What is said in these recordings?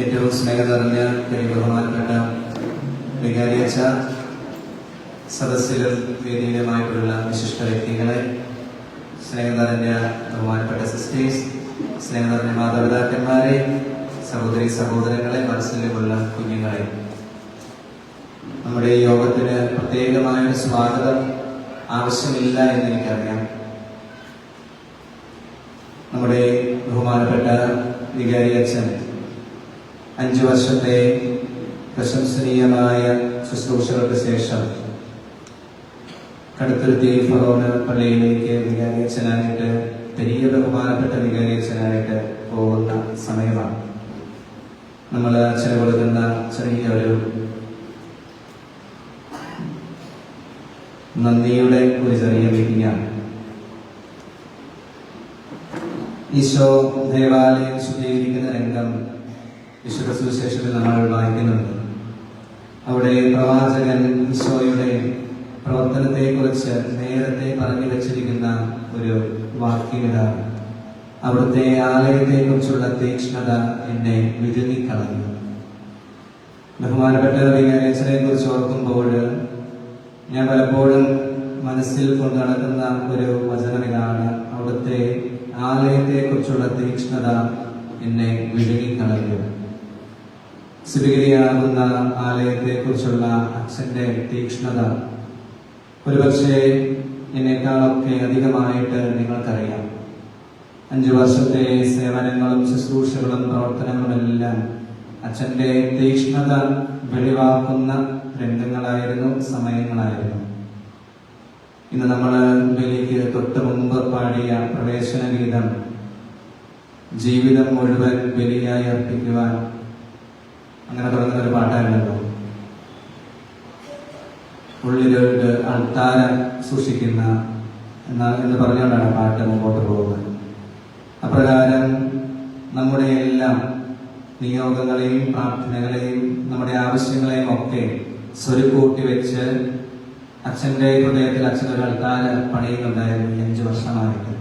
ഏറ്റവും സ്നേഹം നിറഞ്ഞ ബഹുമാനപ്പെട്ട വികാരിയച്ച, സദസ്സിലും വേദിയിലുമായിട്ടുള്ള വിശിഷ്ട വ്യക്തികളെ, സ്നേഹം നിറഞ്ഞ ബഹുമാനപ്പെട്ട സിസ്റ്റേഴ്സ്, സ്നേഹം നിറഞ്ഞ മാതാപിതാക്കന്മാരെ, സഹോദരി സഹോദരങ്ങളെ, മനസ്സിലുമുള്ള കുഞ്ഞുങ്ങളെ, നമ്മുടെ ഈ യോഗത്തിന് പ്രത്യേകമായൊരു സ്വാഗതം ആവശ്യമില്ല എന്ന് എനിക്കറിയാം. നമ്മുടെ ബഹുമാനപ്പെട്ട വികാരി അച്ഛൻ 5 വർഷത്തെ പ്രശംസനീയമായ ശുശ്രൂഷകൾക്ക് ശേഷം കടുത്തുരുത്തി ഫറോന പള്ളിയിലേക്ക് വികാരി അച്ഛനായിട്ട്, വലിയ ബഹുമാനപ്പെട്ട വികാരി അച്ഛനായിട്ട് പോകുന്ന സമയമാണ്. നമ്മൾ അച്ഛന് കൊടുക്കുന്ന ചെറിയൊരു നന്ദിയുടെ ഒരു ചെറിയ മീറ്റിംഗാണ്. ഈശോ ദേവാലയം ശുദ്ധീകരിക്കുന്ന രംഗം വിശുദ്ധ സുവിശേഷത്തിൽ നമ്മൾ വായിക്കുന്നുണ്ട്. അവിടെ പ്രവാചകൻ ഈശോയുടെ പ്രവർത്തനത്തെക്കുറിച്ച് നേരത്തെ പറഞ്ഞു വച്ചിരിക്കുന്ന ഒരു വാക്യം ഇതാണ്: അവിടുത്തെ ആലയത്തെക്കുറിച്ചുള്ള തീക്ഷ്ണത എന്നെ വിഴുങ്ങിക്കളഞ്ഞു. ബഹുമാനപ്പെട്ട വികാരിയച്ഛനെ കുറിച്ച് ഓർക്കുമ്പോൾ ഞാൻ പലപ്പോഴും മനസ്സിൽ കൊണ്ടു നടക്കുന്ന ഒരു വചനം ഇതാണ്: അവിടുത്തെ ആലയത്തെക്കുറിച്ചുള്ള തീക്ഷ്ണത എന്നെ വിഴുങ്ങിക്കളഞ്ഞു. സുവികരിയാകുന്ന ആലയത്തെക്കുറിച്ചുള്ള അച്ഛന്റെ തീക്ഷ്ണത ഒരുപക്ഷെ എന്നെക്കാളൊക്കെ അധികമായിട്ട് നിങ്ങൾക്കറിയാം. 5 വർഷത്തെ സേവനങ്ങളും ശുശ്രൂഷകളും പ്രവർത്തനങ്ങളുമെല്ലാം അച്ഛന്റെ തീക്ഷ്ണത വെളിവാക്കുന്ന രംഗങ്ങളായിരുന്നു, സമയങ്ങളായിരുന്നു. ഇന്ന് നമ്മൾ ബലിക്ക് തൊട്ട് മുമ്പ് പാടിയ പ്രവേശന ഗീതം, ജീവിതം മുഴുവൻ ബലിയായി അർപ്പിക്കുവാൻ, അങ്ങനെ തുടങ്ങുന്ന ഒരു പാട്ടായിരുന്നല്ലോ. ഉള്ളിലൊരു അൾത്താരം സൂക്ഷിക്കുന്ന എന്ന് പറഞ്ഞുകൊണ്ടാണ് പാട്ട് മുമ്പോട്ട് പോകുന്നത്. അപ്രകാരം നമ്മുടെ എല്ലാം നിയോഗങ്ങളെയും പ്രാർത്ഥനകളെയും നമ്മുടെ ആവശ്യങ്ങളെയും ഒക്കെ സ്വരുക്കൂട്ടി വെച്ച് അച്ഛന്റെ ഹൃദയത്തിൽ അച്ഛൻ ഒരു അൾത്താരം പണിയുന്നുണ്ടായിരുന്നു 5 വർഷമായിട്ട്.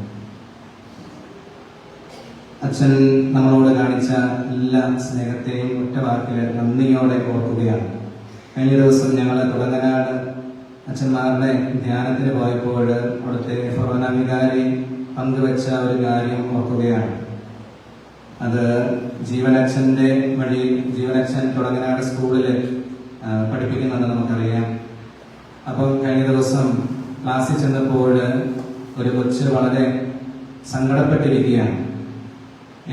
അച്ഛൻ നമ്മളോട് കാണിച്ച എല്ലാ സ്നേഹത്തെയും ഒറ്റ വാക്കിൽ നന്ദിയോടെ ഓർക്കുകയാണ്. കഴിഞ്ഞ ദിവസം ഞങ്ങൾ തുടങ്ങനാട് അച്ഛന്മാരുടെ ധ്യാനത്തിന് പോയപ്പോൾ അവിടുത്തെ ഫറോന വികാരി പങ്കുവെച്ച ഒരു കാര്യം ഓർക്കുകയാണ്. അത് ജീവനച്ഛന്റെ വഴി, ജീവനച്ഛൻ തുടങ്ങനാട് സ്കൂളിൽ പഠിപ്പിക്കുന്നുണ്ടെന്ന് നമുക്കറിയാം. അപ്പം കഴിഞ്ഞ ദിവസം ക്ലാസ്സിൽ ചെന്നപ്പോൾ ഒരു കൊച്ച് വളരെ സങ്കടപ്പെട്ടിരിക്കുകയാണ്.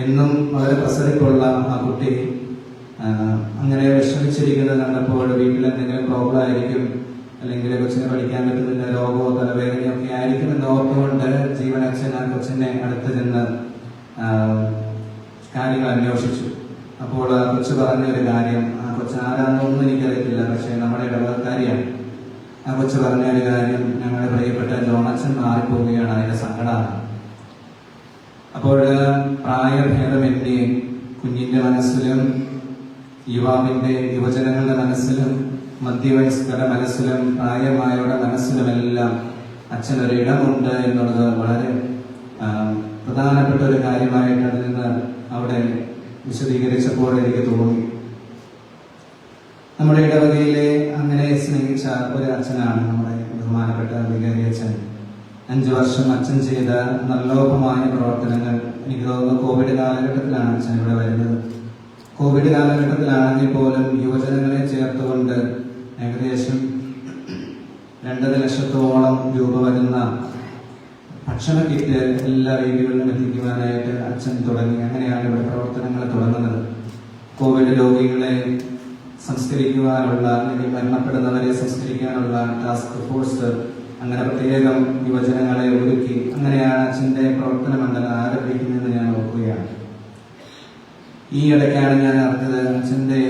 എന്നും വളരെ പ്രസരിപ്പുള്ള ആ കുട്ടി അങ്ങനെ വിഷമിച്ചിരിക്കുന്നത് കണ്ടപ്പോൾ വീട്ടിൽ എന്തെങ്കിലും പ്രോബ്ലം ആയിരിക്കും, അല്ലെങ്കിൽ കൊച്ചിനെ പഠിക്കാൻ പറ്റുന്നില്ല, രോഗമോ തലവേദനയോ ഒക്കെ ആയിരിക്കും എന്ന് ഓർത്തുകൊണ്ട് ജീവനച്ഛൻ ആ കൊച്ചിനെ അടുത്ത് ചെന്ന് കാര്യങ്ങൾ അന്വേഷിച്ചു. അപ്പോൾ ആ കൊച്ചു പറഞ്ഞൊരു കാര്യം, ആ കൊച്ച് ആരാന്നൊന്നും എനിക്കറിയത്തില്ല, പക്ഷെ നമ്മുടെ ഇടവകക്കാരിയാണ്. ആ കൊച്ചു പറഞ്ഞൊരു കാര്യം, ഞങ്ങളുടെ പ്രിയപ്പെട്ട ജോണച്ചൻ മാറിപ്പോവുകയാണ്, അതിന്റെ സങ്കടമാണ്. അപ്പോൾ പ്രായഭേദമെന്യേ കുഞ്ഞിന്റെ മനസ്സിലും യുവാവിന്റെ യുവജനങ്ങളുടെ മനസ്സിലും മധ്യവയസ്കരുടെ മനസ്സിലും പ്രായമായവരുടെ മനസ്സിലുമെല്ലാം അച്ഛനൊരിടമുണ്ട് എന്നുള്ളത് വളരെ പ്രധാനപ്പെട്ട ഒരു കാര്യമായിട്ട് അതിൽ നിന്ന് അവിടെ വിശദീകരിച്ചപ്പോൾ എനിക്ക് തോന്നി. നമ്മുടെ ഇടവകയിലെ അങ്ങനെ സ്നേഹിച്ച ഒരു അച്ഛനാണ് നമ്മുടെ ബഹുമാനപ്പെട്ട വികാരി അച്ഛൻ. 5 വർഷം അച്ഛൻ ചെയ്ത നല്ലോപമായ പ്രവർത്തനങ്ങൾ, എനിക്ക് തോന്നുന്നു കോവിഡ് കാലഘട്ടത്തിലാണ് അച്ഛൻ ഇവിടെ വരുന്നത്. കോവിഡ് കാലഘട്ടത്തിലാണെങ്കിൽ പോലും യുവജനങ്ങളെ ചേർത്തുകൊണ്ട് ഏകദേശം 2.5 ലക്ഷത്തോളം രൂപ വരുന്ന ഭക്ഷണ കിറ്റ് എല്ലാ വീടുകളിലും എത്തിക്കുവാനായിട്ട് അച്ഛൻ തുടങ്ങി. അങ്ങനെയാണ് ഇവിടെ പ്രവർത്തനങ്ങൾ തുടങ്ങുന്നത്. കോവിഡ് രോഗികളെ സംസ്കരിക്കുവാനുള്ള, അല്ലെങ്കിൽ മരണപ്പെടുന്നവരെ സംസ്കരിക്കാനുള്ള ടാസ്ക് ഫോഴ്സ്, അങ്ങനെ പ്രത്യേകം യുവജനങ്ങളെ ഒരുക്കി, അങ്ങനെയാണ് അച്ഛന്റെ പ്രവർത്തന മണ്ഡലം ആരംഭിക്കുന്നതെന്ന് ഞാൻ ഓർക്കുകയാണ്. ഈ ഇടയ്ക്കാണ് ഞാൻ അറിഞ്ഞത് അച്ഛന്റെ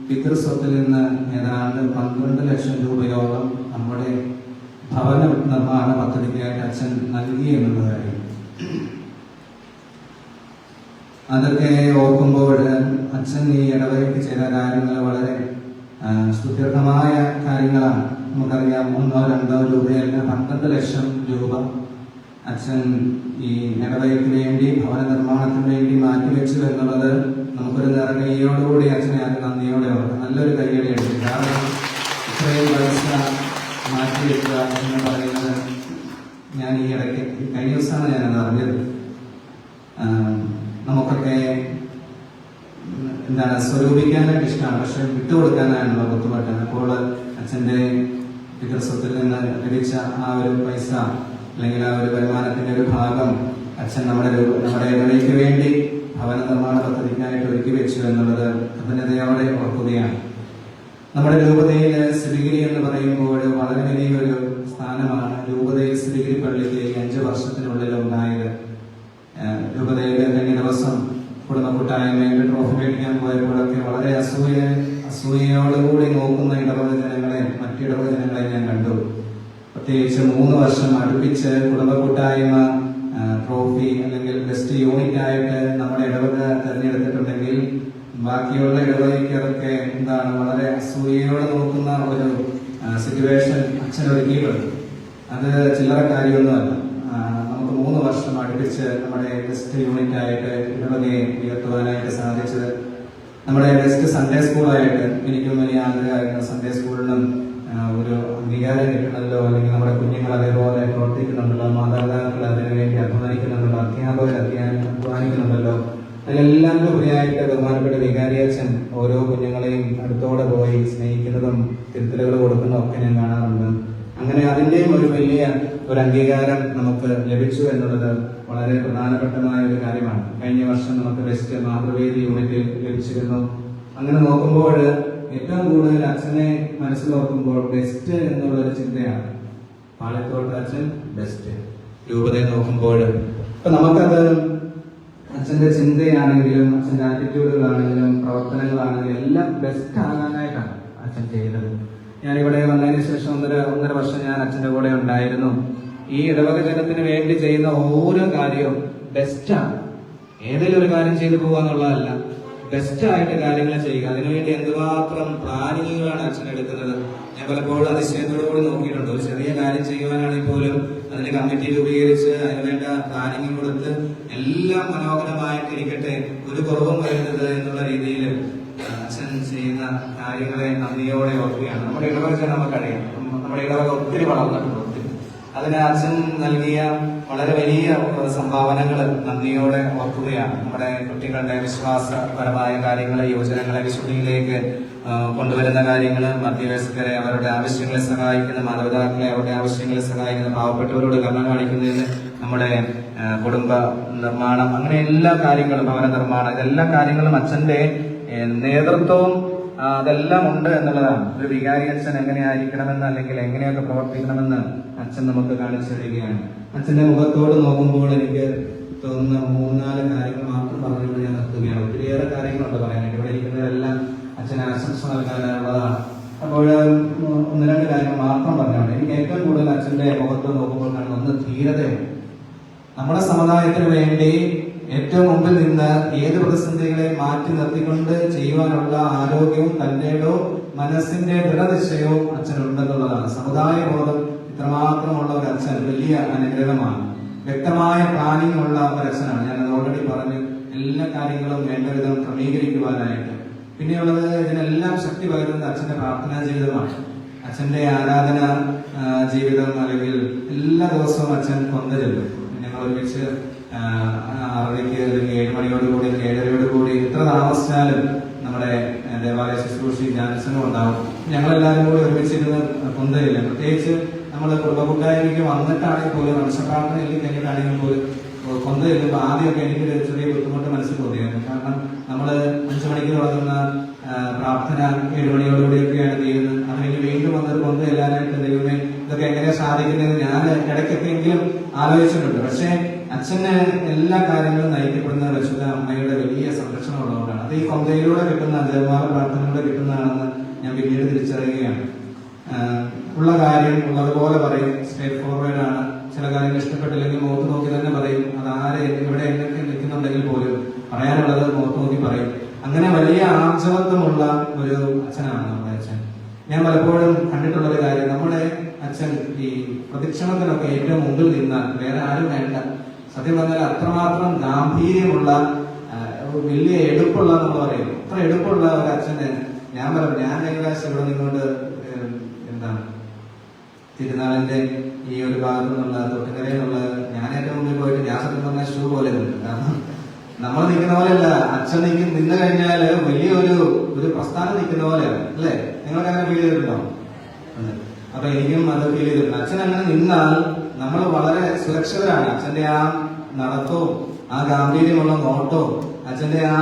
പിതൃസ്വത്തിൽ നിന്ന് ഏതാണ്ട് 12 ലക്ഷം രൂപയോളം നമ്മുടെ ഭവന നിർമ്മാണ പദ്ധതിക്കായിട്ട് അച്ഛൻ നൽകി എന്നുള്ള കാര്യം. അതൊക്കെ ഓർക്കുമ്പോൾ അച്ഛൻ ഈ ഇടവകയ്ക്ക് ചെയ്ത കാര്യങ്ങൾ വളരെ സുദീർഘമായ കാര്യങ്ങളാണ്. നമുക്കറിയാം, 1-2 രൂപയല്ല, 12 ലക്ഷം രൂപ അച്ഛൻ ഈ ഇടവകയ്ക്ക് വേണ്ടി ഭവന നിർമ്മാണത്തിന് വേണ്ടി മാറ്റിവെച്ചു എന്നുള്ളത് നമുക്കൊരു നിറകൈയോടുകൂടി അച്ഛനെ അത് നന്ദിയോടെ ഓർക്കാം. നല്ലൊരു കൈയ്യടി എടുത്തു. കാരണം ഇത്രയും പൈസ മാറ്റിവെക്കുക എന്ന് പറയുന്നത് ഞാൻ ഈ ഇടയ്ക്ക് കഴിഞ്ഞ ദിവസമാണ് ഞാനത് അറിഞ്ഞത്. നമുക്കൊക്കെ എന്താണ് സ്വരൂപിക്കാനായിട്ട് ഇഷ്ടമാണ്, പക്ഷെ വിട്ടുകൊടുക്കാനാണല്ലോ ബുദ്ധിമുട്ട്. അപ്പോൾ അച്ഛൻ്റെ പിതൃസ്വത്തിൽ നിന്ന് ലഭിച്ച ആ ഒരു പൈസ അല്ലെങ്കിൽ ആ ഒരു വരുമാനത്തിന്റെ ഒരു ഭാഗം അച്ഛൻ നമ്മുടെ ഇടവകയ്ക്ക് വേണ്ടി ഭവന നിർമ്മാണ പദ്ധതിക്കായിട്ട് ഒരുക്കി വെച്ചു എന്നുള്ളത് കൃതജ്ഞതയോടെ ഓർക്കുകയാണ്. നമ്മുടെ രൂപതയിൽ ശ്രീഗിരി എന്ന് പറയുമ്പോൾ വളരെ വലിയൊരു സ്ഥാനമാണ് രൂപതയിൽ ശ്രീഗിരി പള്ളിക്ക് 5 വർഷത്തിനുള്ളിൽ ഉണ്ടായത്. രൂപതയിൽ കഴിഞ്ഞ ദിവസം കുടുംബ കൂട്ടായ്മയുടെ ട്രോഫി മേടിക്കാൻ പോയപ്പോഴൊക്കെ വളരെ അസൂയയോടുകൂടി നോക്കുന്ന ഇടവക ജനങ്ങളെ, മറ്റിടവക ജനങ്ങളെ ഞാൻ കണ്ടു. പ്രത്യേകിച്ച് 3 വർഷം അടുപ്പിച്ച് കുടുംബ കൂട്ടായ്മ ട്രോഫി അല്ലെങ്കിൽ ബെസ്റ്റ് യൂണിറ്റ് ആയിട്ട് നമ്മുടെ ഇടവക തെരഞ്ഞെടുത്തിട്ടുണ്ടെങ്കിൽ ബാക്കിയുള്ള ഇടവകയ്ക്ക് അതൊക്കെ എന്താണ് വളരെ അസൂയയോടെ നോക്കുന്ന ഒരു സിറ്റുവേഷൻ അച്ഛൻ ഒരുക്കിയിട്ടുണ്ട്. അത് ചില്ലറ കാര്യമൊന്നുമല്ല. നമുക്ക് 3 വർഷം അടുപ്പിച്ച് നമ്മുടെ ബെസ്റ്റ് യൂണിറ്റ് ആയിട്ട് ഇടവകയെ ഉയർത്തുവാനായിട്ട് സാധിച്ചത്. നമ്മുടെ ബെസ്റ്റ് സൺഡേ സ്കൂളായിട്ട് എനിക്കും വലിയ ആഗ്രഹമായിരുന്നു. സൺഡേ സ്കൂളിനും ഒരു അംഗീകാരം കിട്ടണമല്ലോ, അല്ലെങ്കിൽ നമ്മുടെ കുഞ്ഞുങ്ങൾ അതേപോലെ പ്രവർത്തിക്കുന്നുണ്ടല്ലോ, മാതാപിതാക്കൾ അതിനുവേണ്ടി അധ്വാനിക്കുന്നുണ്ടല്ലോ, അധ്യാപകർ അധ്വാനിക്കുന്നുണ്ടല്ലോ. അതിലെല്ലാം ഉപരിയായിട്ട് ബഹുമാനപ്പെട്ട വികാരിയച്ഛൻ ഓരോ കുഞ്ഞുങ്ങളെയും അടുത്തോടെ പോയി സ്നേഹിക്കുന്നതും തിരുത്തലുകൾ കൊടുക്കുന്നതും ഒക്കെ ഞാൻ കാണാറുണ്ട്. അങ്ങനെ അതിന്റെയും ഒരു വലിയ ഒരു അംഗീകാരം നമുക്ക് ലഭിച്ചു എന്നുള്ളത് വളരെ പ്രധാനപ്പെട്ടമായ ഒരു കാര്യമാണ്. കഴിഞ്ഞ വർഷം നമുക്ക് ബെസ്റ്റ് മാതൃവേദി യൂണിറ്റിൽ ലഭിച്ചിരുന്നു. അങ്ങനെ നോക്കുമ്പോൾ ഏറ്റവും കൂടുതൽ അച്ഛനെ മനസ്സിൽ നോക്കുമ്പോൾ ബെസ്റ്റ് എന്നുള്ളൊരു ചിന്തയാണ്. പാലത്തോട്ട് അച്ഛൻ ബെസ്റ്റ്, രൂപതയെ നോക്കുമ്പോൾ ഇപ്പൊ നമുക്കത് അച്ഛന്റെ ചിന്തയാണെങ്കിലും അച്ഛന്റെ ആറ്റിറ്റ്യൂഡുകളാണെങ്കിലും പ്രവർത്തനങ്ങളാണെങ്കിലും എല്ലാം ബെസ്റ്റ് ആകാനായിട്ടാണ് അച്ഛൻ ചെയ്യുന്നത്. ഞാനിവിടെ വന്നതിന് ശേഷം ഒന്നര വർഷം ഞാൻ അച്ഛന്റെ കൂടെ ഉണ്ടായിരുന്നു. ഈ ഇടവക ജനത്തിന് വേണ്ടി ചെയ്യുന്ന ഓരോ കാര്യവും ബെസ്റ്റാണ്. ഏതെങ്കിലും ഒരു കാര്യം ചെയ്തു പോകാന്നുള്ളതല്ല, ബെസ്റ്റ് ആയിട്ട് കാര്യങ്ങൾ ചെയ്യുക. അതിനുവേണ്ടി എന്തുമാത്രം പ്ലാനിങ്ങുകളാണ് അച്ഛൻ എടുക്കുന്നത്. ഞാൻ പലപ്പോഴും അതിശയത്തോടു കൂടി നോക്കിയിട്ടുണ്ട്. ഒരു ചെറിയ കാര്യം ചെയ്യുവാനാണെങ്കിൽ പോലും അതിന് കമ്മിറ്റി രൂപീകരിച്ച് അതിനുവേണ്ട പ്ലാനിങ് കൊടുത്ത് എല്ലാം മനോഹരമായിട്ട് ഇരിക്കട്ടെ, ഒരു കുറവും വരുന്നത് എന്നുള്ള രീതിയിൽ അച്ഛൻ ചെയ്യുന്ന കാര്യങ്ങളെ നന്ദിയോടെ ഓർക്കുകയാണ്. നമ്മുടെ ഇടവക നമുക്കറിയാം, നമ്മുടെ ഇടവക ഒത്തിരി വളർന്നിട്ടുണ്ട്. അതിന് അച്ഛൻ നൽകിയ വളരെ വലിയ സംഭാവനകൾ നന്ദിയോടെ ഓർക്കുകയാണ്. നമ്മുടെ കുട്ടികളുടെ വിശ്വാസപരമായ കാര്യങ്ങൾ, യുവജനങ്ങളെ വിശുദ്ധിയിലേക്ക് കൊണ്ടുവരുന്ന കാര്യങ്ങൾ, മധ്യവയസ്കരെ അവരുടെ ആവശ്യങ്ങളെ സഹായിക്കുന്ന, മാതാപിതാക്കളെ അവരുടെ ആവശ്യങ്ങളെ സഹായിക്കുന്ന, പാവപ്പെട്ടവരോട് കരുണ കാണിക്കുന്നതിന് നമ്മുടെ കുടുംബ നിർമ്മാണം, അങ്ങനെ എല്ലാ കാര്യങ്ങളും, ഭവന നിർമ്മാണം, ഇതെല്ലാ കാര്യങ്ങളും അച്ഛന്റെ നേതൃത്വവും അതെല്ലാം ഉണ്ട് എന്നുള്ളതാണ്. ഒരു വികാരി അച്ഛൻ എങ്ങനെയായിരിക്കണമെന്ന് അല്ലെങ്കിൽ എങ്ങനെയൊക്കെ പ്രവർത്തിക്കണമെന്ന് അച്ഛൻ നമുക്ക് കാണിച്ചു തരികയാണ്. അച്ഛന്റെ മുഖത്തോട് നോക്കുമ്പോൾ എനിക്ക് തോന്നുന്ന 3-4 കാര്യങ്ങൾ മാത്രം പറഞ്ഞുകൊണ്ട് ഞാൻ നിർത്തുകയാണ്. ഒത്തിരിയേറെ കാര്യങ്ങളുണ്ട് പറയാനായിട്ട്. ഇവിടെ ഇരിക്കുന്നവരെല്ലാം അച്ഛന് ആശംസ നൽകാനുള്ളതാണ്. അപ്പോൾ 1-2 കാര്യങ്ങൾ മാത്രം പറഞ്ഞുകൊണ്ട് എനിക്ക് ഏറ്റവും കൂടുതൽ അച്ഛന്റെ മുഖത്ത് നോക്കുമ്പോൾ കാണുന്ന ഒന്ന് ധീരതയാണ്. നമ്മുടെ സമുദായത്തിന് വേണ്ടി ഏറ്റവും മുമ്പിൽ നിന്ന് ഏത് പ്രതിസന്ധികളെ മാറ്റി നിർത്തിക്കൊണ്ട് ചെയ്യുവാനുള്ള ആരോഗ്യവും തന്റെയോ മനസ്സിന്റെ ദൃഢനിശ്ചയവും അച്ഛനുണ്ടെന്നുള്ളതാണ്. സമുദായ ബോധം ഇത്രമാത്രമുള്ള ഒരു അച്ഛൻ വലിയ അനുഗ്രഹമാണ്. വ്യക്തമായ പ്ലാനിംഗ് ഉള്ള ഒരു അച്ഛനാണ്. ഞാനത് ഓൾറെഡി പറഞ്ഞു. എല്ലാ കാര്യങ്ങളും വേണ്ട വിധം ക്രമീകരിക്കുവാനായിട്ട്. പിന്നെയുള്ളത് ഇതിനെല്ലാം ശക്തി പകരുന്നത് അച്ഛന്റെ പ്രാർത്ഥനാ ജീവിതമാണ്. അച്ഛന്റെ ആരാധന ജീവിതം, അല്ലെങ്കിൽ എല്ലാ ദിവസവും അച്ഛൻ കൊന്ത ചെല്ലും. ഞങ്ങൾ ഒരുമിച്ച് 6:30 അല്ലെങ്കിൽ 7 മണിയോടുകൂടി 7:30 എത്ര താമസിച്ചാലും നമ്മുടെ ദേവാലയ ശുശ്രൂഷി ജാൻസനും ഉണ്ടാവും. ഞങ്ങളെല്ലാവരും കൂടി ഒരുമിച്ചിരുന്ന് കൊന്തയില്ല. പ്രത്യേകിച്ച് നമ്മൾ കുടുംബ കൂട്ടായ്മയ്ക്ക് വന്നിട്ടാണെങ്കിൽ പോലും മനുഷ്യപ്രാർത്ഥന കഴിഞ്ഞിട്ടാണെങ്കിൽ പോലും കൊന്ത ചെല്ലുമ്പോൾ ആദ്യമൊക്കെ എനിക്ക് ചെറിയ ബുദ്ധിമുട്ട് മനസ്സിൽ തോന്നിയായിരുന്നു. കാരണം നമ്മൾ 5 മണിക്ക് തുടങ്ങുന്ന പ്രാർത്ഥന 7 മണിയോടുകൂടിയൊക്കെയാണ് ചെയ്യുന്നത്. അത് കഴിഞ്ഞ് വീണ്ടും വന്നൊരു കൊന്ത ചെല്ലാനായിട്ട് ദൈവമേ ഇതൊക്കെ എങ്ങനെയാ സാധിക്കുന്നത് ഞാൻ ഇടയ്ക്കൊക്കെ എങ്കിലും ആലോചിച്ചിട്ടുണ്ട്. പക്ഷേ അച്ഛന് എല്ലാ കാര്യങ്ങളും നയിക്കപ്പെടുന്ന പരിശുദ്ധ അമ്മയുടെ വലിയ സംരക്ഷണം ഉള്ളതുകൊണ്ടാണ്. അത് ഈ കൊന്തയിലൂടെ കിട്ടുന്ന ജപമാല പ്രാർത്ഥനയിലൂടെ കിട്ടുന്നതാണെന്ന് ഞാൻ പിന്നീട് തിരിച്ചറിയുകയാണ്. ഉള്ള കാര്യം ഉള്ളതുപോലെ പറയും. സ്ട്രേറ്റ് ഫോർവേഡ് ആണ്. ചില കാര്യങ്ങൾ ഇഷ്ടപ്പെട്ടില്ലെങ്കിൽ മുഖത്ത് നോക്കി തന്നെ പറയും. അത് ആരെ ഇവിടെ എന്തൊക്കെ നിൽക്കുന്നുണ്ടെങ്കിൽ പോലും പറയാനുള്ളത് മുഖത്ത് നോക്കി പറയും. അങ്ങനെ വലിയ ആർജവത്വമുള്ള ഒരു അച്ഛനാണ് നമ്മുടെ അച്ഛൻ. ഞാൻ പലപ്പോഴും കണ്ടിട്ടുള്ളൊരു കാര്യം, നമ്മുടെ അച്ഛൻ ഈ പ്രദക്ഷിണത്തിനൊക്കെ ഏറ്റവും മുമ്പിൽ നിന്നാൽ വേറെ ആരും വേണ്ട. സത്യം പറഞ്ഞാൽ അത്രമാത്രം ഗാംഭീര്യമുള്ള വലിയ എടുപ്പുള്ള നമ്മൾ പറയും, അത്ര എടുപ്പുള്ള ഒരു അച്ഛന് ഞാൻ കഴിഞ്ഞ പ്രാവശ്യം ഇവിടെ നിന്നുകൊണ്ട് എന്താണ് തിരുനാളിന്റെ ഈ ഒരു ഭാഗത്തു നിന്നുള്ള തൊട്ടുകരയിൽ നിന്നുള്ള ഞാൻ ഏറ്റവും മുമ്പിൽ പോയിട്ട് ഞാൻ സത്യം പറഞ്ഞ ഷൂ പോലെ ഉണ്ട്. കാരണം നമ്മൾ നിൽക്കുന്ന പോലെയല്ല, അച്ഛൻ നിന്ന് കഴിഞ്ഞാല് വലിയൊരു പ്രസ്ഥാനം നിൽക്കുന്ന പോലെയാണ് അല്ലേ? നിങ്ങൾക്ക് അങ്ങനെ ഫീൽ ചെയ്തിട്ടുണ്ടോ? അപ്പൊ എനിക്കും അത് ഫീൽ ചെയ്തിട്ടുണ്ട്. അച്ഛൻ അങ്ങനെ നിന്നാൽ നമ്മൾ വളരെ സുരക്ഷിതരാണ്. അച്ഛന്റെ ആ നടത്തവും ആ ഗാംഭീര്യമുള്ള നോട്ടവും അച്ഛന്റെ ആ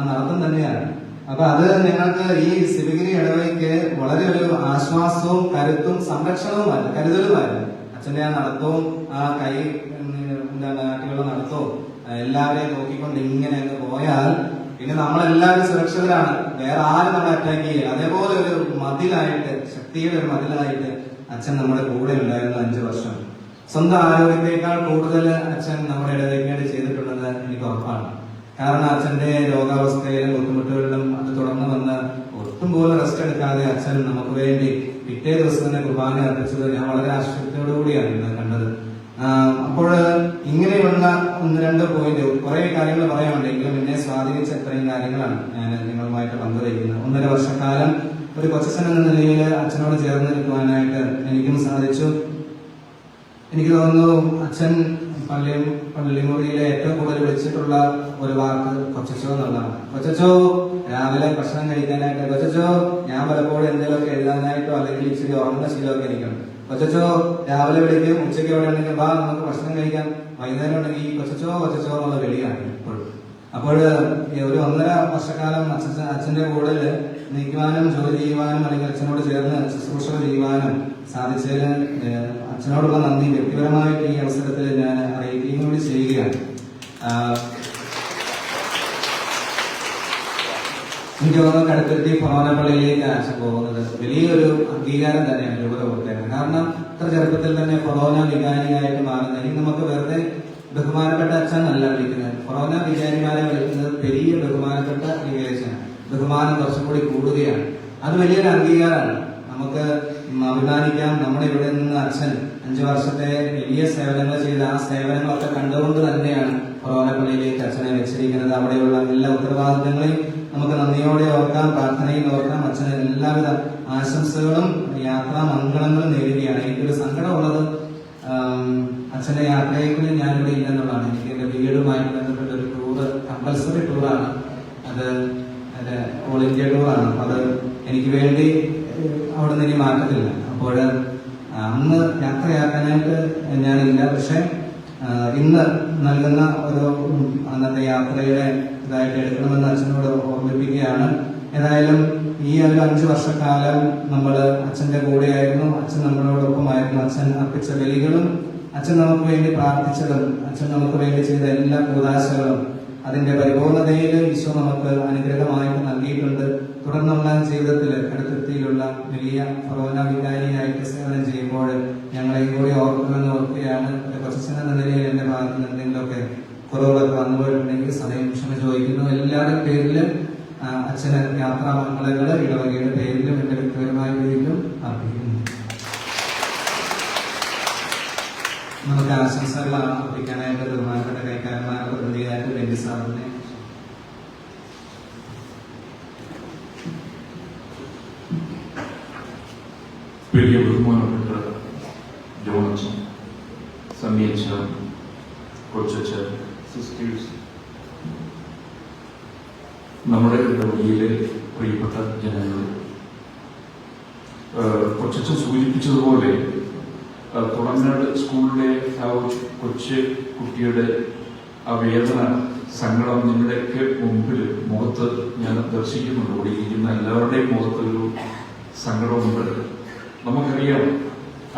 നടത്തം തന്നെയാണ്. അപ്പൊ അത് ഞങ്ങൾക്ക് ഈ ശിവഗിരി ഇടവയ്ക്ക് വളരെ ഒരു ആശ്വാസവും കരുത്തും സംരക്ഷണവുമായിരുന്നു, കരുതലുമായിരുന്നു. അച്ഛന്റെ ആ നടത്തവും ആ കൈ നാട്ടിലുള്ള നടത്തവും എല്ലാവരെയും നോക്കിക്കൊണ്ട് ഇങ്ങനെ അങ്ങ് പോയാൽ പിന്നെ നമ്മളെല്ലാവരും സുരക്ഷിതരാണ്. വേറെ ആരും നമ്മളെ അറ്റാക്ക് ചെയ്യുക. അതേപോലെ ഒരു മതിലായിട്ട്, ശക്തിയുടെ ഒരു മതിലായിട്ട് അച്ഛൻ നമ്മുടെ കൂടെ ഉണ്ടായിരുന്നു 5 വർഷം. സ്വന്തം ആരോഗ്യത്തെക്കാൾ കൂടുതൽ അച്ഛൻ നമ്മുടെ ഇടവയ്ക്ക് വേണ്ടി ചെയ്തിട്ടുണ്ടെന്ന് എനിക്ക് ഉറപ്പാണ്. കാരണം അച്ഛന്റെ രോഗാവസ്ഥയിലും ബുദ്ധിമുട്ടുകളിലും അത് തുടർന്ന് വന്ന് ഒട്ടും പോലും റെസ്റ്റ് എടുക്കാതെ അച്ഛൻ നമുക്ക് വേണ്ടി പിറ്റേ ദിവസം തന്നെ കുർബാന അർപ്പിച്ചത് ഞാൻ വളരെ ആശ്ചര്യത്തോടുകൂടിയാണ് ഇന്ന് കണ്ടത്. അപ്പോൾ ഇങ്ങനെയുള്ള 1-2 പോയിന്റ്, കുറെ കാര്യങ്ങൾ പറയാനുണ്ടെങ്കിലും എന്നെ സ്വാധീനിച്ച ഇത്രയും കാര്യങ്ങളാണ് ഞാൻ നിങ്ങളുമായിട്ട് പങ്കുവയ്ക്കുന്നത്. 1.5 വർഷക്കാലം ഒരു കൊച്ചച്ഛൻ എന്ന നിലയിൽ അച്ഛനോട് ചേർന്ന് നിൽക്കുവാനായിട്ട് എനിക്കും സാധിച്ചു. എനിക്ക് തോന്നുന്നു അച്ഛൻ പള്ളിമുറിയിലെ ഏറ്റവും കൂടുതൽ വിളിച്ചിട്ടുള്ള ഒരു വാക്ക് കൊച്ചച്ചോ എന്നുള്ളതാണ്. കൊച്ചച്ചോ രാവിലെ ഭക്ഷണം കഴിക്കാനായിട്ട്, കൊച്ചച്ചോ ഞാൻ പലപ്പോഴും എന്തെങ്കിലുമൊക്കെ എഴുതാനായിട്ടോ അല്ലെങ്കിൽ ഇച്ചിരി ഉറങ്ങുന്ന ശീലമൊക്കെ എനിക്കുണ്ട്. കൊച്ചച്ചോ രാവിലെ വിളിക്കും, ഉച്ചയ്ക്ക് എവിടെ ഉണ്ടെങ്കിൽ വാ നമുക്ക് ഭക്ഷണം കഴിക്കാം, വൈകുന്നേരം ഉണ്ടെങ്കിൽ ഈ കൊച്ചച്ചോ എന്നുള്ള വിളിയാണ് ഇപ്പോഴും. അപ്പോൾ ഒരു 1.5 വർഷക്കാലം അച്ഛന്റെ കൂടെ നിൽക്കുവാനും ജോലി ചെയ്യുവാനും അല്ലെങ്കിൽ അച്ഛനോട് ചേർന്ന് ശുശ്രൂഷകൾ ചെയ്യുവാനും സാധിച്ചതിന് അച്ഛനോടുള്ള നന്ദി വ്യക്തിപരമായിട്ട് ഈ അവസരത്തിൽ ഞാൻ അറിയിക്കുകയും കൂടി ചെയ്യുകയാണ്. എനിക്ക് തോന്നുന്നു കടുത്തുരുത്തി ഫൊറോനപ്പള്ളിയിലേക്ക് അച്ഛൻ പോകുന്നത് വലിയൊരു അംഗീകാരം തന്നെയാണ് രൂപത കൊടുത്തേക്കുന്നത്. കാരണം ഇത്ര ചെറുപ്പത്തിൽ തന്നെ ഫൊറോന വികാരിയായിട്ട് മാറുന്നത് ഇനി നമുക്ക് വെറുതെ ബഹുമാനപ്പെട്ട അച്ഛൻ അല്ല വിളിക്കുന്നത്. ഫൊറോന വികാരിമാരെ വിളിക്കുന്നത് പെരിയ ബഹുമാനപ്പെട്ട വികാരിച്ചാണ്. ബഹുമാനം കുറച്ചും കൂടി കൂടുകയാണ്. അത് വലിയൊരു അംഗീകാരമാണ്. നമുക്ക് അഭിമാനിക്കാം. നമ്മുടെ ഇവിടെ നിന്ന് അച്ഛൻ 5 വർഷത്തെ വലിയ സേവനങ്ങൾ ചെയ്ത് ആ സേവനങ്ങളൊക്കെ കണ്ടുകൊണ്ട് തന്നെയാണ് ഫൊറോനപ്പള്ളിയിലേക്ക് അച്ഛനെ വെച്ചിരിക്കുന്നത്. അവിടെയുള്ള എല്ലാ ഉത്തരവാദിത്തങ്ങളെയും നമുക്ക് നന്ദിയോടെ ഓർക്കാം, പ്രാർത്ഥനയിൽ ഓർക്കാം. അച്ഛന് എല്ലാവിധ ആശംസകളും യാത്രാ മംഗളങ്ങളും നേരുകയാണ്. എനിക്കൊരു സങ്കടമുള്ളത് അച്ഛന്റെ യാത്രയെക്കുറിച്ച് ഞാനിവിടെ ഇല്ലെന്നുള്ളതാണ്. എനിക്ക് എന്റെ വീടുമായിട്ട് ബന്ധപ്പെട്ട ഒരു ടൂറ്, കമ്പൽസറി ടൂറാണ് അത്, ഓൾ ഇന്ത്യ ടൂറാണ്. അപ്പൊ അത് എനിക്ക് വേണ്ടി അവിടെ നിന്ന് ഇനി മാറ്റത്തില്ല. അപ്പോൾ അന്ന് യാത്രയാക്കാനായിട്ട് ഞാനില്ല. പക്ഷെ ഇന്ന് നൽകുന്ന ഒരു അന്നത്തെ യാത്രയുടെ ഇതായിട്ട് എടുക്കണമെന്ന് അച്ഛനോട് ഓർമ്മിപ്പിക്കുകയാണ്. ഏതായാലും ഈ ഒരു 5 വർഷക്കാലം നമ്മൾ അച്ഛന്റെ കൂടെയായിരുന്നു. അച്ഛൻ നമ്മളോടൊപ്പമായിരുന്നു. അച്ഛൻ അർപ്പിച്ച ബലികളും അച്ഛൻ നമുക്ക് വേണ്ടി പ്രാർത്ഥിച്ചതും അച്ഛൻ നമുക്ക് വേണ്ടി ചെയ്ത എല്ലാ കൂതാശകളും അതിന്റെ പരിപൂർണതയിൽ ഈശോ നമുക്ക് അനുഗ്രഹമായിട്ട് നൽകിയിട്ടുണ്ട്. തുടർന്നുള്ള ജീവിതത്തിൽ കടുത്തുരുത്തിയിലുള്ള വലിയ ഫൊറോന വികാരിയായിട്ട് സേവനം ചെയ്യുമ്പോൾ ഞങ്ങളെയും കൂടി ഓർക്കുമെന്ന് ഓർക്കുകയാണ്. ഒരു കൊച്ചച്ഛൻ എന്ന നിലയിൽ എന്റെ ഭാഗത്ത് നിന്ന് എന്തെങ്കിലുമൊക്കെ കുറവുകളൊക്കെ വന്നുപോയിട്ടുണ്ടെങ്കിൽ സമയം ക്ഷമ ചോദിക്കുന്നു. എല്ലാവരുടെ പേരിലും അച്ഛന് യാത്രാ മംഗളങ്ങൾ ഇടവകയുടെ പേരിലും എന്റെ വ്യക്തിപരമായ പേരിലും അർപ്പിക്കുന്നു. നമുക്ക് ആശംസകൾ അർപ്പിക്കാനായിട്ട് ബഹുമാനപ്പെട്ട കൈക്കാരന്മാരുടെ പ്രതിനിധിയായിട്ട് ബെന്നി സാറിനെ വലിയ ബഹുമാനപ്പെട്ട ജോണച്ചൻ, സമീച്ച, കൊച്ചച്ച, സിസ്റ്റേഴ്സ്, നമ്മുടെ ഇടവകയിലെ പ്രിയപ്പെട്ട ജനങ്ങൾ, കൊച്ചച്ച സൂചിപ്പിച്ചതുപോലെ തുടങ്ങാട് സ്കൂളിലെ ആ കൊച്ചു കുട്ടിയുടെ ആ വേദന, സങ്കടം നിങ്ങളുടെയൊക്കെ മുമ്പിൽ മുഖത്ത് ഞാൻ ദർശിക്കുന്നുണ്ട്. ഇവിടെ ഇരിക്കുന്ന എല്ലാവരുടെയും മുഖത്തൊരു സങ്കടമുണ്ട്. നമുക്കറിയാം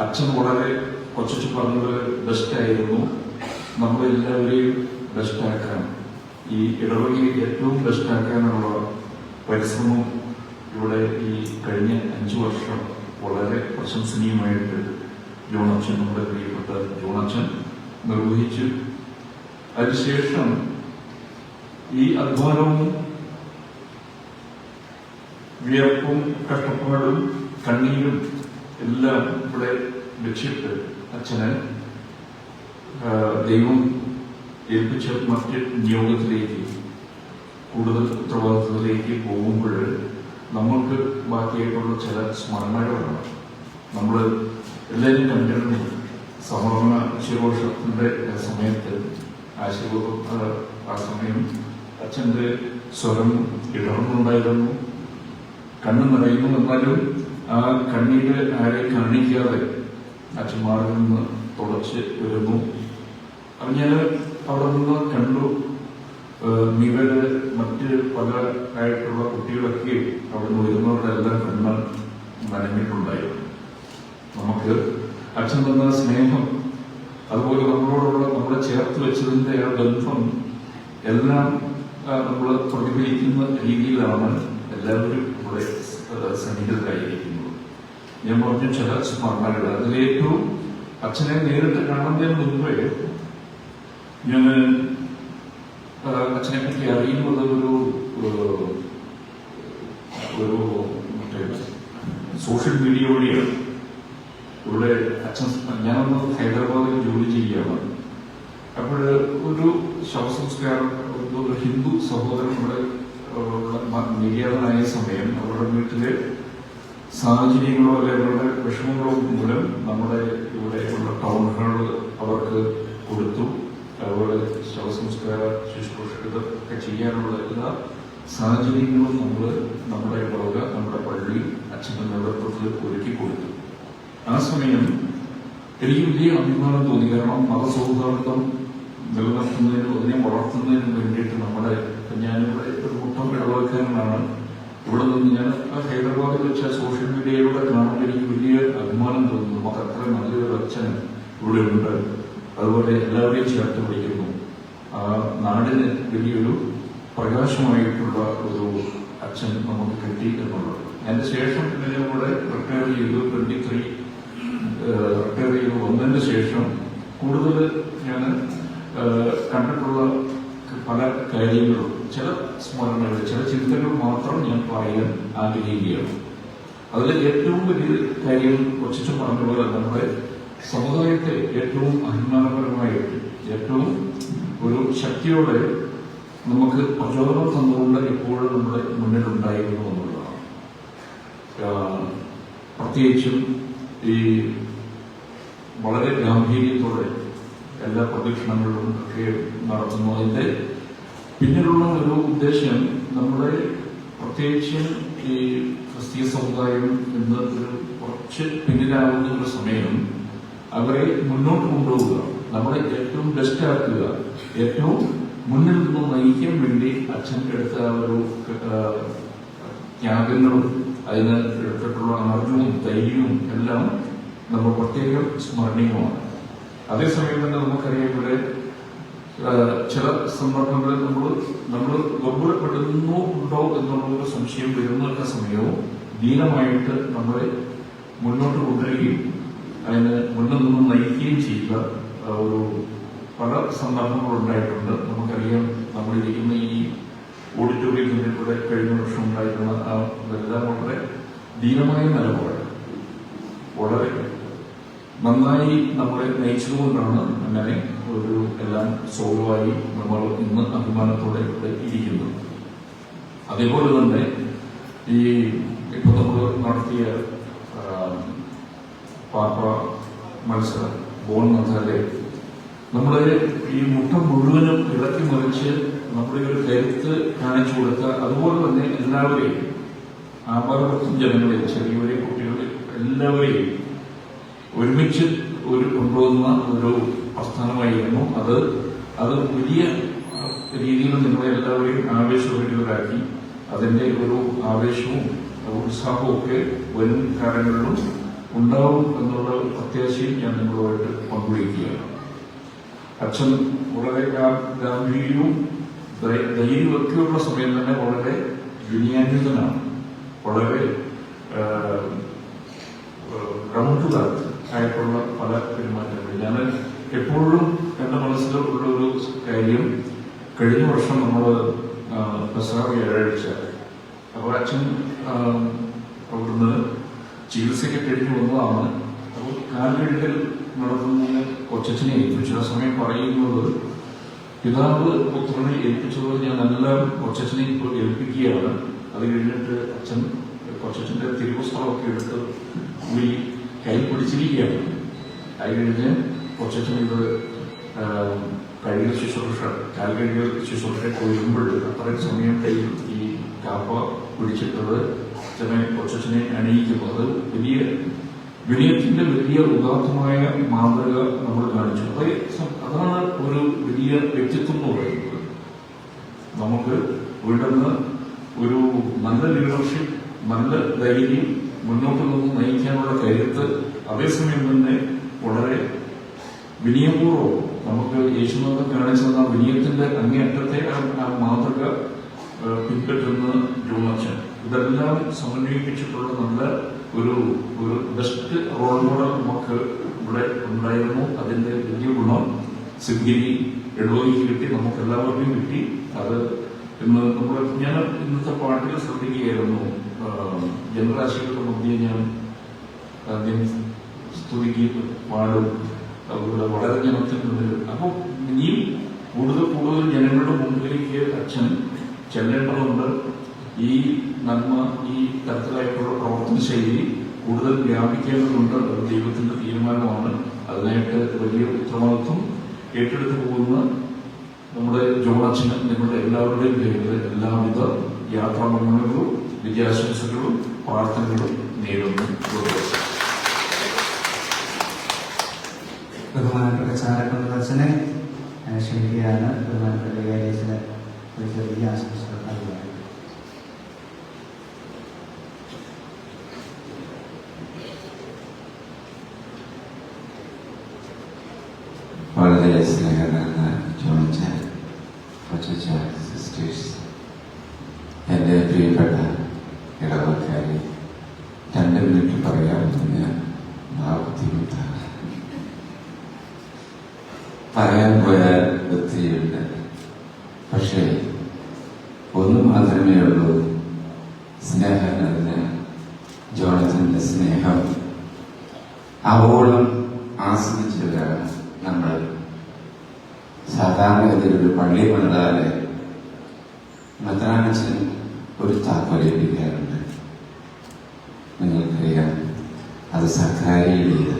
അച്ഛൻ വളരെ കൊച്ചു പറഞ്ഞത് ബെസ്റ്റായിരുന്നു. നമ്മളെല്ലാവരെയും ബെസ്റ്റാക്കാൻ, ഈ ഇടവകയിൽ ഏറ്റവും ബെസ്റ്റാക്കാനുള്ള പരിശ്രമം ഇവിടെ ഈ കഴിഞ്ഞ 5 വർഷം വളരെ പ്രശംസനീയമായിട്ട് ജോണച്ചൻ, നമ്മുടെ പ്രിയപ്പെട്ട ജോണച്ചൻ നിർവഹിച്ചു. അതിനുശേഷം ഈ അധ്വാനവും വിയർപ്പും കഷ്ടപ്പാടും കണ്ണീരും എല്ലാം ഇവിടെ വെച്ചിട്ട് അച്ഛനെ ദൈവം ഏൽപ്പിച്ച മറ്റ് നിയോഗത്തിലേക്ക് കൂടുതൽ ഉത്തരവാദിത്വത്തിലേക്ക് പോകുമ്പോൾ നമ്മൾക്ക് ബാക്കിയായിട്ടുള്ള ചില സ്മരണകളാണ്. നമ്മൾ എല്ലാവരും കണ്ടിരുന്നു സമർപ്പണ ശിരോഷത്തിന്റെ സമയത്ത് ആ സമയം അച്ഛൻ്റെ സ്വരം ഇടർന്നുണ്ടായിരുന്നു, കണ്ണ് നിറയുന്നു. എന്നാലും ആ കണ്ണീര് ആരെ കാണിക്കാതെ അച്ഛന്മാരിൽ നിന്ന് തുടച്ച് വരുന്നു. അത് ഞാൻ അവിടെ നിന്ന് കണ്ടു. ഇവര് മറ്റ് പല ആയിട്ടുള്ള കുട്ടികളൊക്കെ അവിടെ നിന്ന് വരുന്നവരുടെ എല്ലാം കണ്ണ് നനഞ്ഞിട്ടുണ്ടായിരുന്നു. നമുക്ക് അച്ഛൻ തന്ന സ്നേഹം, അതുപോലെ നമ്മളോടുള്ള നമ്മളെ ചേർത്ത് വെച്ചതിന്റെ ആ ബന്ധം എല്ലാം നമ്മൾ പ്രതിഫലിക്കുന്ന രീതിയിലാണ് എല്ലാവരും ഇവിടെ സന്നിഹിതരായിരിക്കുന്നത്. ഞാൻ പറഞ്ഞ ചില സ്മരണകൾ, അതിലേറ്റവും അച്ഛനെ നേരിട്ട് കാണുന്നതിന് മുൻപേ ഞാൻ അച്ഛനെ പറ്റി അറിയുന്നത് ഒരു മറ്റേ സോഷ്യൽ മീഡിയ വഴിയാണ്. ഇവിടെ അച്ഛൻ ഞാനൊന്ന് ഹൈദരാബാദിൽ ജോലി ചെയ്യുകയാണ്. അപ്പോൾ ഒരു ശവസംസ്കാരം ഒരു ഹിന്ദു സഹോദരൻ ഇവിടെ നിര്യാതനായ സമയം അവരുടെ വീട്ടിലെ സാഹചര്യങ്ങളോ അല്ലെങ്കിൽ അവരുടെ വിഷമങ്ങളോ മൂലം നമ്മുടെ ഇവിടെയുള്ള ടൗൺ ഹാൾ അവർക്ക് കൊടുത്തു. അതുപോലെ ശവസംസ്കാര ശുശ്രൂഷ ഇതൊക്കെ ചെയ്യാനുള്ള എല്ലാ സാഹചര്യങ്ങളും നമ്മുടെ വക നമ്മുടെ പള്ളി അച്ഛൻ്റെ നേതൃത്വത്തിൽ ഒരുക്കി കൊടുത്തു. ആ സമയം എനിക്ക് വലിയ അഭിമാനം തോന്നി. കാരണം മതസൗഹാർദ്ദം നിലനിർത്തുന്നതിനും അതിനെ വളർത്തുന്നതിനും വേണ്ടിയിട്ട് ഞാനിവിടെ ഒരു മുട്ടം ഇടവക്കാരനാണ്. ഇവിടെ നിന്ന് ഞാൻ ഹൈദരാബാദിൽ വെച്ച സോഷ്യൽ മീഡിയയിലൂടെ കാണുമ്പോൾ എനിക്ക് വലിയ അഭിമാനം തോന്നുന്നു. നമുക്ക് അത്ര നല്ലൊരു അച്ഛൻ ഇവിടെ ഉണ്ട്. അതുപോലെ എല്ലാവരെയും ചേർത്ത് പിടിക്കുന്നു. ആ നാടിന് വലിയൊരു പ്രകാശമായിട്ടുള്ള ഒരു അച്ഛൻ നമുക്ക് കിട്ടി എന്നുള്ളത്. അതിന്റെ ശേഷം ഞാൻ ഇവിടെ റിട്ടയർ ചെയ്തു. 23 റിട്ടയർ ചെയ്ത് വന്നതിന് ശേഷം കൂടുതൽ ഞാൻ കണ്ടിട്ടുള്ള പല കാര്യങ്ങളും, ചില സ്മരണകൾ, ചില ചിന്തകൾ മാത്രം ഞാൻ പറയാൻ ആഗ്രഹിക്കുകയാണ്. അതിൽ ഏറ്റവും വലിയ കാര്യം കൊച്ചു പറഞ്ഞുപോലെ നമ്മുടെ സമുദായത്തെ ഏറ്റവും അഭിമാനപരമായിട്ട് ഏറ്റവും ഒരു ശക്തിയോടെ നമുക്ക് പ്രചോദനം തന്നുകൊണ്ട് എപ്പോഴും നമ്മുടെ മുന്നിലുണ്ടായിരുന്നു എന്നുള്ളതാണ്. പ്രത്യേകിച്ചും ഈ വളരെ ഗാംഭീര്യത്തോടെ എല്ലാ പ്രദക്ഷിണങ്ങളിലും ഒക്കെ നടത്തുന്നു. അതിന്റെ പിന്നിലുള്ള ഒരു ഉദ്ദേശം നമ്മുടെ പ്രത്യേകിച്ച് ഈ ക്രിസ്തീയ സമുദായം ഇന്ന് ഒരു കുറച്ച് പിന്നിലാവുന്ന ഒരു സമയം അവരെ മുന്നോട്ട് കൊണ്ടുപോവുക, നമ്മളെ ഏറ്റവും ബെസ്റ്റ് ആക്കുക, ഏറ്റവും മുന്നിൽ നിന്ന് നയിക്കാൻ വേണ്ടി അച്ഛൻ എടുത്ത ഒരു ത്യാഗങ്ങളും അതിന് എടുത്തിട്ടുള്ള അർജവും ധൈര്യവും എല്ലാം നമ്മൾ പ്രത്യേകം സ്മരണീയമാണ്. അതേസമയം തന്നെ നമുക്കറിയാം ഇവിടെ ചില സന്ദർഭങ്ങളിൽ നമ്മൾ ഗൗരവപ്പെടുന്നുണ്ടോ എന്നുള്ള സംശയം വരുന്ന സമയവും ധീരമായിട്ട് നമ്മളെ മുന്നോട്ട് കൊണ്ടുവരികയും അതിന് മുന്നിൽ നിന്നും നയിക്കുകയും ചെയ്യുക ഒരു പല സന്ദർഭങ്ങളുണ്ടായിട്ടുണ്ട്. നമുക്കറിയാം നമ്മളിരിക്കുന്ന ഈ ഓഡിറ്റോറിയത്തിൽ കൂടെ കഴിഞ്ഞ വർഷം ഉണ്ടായിരുന്ന അതെല്ലാം വളരെ ധീരമായ നിലപാട് വളരെ നന്നായി നമ്മളെ നയിച്ചതുകൊണ്ടാണ് അങ്ങനെ ഒരു എല്ലാം സോൾവായി നമ്മൾ ഇന്ന് അഭിമാനത്തോടെ ഇവിടെ ഇരിക്കുന്നത്. അതേപോലെ തന്നെ ഈ ഇപ്പൊ നമ്മൾ നടത്തിയ പാപ്പ മത്സരം ബോൺമഥാലെ നമ്മളെ ഈ മുട്ടം മുഴുവനും ഇളക്കി മറിച്ച് നമ്മുടെ ഒരു കരുത്ത് കാണിച്ചു കൊടുത്ത, അതുപോലെ തന്നെ എല്ലാവരെയും ആപാലപുറത്തും ജനങ്ങളെയും ചെറിയവരെയും കുട്ടികളെയും എല്ലാവരെയും ഒരുമിച്ച് കൊണ്ടുപോകുന്ന ഒരു പ്രസ്ഥാനമായിരുന്നു അത് വലിയ രീതിയിൽ നിങ്ങളെ എല്ലാവരെയും ആവേശഭരിതരാക്കി. അതിന്റെ ഒരു ആവേശവും ഉത്സാഹവും ഒക്കെ വരും കാലങ്ങളിലും ഉണ്ടാവും എന്നുള്ള പ്രത്യാശയും ഞാൻ നിങ്ങളുമായിട്ട് പങ്കുവയ്ക്കുകയാണ്. അച്ഛൻ വളരെ ഗാംഭീര്യവും ധൈര്യവും ഒക്കെയുള്ള സമയം തന്നെ വളരെ വിനയാന്വിതനാണ്, വളരെ പ്രമുഖത ആയിട്ടുള്ള പല പെരുമാറ്റങ്ങൾ. ഞാൻ എപ്പോഴും എന്റെ മനസ്സിലുള്ള ഒരു കാര്യം, കഴിഞ്ഞ വർഷം നമ്മൾ പെസഹ വ്യാഴാഴ്ച അപ്പോൾ അച്ഛൻ അവിടുന്ന് ചികിത്സയ്ക്ക് കഴിഞ്ഞു വന്നതാണ്. അപ്പോൾ കാൽകഴുകൽ നടത്തുന്നതിന് കൊച്ചച്ഛനെ ഏൽപ്പിച്ചു. ആ സമയം പറയുന്നത് പിതാവ് പുത്രനെ ഏൽപ്പിച്ചത് ഞാൻ എല്ലാം കൊച്ചച്ഛനെ ഇപ്പോൾ ഏൽപ്പിക്കുകയാണ്. അത് കഴിഞ്ഞിട്ട് അച്ഛൻ കൊച്ചച്ഛൻ്റെ തിരുവസ്ത്രമൊക്കെ എടുത്ത് ഈ കൈ പിടിച്ചിരിക്കുകയാണ്. അത് കഴിഞ്ഞ് കൊച്ചച്ഛൻ ഇത് കഴുകൽ ശുശ്രൂഷ കാൽകഴുകൽ ശുശ്രൂഷ കൊല്ലുമ്പോൾ അത്രയും സമയം കയ്യിൽ ഈ കാപ്പ പിടിച്ചിട്ടത് കൊച്ചച്ഛനെ അണിയിക്കുന്നത് വലിയ വിനയത്തിന്റെ വലിയ ഉദാത്തമായ മാതൃക നമ്മൾ കാണിച്ചു. അതാണ് ഒരു വലിയ വ്യക്തിത്വം എന്ന് പറയുന്നത്. നമുക്ക് വീണ്ടും ഒരു നല്ല ലീഡർഷിപ്പ്, നല്ല ധൈര്യം, മുന്നോട്ട് നിന്ന് നയിക്കാനുള്ള കരുത്ത്, അതേസമയം തന്നെ വളരെ വിനയപൂർവ്വം നമുക്ക് യേശുനാഥൻ കാണിച്ചു തന്ന വിനയത്തിന്റെ അങ്ങേയറ്റത്തെ ആ മാതൃക പിൻപറ്റുന്ന ജോണച്ചൻ, ഇതെല്ലാം സമന്വയിപ്പിച്ചിട്ടുള്ള നല്ല ഒരു ബെസ്റ്റ് റോൾ മോഡൽ നമുക്ക് ഇവിടെ ഉണ്ടായിരുന്നു. അതിന്റെ വലിയ ഗുണം സിദ്ധിരി എഴുപതിക്ക് കിട്ടി, നമുക്ക് എല്ലാവർക്കും കിട്ടി. അത് ഇന്ന് നമ്മുടെ ഞാൻ ഇന്നത്തെ പാട്ടിൽ ശ്രദ്ധിക്കുകയായിരുന്നു. ജനരാശികളുടെ മധ്യേ ഞാൻ സ്തുതിക്ക് പാടും, അതുപോലെ വളരെ ജനത്തിനുള്ളിൽ. അപ്പോൾ ഇനിയും കൂടുതൽ ജനങ്ങളുടെ മുമ്പിലേക്ക് അച്ഛൻ ചെല്ലേണ്ടതുണ്ട്. ഈ നന്മ, ഈ തരത്തിലായിട്ടുള്ള പ്രവർത്തന ശൈലി കൂടുതൽ വ്യാപിക്കേണ്ടതുണ്ട്. അത് ദൈവത്തിന്റെ തീരുമാനമാണ്. അതിനായിട്ട് വലിയ ഉത്തരവാദിത്വം ഏറ്റെടുത്തു പോകുന്ന നമ്മുടെ ജോണച്ചന് നിങ്ങളുടെ എല്ലാവരുടെയും പേരിൽ എല്ലാവിധ യാത്രാമംഗളങ്ങളും വിദ്യാശംസകളും പ്രാർത്ഥനകളും നേരുന്നു. ബഹുമാനപ്പെട്ട ചാരക്കൊണ്ടച്ചനെ ക്ഷണിക്കുകയാണ്. ബഹുമാനപ്പെട്ട വികാരിയച്ഛന് ഒരു ചെറിയ ആശംസകൾ നൽകുകയാണ്. വളരെ സ്നേഹനിറഞ്ഞ ജോണച്ചൻ, കൊച്ചച്ഛ, സിസ്റ്റേഴ്സ്, എൻ്റെ പ്രിയപ്പെട്ട ഇടവക്കാരി, 2 മിനിറ്റ് പറയാമെന്ന് ബുദ്ധിമുട്ടാണ്. പറയാൻ പോയാൽ ഒത്തിരിയുണ്ട്. പക്ഷേ ഒന്ന് മാത്രമേ ഉള്ളൂ. സ്നേഹം നിറഞ്ഞ ജോണച്ചൻ്റെ സ്നേഹം ആവോളം ആസ്വദിച്ചവരാണ് നമ്മൾ. സാധാരണ ഒരു പള്ളി പണിതാല് മെത്രാനച്ഛൻ ഒരു താക്കോലേൽപ്പിക്കാറുണ്ട്. നിങ്ങൾക്കറിയാം, അത് സക്രാരിയുടേത്.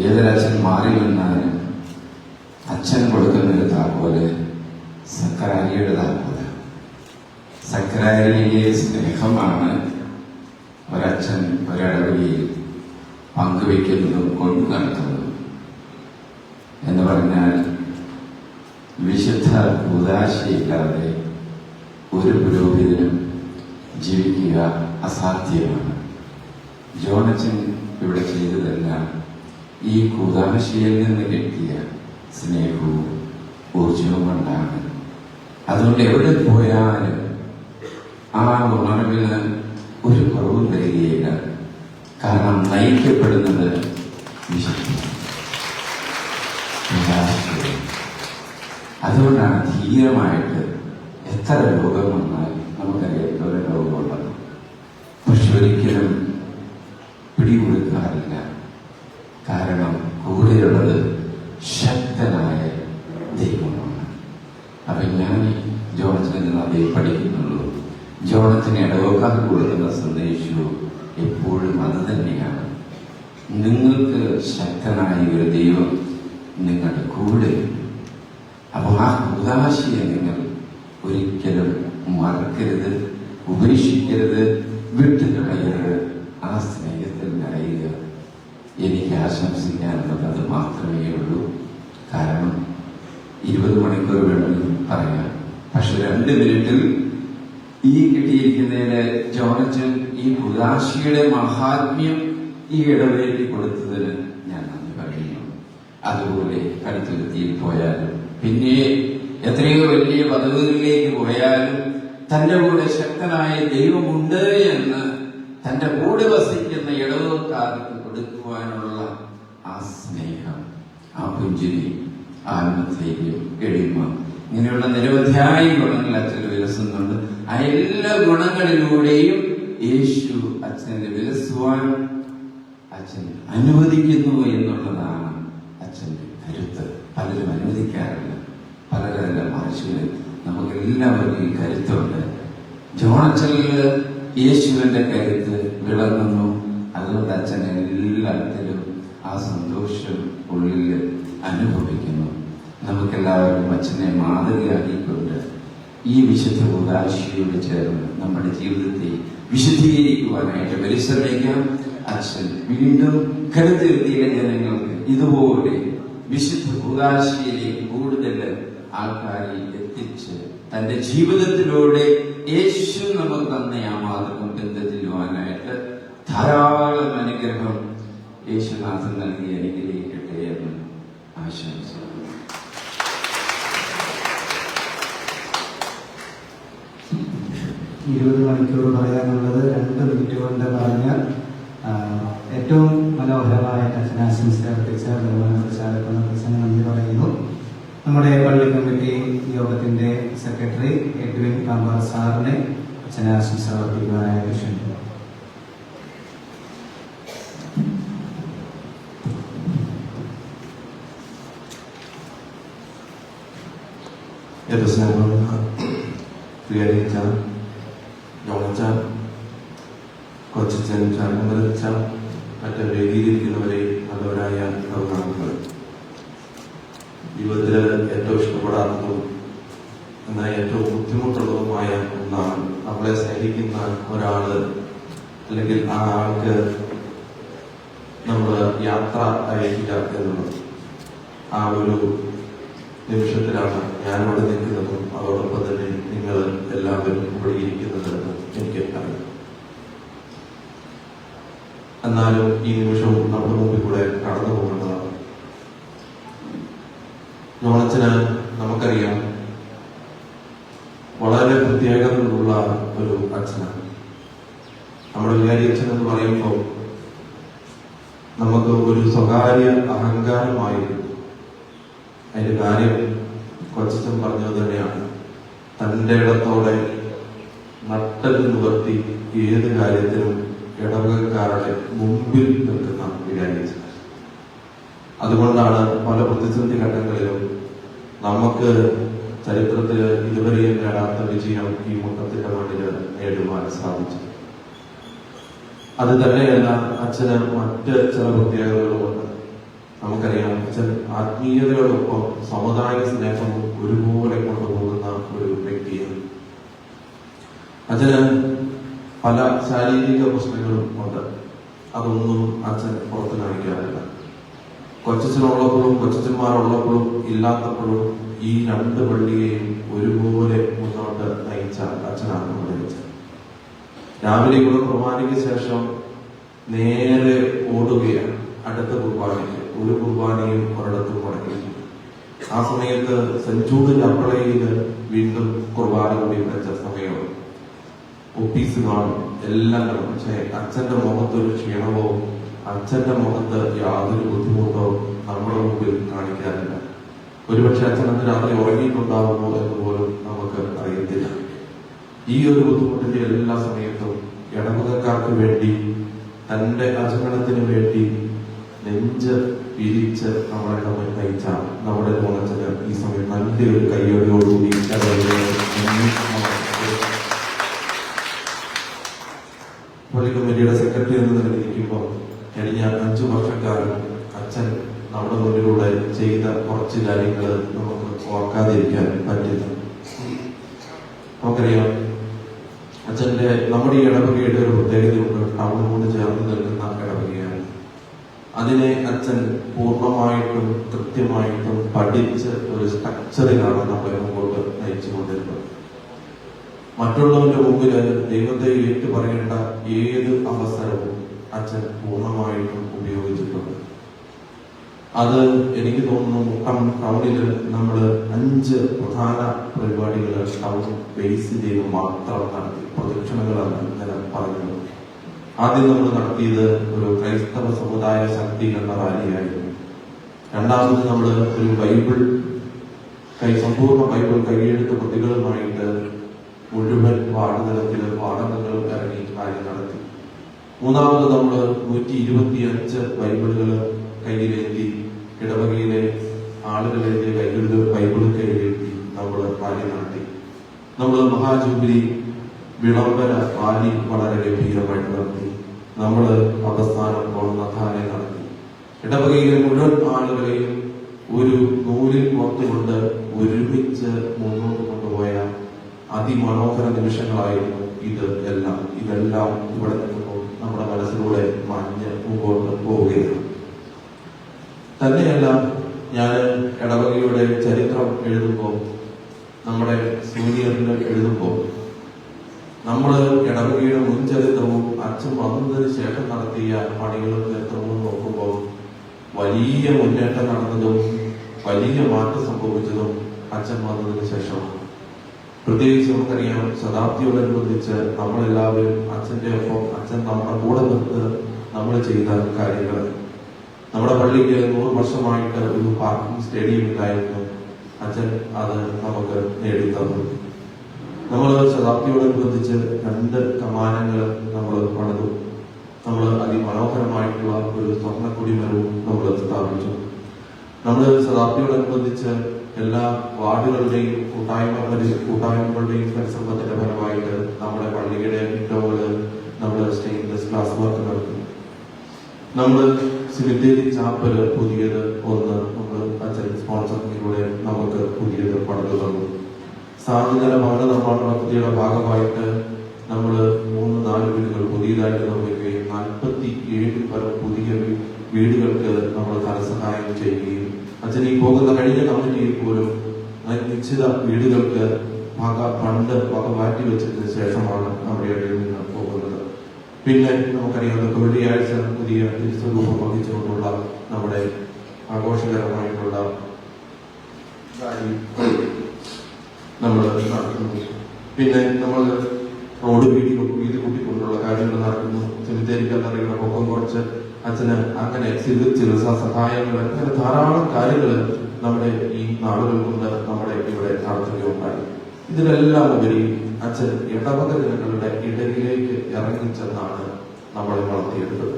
ഏതൊരച്ഛൻ മാറി വന്നാലും അച്ഛൻ കൊടുക്കുന്ന ഒരു താക്കോല് സക്രാരിയുടെ താക്കോല്. സക്രാരിയിലെ സ്നേഹമാണ് ഒരച്ഛൻ ഒരിടവകയിൽ പങ്കുവയ്ക്കുന്നതും കൊണ്ടു നടത്തുന്നതും. എന്ന് പറഞ്ഞാൽ വിശുദ്ധ ഉദാശയില്ലാതെ ഒരു പുരോഹിതനും ജീവിക്കുക അസാധ്യമാണ്. ജോണച്ചൻ ഇവിടെ ചെയ്തതെല്ലാം ഈ കൂതാശയിൽ നിന്ന് കിട്ടിയ സ്നേഹവും ഊർജവും കൊണ്ടാണ്. അതുകൊണ്ട് എവിടെ പോയാലും ആ ഉണർവിന് ഒരു കുറവും വരികയില്ല. കാരണം നയിക്കപ്പെടുന്നത് വിശുദ്ധ. അതുകൊണ്ടാണ് ധീരമായിട്ട് എത്ര രോഗം വന്നാൽ നമുക്കറിയാം ഓരോ രോഗമുള്ളത്. പക്ഷെ ഒരിക്കലും പിടികൊടുക്കാറില്ല. കാരണം കൂടെയുള്ളത് ശക്തനായ ദൈവമാണ്. അപ്പൊ ഞാൻ ജോണച്ചനിൽ നിന്ന് അതേ പഠിക്കുന്നുള്ളൂ. ജോണത്തിന് ഇടവക്കാർക്ക് കൊടുക്കുന്ന സന്ദേശവും എപ്പോഴും അത് തന്നെയാണ്. നിങ്ങൾക്ക് ശക്തനായ ഒരു ദൈവം നിങ്ങളുടെ കൂടെ. അപ്പോൾ ആ ഉദാശയെ നിങ്ങൾ ഒരിക്കലും മറക്കരുത്, ഉപേക്ഷിക്കരുത്, വിട്ടുകളയരുത്. ആ സ്നേഹത്തിൽ നിറയുക. എനിക്ക് ആശംസിക്കാനുള്ളത് അത് മാത്രമേ ഉള്ളൂ. കാരണം 20 മണിക്കൂർ വേണമെങ്കിൽ പറയാം. പക്ഷെ 2 മിനിറ്റിൽ ഈ കിട്ടിയിരിക്കുന്നതിന് ജോണച്ചൻ ഈ ഉദാശിയുടെ മഹാത്മ്യം ഈ ഇടവേളി കൊടുത്തതിന് ഞാൻ നന്ദി പറയുന്നു. അതുപോലെ കടുത്തുരുത്തിയിൽ പോയാലും പിന്നെ എത്രയോ വലിയ പദവികളിലേക്ക് പോയാലും തന്റെ കൂടെ ശക്തനായ ദൈവമുണ്ട് എന്ന് തന്റെ കൂടെ വസിക്കുന്ന ഇടവക്കാർക്ക് കൊടുക്കുവാനുള്ള ആ സ്നേഹം, ആ പുഞ്ചിരി, ആത്മധൈര്യം, എളിമ, ഇങ്ങനെയുള്ള നിരവധിയായ ഗുണങ്ങൾ അച്ഛൻ വിലസുന്നുണ്ട്. ആ എല്ലാ ഗുണങ്ങളിലൂടെയും യേശു അച്ഛനെ വിലസുവാൻ അച്ഛൻ അനുവദിക്കുന്നു എന്നുള്ളതാണ് അച്ഛൻ്റെ കരുത്ത്. പലരും അനുവദിക്കാറില്ല, പലരല്ല, മറിച്ച് നമുക്ക് എല്ലാവർക്കും ഈ കരുത്തുണ്ട്. ജോണച്ചനില് യേശുവിന്റെ കരുത്ത് വിളങ്ങുന്നു. അതുകൊണ്ട് അച്ഛൻ എല്ലാത്തിലും ആ സന്തോഷം ഉള്ളിൽ അനുഭവിക്കുന്നു. നമുക്കെല്ലാവരും അച്ഛനെ മാതൃകയാക്കിക്കൊണ്ട് ഈ വിശുദ്ധ ഉദാശയോട് ചേർന്ന് നമ്മുടെ ജീവിതത്തെ വിശുദ്ധീകരിക്കുവാനായിട്ട് പരിശ്രമിക്കാം. അച്ഛൻ വീണ്ടും കരുത്തിരുത്തിയ ജനങ്ങൾക്ക് ഇതുപോലെ വിശുദ്ധ ഉദാശയിലേക്ക് കൂടുതൽ ആൾക്കാരെ എത്തിച്ച് തന്റെ ജീവിതത്തിലൂടെ യേശു നമുക്ക് തന്ന ആ മാതൃകം ബന്ധത്തിലുവാനായിട്ട് ധാരാളം അനുഗ്രഹം യേശുനാഥൻ നൽകി അനുഗ്രഹിക്കട്ടെ എന്ന് ആശംസിക്കുന്നു. 20 മണിക്കൂർ പറയാനുള്ളത് 2 മിനിറ്റ് കൊണ്ട് പറഞ്ഞാൽ ഏറ്റവും മനോഹരമായ അച്ഛനാശംസ അർപ്പിച്ച ബഹുമാനപ്രചാരക്കുന്ന പ്രസംഗം നന്ദി പറയുന്നു. നമ്മുടെ പള്ളി കമ്മിറ്റി യോഗത്തിന്റെ സെക്രട്ടറി എഡ്വിൻ കാമ്പാർ സാറിനെ അച്ഛനാശംസ അർപ്പിക്കുവാനായി ക്ഷണിക്കുന്നു. ജോണച്ച, കൊച്ചച്ഛൻ, ചാനമരച്ച, മറ്റ് വേദിയിലിരിക്കുന്നവരെ, നല്ലവരായ പ്രവർത്തനങ്ങൾ, ജീവിതത്തിൽ ഏറ്റവും ഇഷ്ടപ്പെടാത്തതും എന്നാൽ ഏറ്റവും ബുദ്ധിമുട്ടുള്ളതുമായ ഒന്നാണ് നമ്മളെ സ്നേഹിക്കുന്ന ഒരാള് അല്ലെങ്കിൽ ആ ആൾക്ക് നമ്മൾ യാത്ര അയക്കില്ല എന്നുള്ളത്. ആ ഒരു നിമിഷത്തിലാണ് ഞാനിവിടെ നിൽക്കുന്നതും അതോടൊപ്പം തന്നെ നിങ്ങൾ എല്ലാവരും ഇവിടെ ഇരിക്കുന്നതെന്ന് എനിക്ക് അറിയാം. എന്നാലും ഈ നിമിഷവും നമ്മുടെ മുമ്പിൽ കൂടെ കടന്നു പോകേണ്ടതാണ്. ജോണച്ചന് നമുക്കറിയാം വളരെ പ്രത്യേകതകളുള്ള ഒരു അച്ഛനാണ്. നമ്മുടെ വികാരി അച്ഛൻ എന്ന് പറയുമ്പോൾ നമുക്ക് ഒരു സ്വകാര്യ അഹങ്കാരമായിരുന്നു. അതിന്റെ കാര്യം കൊച്ചച്ഛൻ പറഞ്ഞത് തന്നെയാണ്. തന്റെ ഇടത്തോടെ നട്ടൽ നിവർത്തി ഏത് കാര്യത്തിനും ഇടവകക്കാരുടെ മുമ്പിൽ നിൽക്കുന്ന വികാരിച്ചൻ. അതുകൊണ്ടാണ് പല പ്രതിസന്ധി ഘട്ടങ്ങളിലും നമുക്ക് ചരിത്രത്തിൽ ഇതുവരെയും നേടാത്ത വിജയം ഈ മുട്ടത്തിന്റെ മണ്ണില് നേടുവാൻ സാധിച്ചു. അത് തന്നെയല്ല, അച്ഛന് മറ്റ് ചില പ്രത്യേകതകളുമുണ്ട്. നമുക്കറിയാം, അച്ഛൻ ആത്മീയതയോടൊപ്പം സമുദായ സ്നേഹവും ഒരുപോലെ കൊണ്ടുപോകുന്ന ഒരു വ്യക്തിയാണ്. അച്ഛന് പല ശാരീരിക പ്രശ്നങ്ങളും ഉണ്ട്. അതൊന്നും അച്ഛൻ പുറത്ത് കാണിക്കാറില്ല. കൊച്ചച്ഛനുള്ളപ്പോഴും കൊച്ചച്ഛന്മാരുള്ളപ്പോഴും ഇല്ലാത്തപ്പോഴും ഈ 2 പള്ളിയെയും ഒരുപോലെ മുന്നോട്ട് നയിച്ച അച്ഛനാണ് നമ്മുടെ അച്ഛൻ. രാവിലെ ഇവിടെ കുർബാനയ്ക്ക് ശേഷം നേരെ ഓടുകയാണ് അടുത്ത കുർബാനയ്ക്ക്. ഒരു കുർബാനയും ഒരിടത്തും മുടങ്ങിയിരിക്കും. ആ സമയത്ത് സെന്റ് ജൂഡ് അപ്പളയിൽ വീണ്ടും കുർബാന കൂടി വെച്ച സമയമാണ്. ഒപ്പീസ് കാണും, എല്ലാം കാണും. പക്ഷെ അച്ഛന്റെ മുഖത്തൊരു ക്ഷീണമോ അച്ഛന്റെ മുഖത്ത് യാതൊരു ബുദ്ധിമുട്ടോ നമ്മുടെ മുമ്പിൽ കാണിക്കാറില്ല. ഒരുപക്ഷെ അച്ഛൻ അന്ന് രാത്രി ഉറങ്ങിയിട്ടുണ്ടാവുമോ എന്ന് പോലും നമുക്ക് അറിയത്തില്ല. ഈ ഒരു ബുദ്ധിമുട്ടിന്റെ എല്ലാ സമയത്തും ഇടവകക്കാർക്ക് വേണ്ടി, തന്റെ അജഗണത്തിന് വേണ്ടി നെഞ്ച് പിരിച്ച് നമ്മളെ നമ്മൾ നയിച്ച നമ്മുടെ ജോണച്ചന് ഈ സമയം നല്ലൊരു കയ്യോടിയോടുകൂടി പള്ളി കമ്മിറ്റിയുടെ സെക്രട്ടറി എന്ന് നിലനിൽക്കുമ്പോൾ കഴിഞ്ഞ 5 വർഷക്കാലം അച്ഛൻ നമ്മുടെ മുന്നിലൂടെ ചെയ്ത കുറച്ച് കാര്യങ്ങൾ നമുക്ക് ഓർക്കാതിരിക്കാൻ പറ്റില്ല. നമുക്കറിയാം, അച്ഛന്റെ നമ്മുടെ ഈ ഇടവകയുടെ ഒരു പ്രത്യേകതയുണ്ട്. ടൗണിനോട് ചേർന്ന് നിൽക്കുന്ന ഇടവകയാണ്. അതിനെ അച്ഛൻ പൂർണ്ണമായിട്ടും കൃത്യമായിട്ടും പഠിച്ച് ഒരു സ്ട്രക്ചറിലാണ് നമ്മളെ മുമ്പോട്ട് നയിച്ചുകൊണ്ടിരുന്നത്. മറ്റുള്ളവരുടെ മുമ്പിൽ ദൈവത്തെ ഏറ്റു പറയേണ്ട ഏത് അവസരവും അച്ഛൻ പൂർണ്ണമായിട്ടും ഉപയോഗിച്ചിട്ടുണ്ട്. അത് എനിക്ക് തോന്നുന്നു മുക്കം ടൗണിൽ നമ്മൾ 5 പ്രധാന പരിപാടികൾ ടൗൺ ബേസ് ചെയ്ത് മാത്രം നടത്തി. പ്രദക്ഷിണങ്ങളാണ് ഇന്നലെ പറഞ്ഞത്. ആദ്യം നമ്മൾ നടത്തിയത് ഒരു ക്രൈസ്തവ സമുദായ ശാക്തീകരണ റാലിയായിരുന്നു. രണ്ടാമത് നമ്മൾ ഒരു സമ്പൂർണ്ണ ബൈബിൾ കൈയെഴുത്ത് പ്രതികളുമായിട്ട് മുഴുവൻ വാർഡ് തലത്തില് വാർഡംഗങ്ങൾ ഇറങ്ങി റാലി നടത്തി. മൂന്നാമത് നമ്മൾ 125 ബൈബിളുകൾ കയ്യിലേറ്റി ഇടവകയിലെ ആളുകൾ എഴുതിയ ബൈബിൾ കയ്യിലേറ്റി നമ്മൾ റാലി നടത്തി. നമ്മൾ മഹാജൂബിലി വിളംബര റാലി വളരെ ഗംഭീരമായിട്ട് നടത്തി. നമ്മൾ അവസാനം നഥാനെ നടത്തി. ഇടവകയിലെ മുഴുവൻ ആളുകളെയും ഒരു നൂലിൽ കോർത്തുകൊണ്ട് ഒരുമിച്ച് മുന്നോട്ട് കൊണ്ടുപോയ അതിമനോഹര നിമിഷങ്ങളായിരുന്നു ഇതെല്ലാം. ഇവിടെ നിന്നും നമ്മുടെ മനസ്സിലൂടെ മഞ്ഞ് മുമ്പോട്ട് പോവുകയാണ്. തന്നെയല്ല, ഞാൻ ഇടവകയുടെ ചരിത്രം എഴുതുമ്പോൾ, നമ്മുടെ സൂര്യറിൽ എഴുതുമ്പോൾ, നമ്മൾ ഇടവകയുടെ മുൻ ചരിത്രവും അച്ഛൻ വന്നതിന് ശേഷം നടത്തിയ പണികളും ചരിത്രവും നോക്കുമ്പോൾ വലിയ മുന്നേറ്റം നടന്നതും വലിയ മാറ്റം സംഭവിച്ചതും അച്ഛൻ വന്നതിന് ശേഷമാണ്. പ്രത്യേകിച്ച് നമുക്കറിയാം, ശതാബ്ദിയോടനുബന്ധിച്ച് നമ്മളെല്ലാവരും അച്ഛന്റെ ഒപ്പം, അച്ഛൻ നമ്മുടെ കൂടെ നിന്ന് നമ്മൾ ചെയ്ത കാര്യങ്ങൾ. നമ്മുടെ പള്ളിക്ക് 100 വർഷമായിട്ട് ഒരു പാർക്കിംഗ് സ്റ്റേഡിയം ഇല്ലായിരുന്നു. അച്ഛൻ അത് നമുക്ക് നേടിത്തന്നു. നമ്മൾ ശതാബ്ദിയോടനുബന്ധിച്ച് 2 കമാനങ്ങൾ നമ്മൾ പണിതു. നമ്മൾ അതിമനോഹരമായിട്ടുള്ള ഒരു സ്വർണ്ണ കൊടിമരവും നമ്മൾ സ്ഥാപിച്ചു. നമ്മൾ ശതാബ്ദിയോടനുബന്ധിച്ച് എല്ലാ വാർഡുകളുടെയും കൂട്ടായ്മകളുടെയും പരിശ്രമത്തിന്റെ ഫലമായിട്ട് നമ്മുടെ പള്ളിയുടെ വിൻഡോകള് നമ്മൾ സ്റ്റെയിൻലെസ് ഗ്ലാസ് വർക്ക് നടത്തി. നമ്മൾ സിമിത്തേരി ചാപ്പല് പുതിയത് നമ്മൾ അച്ഛൻ സ്പോൺസറിലൂടെ നമുക്ക് പുതിയത് പണിതു തന്നു. സാധുജല ഭവന നിർമ്മാണ പദ്ധതിയുടെ ഭാഗമായിട്ട് നമ്മൾ 3-4 വീടുകൾ പുതിയതായിട്ട് നിർമ്മിക്കുകയും 47 പരം പുതിയ വീടുകൾക്ക് നമ്മൾ ധനസഹായം ചെയ്യുകയും, അച്ഛൻ ഈ പോകുന്ന കഴിഞ്ഞ കമ്മിറ്റിയിൽ പോലും നിശ്ചിത വീടുകൾക്ക് ഫണ്ട് മാറ്റി വെച്ചതിന് ശേഷമാണ് നമ്മുടെ ഇടയിൽ നിന്ന് പോകുന്നത്. പിന്നെ നമുക്കറിയാം, വെള്ളിയാഴ്ച പുതിയ തിരുസ്വരൂപം വഹിച്ചുകൊണ്ടുള്ള നമ്മുടെ ആഘോഷകരമായിട്ടുള്ള നമ്മൾ നടത്തുന്നു. പിന്നെ നമ്മൾ റോഡ് വീതി കൂട്ടിക്കൊണ്ടുള്ള കാര്യങ്ങൾ നടക്കുന്നു. സെമിത്തേരിക്കല്ലറയുടെ പൊക്കം കുറച്ച് അച്ഛന് അങ്ങനെ ചികിത്സാ സഹായങ്ങൾ, അങ്ങനെ ധാരാളം കാര്യങ്ങൾ നമ്മുടെ ഈ നാളുകൾ കൊണ്ട് നമ്മുടെ ഇവിടെ നടത്തുകയുണ്ടായി. ഇതിലെല്ലാം ഉപരി അച്ഛൻ ഇടവക ജനങ്ങളുടെ ഇടയിലേക്ക് ഇറങ്ങിച്ചെന്നാണ് നമ്മളെ വളർത്തിയെടുത്തത്.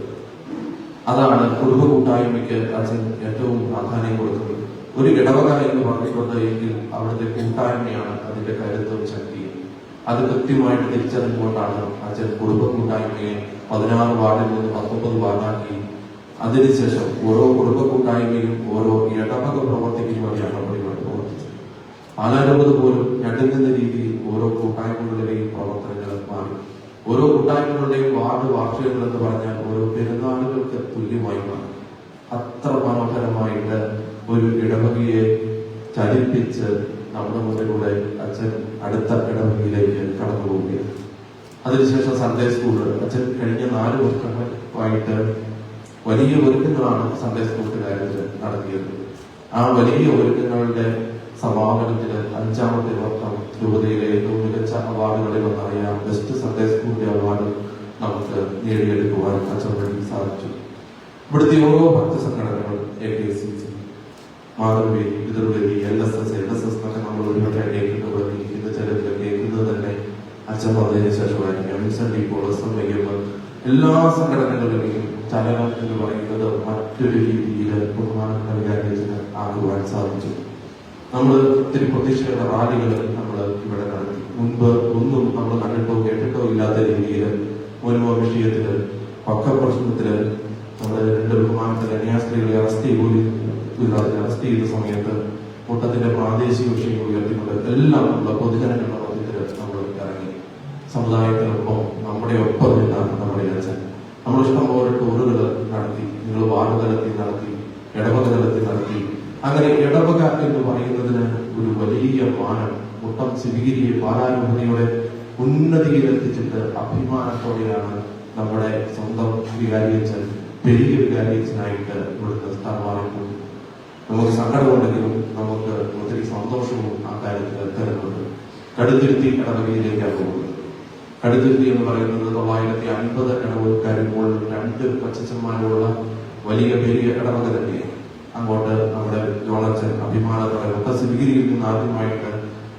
അതാണ് കുടുംബ കൂട്ടായ്മയ്ക്ക് അച്ഛൻ ഏറ്റവും പ്രാധാന്യം കൊടുക്കുന്നത്. ഒരു ഇടവക എന്ന് പറഞ്ഞിട്ടുണ്ട് എങ്കിൽ അവിടുത്തെ കൂട്ടായ്മയാണ് അതിന്റെ കരുത്തും ശക്തിയും. അത് കൃത്യമായിട്ട് തിരിച്ചറിഞ്ഞുകൊണ്ടാണ് അച്ഛൻ കുടുംബ കൂട്ടായ്മയെ 16 വാർഡിൽ നിന്ന് 19 വാർഡാക്കി. അതിനുശേഷം ഓരോ കുടുംബ കൂട്ടായ്മയും ഓരോ ഇടവക പ്രവർത്തിക്കുന്ന വഴിയാണ് ഇവിടെ പ്രവർത്തിച്ചത്. പാലാരൂപത പോലും ഞെട്ടുന്ന രീതിയിൽ ഓരോ കൂട്ടായ്മകളുടെയും പ്രവർത്തനങ്ങൾ മാറി. ഓരോ കൂട്ടായ്മകളുടെയും വാർഷികങ്ങൾ എന്ന് പറഞ്ഞാൽ ഓരോ പെരുന്നാളുകൾക്ക് തുല്യമായി മാറി. അത്ര മനോഹരമായിട്ട് ഒരു ഇടവകയെ ചലിപ്പിച്ച് നമ്മുടെ മുന്നിലൂടെ അച്ഛൻ അടുത്ത ഇടവകയിലേക്ക് കടന്നു പോവുകയാണ്. അതിനുശേഷം സൺഡേ സ്കൂള് അച്ഛൻ കഴിഞ്ഞ 4 വർഷമായിട്ട് വലിയ ഒരുക്കങ്ങളാണ് സൺഡേ സ്കൂളിന്റെ കാര്യത്തിൽ നടത്തിയത്. ആ വലിയ ഒരുക്കങ്ങളുടെ സമാപനത്തിന് 5ാമത്തെ വർഷം രൂപതയിലെ ഏറ്റവും മികച്ച അവാർഡുകളിൽ ഒന്നായ ബെസ്റ്റ് സൺഡേ സ്കൂളിന്റെ അവാർഡ് നമുക്ക് നേടിയെടുക്കുവാൻ അച്ഛൻ വഴി സാധിച്ചു. ഇവിടുത്തെ ഓരോ ഭക്ത സംഘടനകൾ, AKCC, മാതൃവേദി, പിതൃവേദി, LSS എന്നൊക്കെ നമ്മൾ ഒരുപാട് കേൾക്കുന്നത് കേൾക്കുന്നത് തന്നെ അച്ഛൻ വന്നതിന് ശേഷമായിരിക്കും. എല്ലാ സംഘടനകളുടെയും ചലനം എന്ന് പറയുന്നത് മറ്റൊരു രീതിയിൽ ബഹുമാനപ്പെട്ട വികാരിയച്ഛന് ആകുവാൻ സാധിച്ചു. നമ്മൾ ഒത്തിരി പ്രതിഷേധ റാലികൾ നമ്മൾ ഇവിടെ നടത്തി. മുൻപ് ഒന്നും നമ്മൾ കണ്ടിട്ടോ കേട്ടിട്ടോ ഇല്ലാത്ത രീതിയിൽ മുൻപ് വിഷയത്തില് പക്ക പ്രശ്നത്തില് നമ്മുടെ 2 ബഹുമാനപ്പെട്ട കന്യാസ്ത്രീകളെ അറസ്റ്റ് ചെയ്ത സമയത്ത് കൂട്ടത്തിന്റെ പ്രാദേശിക വിഷയങ്ങൾ ഉയർത്തിക്കൊണ്ട് എല്ലാം നമ്മുടെ പൊതുജനങ്ങളുടെ മധ്യത്തിൽ നമ്മൾ ഇറങ്ങി. സമുദായത്തിനൊപ്പം നമ്മുടെ ഒപ്പം നിന്നാണ് നമ്മുടെ അച്ഛൻ. നമ്മൾ ഇഷ്ടംപോലെ ടൂറുകൾ നടത്തി. നിങ്ങൾ വാർഡ് തലത്തിൽ നടത്തി, ഇടവക തലത്തിൽ നടത്തി. അങ്ങനെ ഇടവക എന്ന് പറയുന്നതിന് ഒരു വലിയ മാനം മുട്ടം ശിവഗിരിയെ പാലാരൂപതയുടെ ഉന്നതിയിൽ എത്തിച്ചിട്ട് അഭിമാനത്തോടെയാണ് നമ്മുടെ സ്വന്തം വികാരിയച്ഛൻ പെരിയ വികാരിയച്ഛനായിട്ട് ഇവിടുത്തെ സ്ഥാനമായിട്ടുണ്ട്. നമുക്ക് സങ്കടമുണ്ടെങ്കിലും നമുക്ക് ഒത്തിരി സന്തോഷവും ആ കാര്യത്തിൽ തരുന്നുണ്ട്. കടുത്തുരുത്തി ഇടവകയിലേക്കാണ് പോകുന്നത്. കടുത്തുരുത്തി എന്ന് പറയുന്നത് 950 ഇടവകക്കാരുമ്പോൾ 2 പച്ചച്ചന്മാരുള്ള വലിയ പെരിയ ഇടവക തന്നെയാണ്. അങ്ങോട്ട് നമ്മുടെ ജോണച്ചൻ അഭിമാനത്തോടെ മുട്ട ശിവഗിരിയിൽ നിന്ന് ആദ്യമായിട്ട്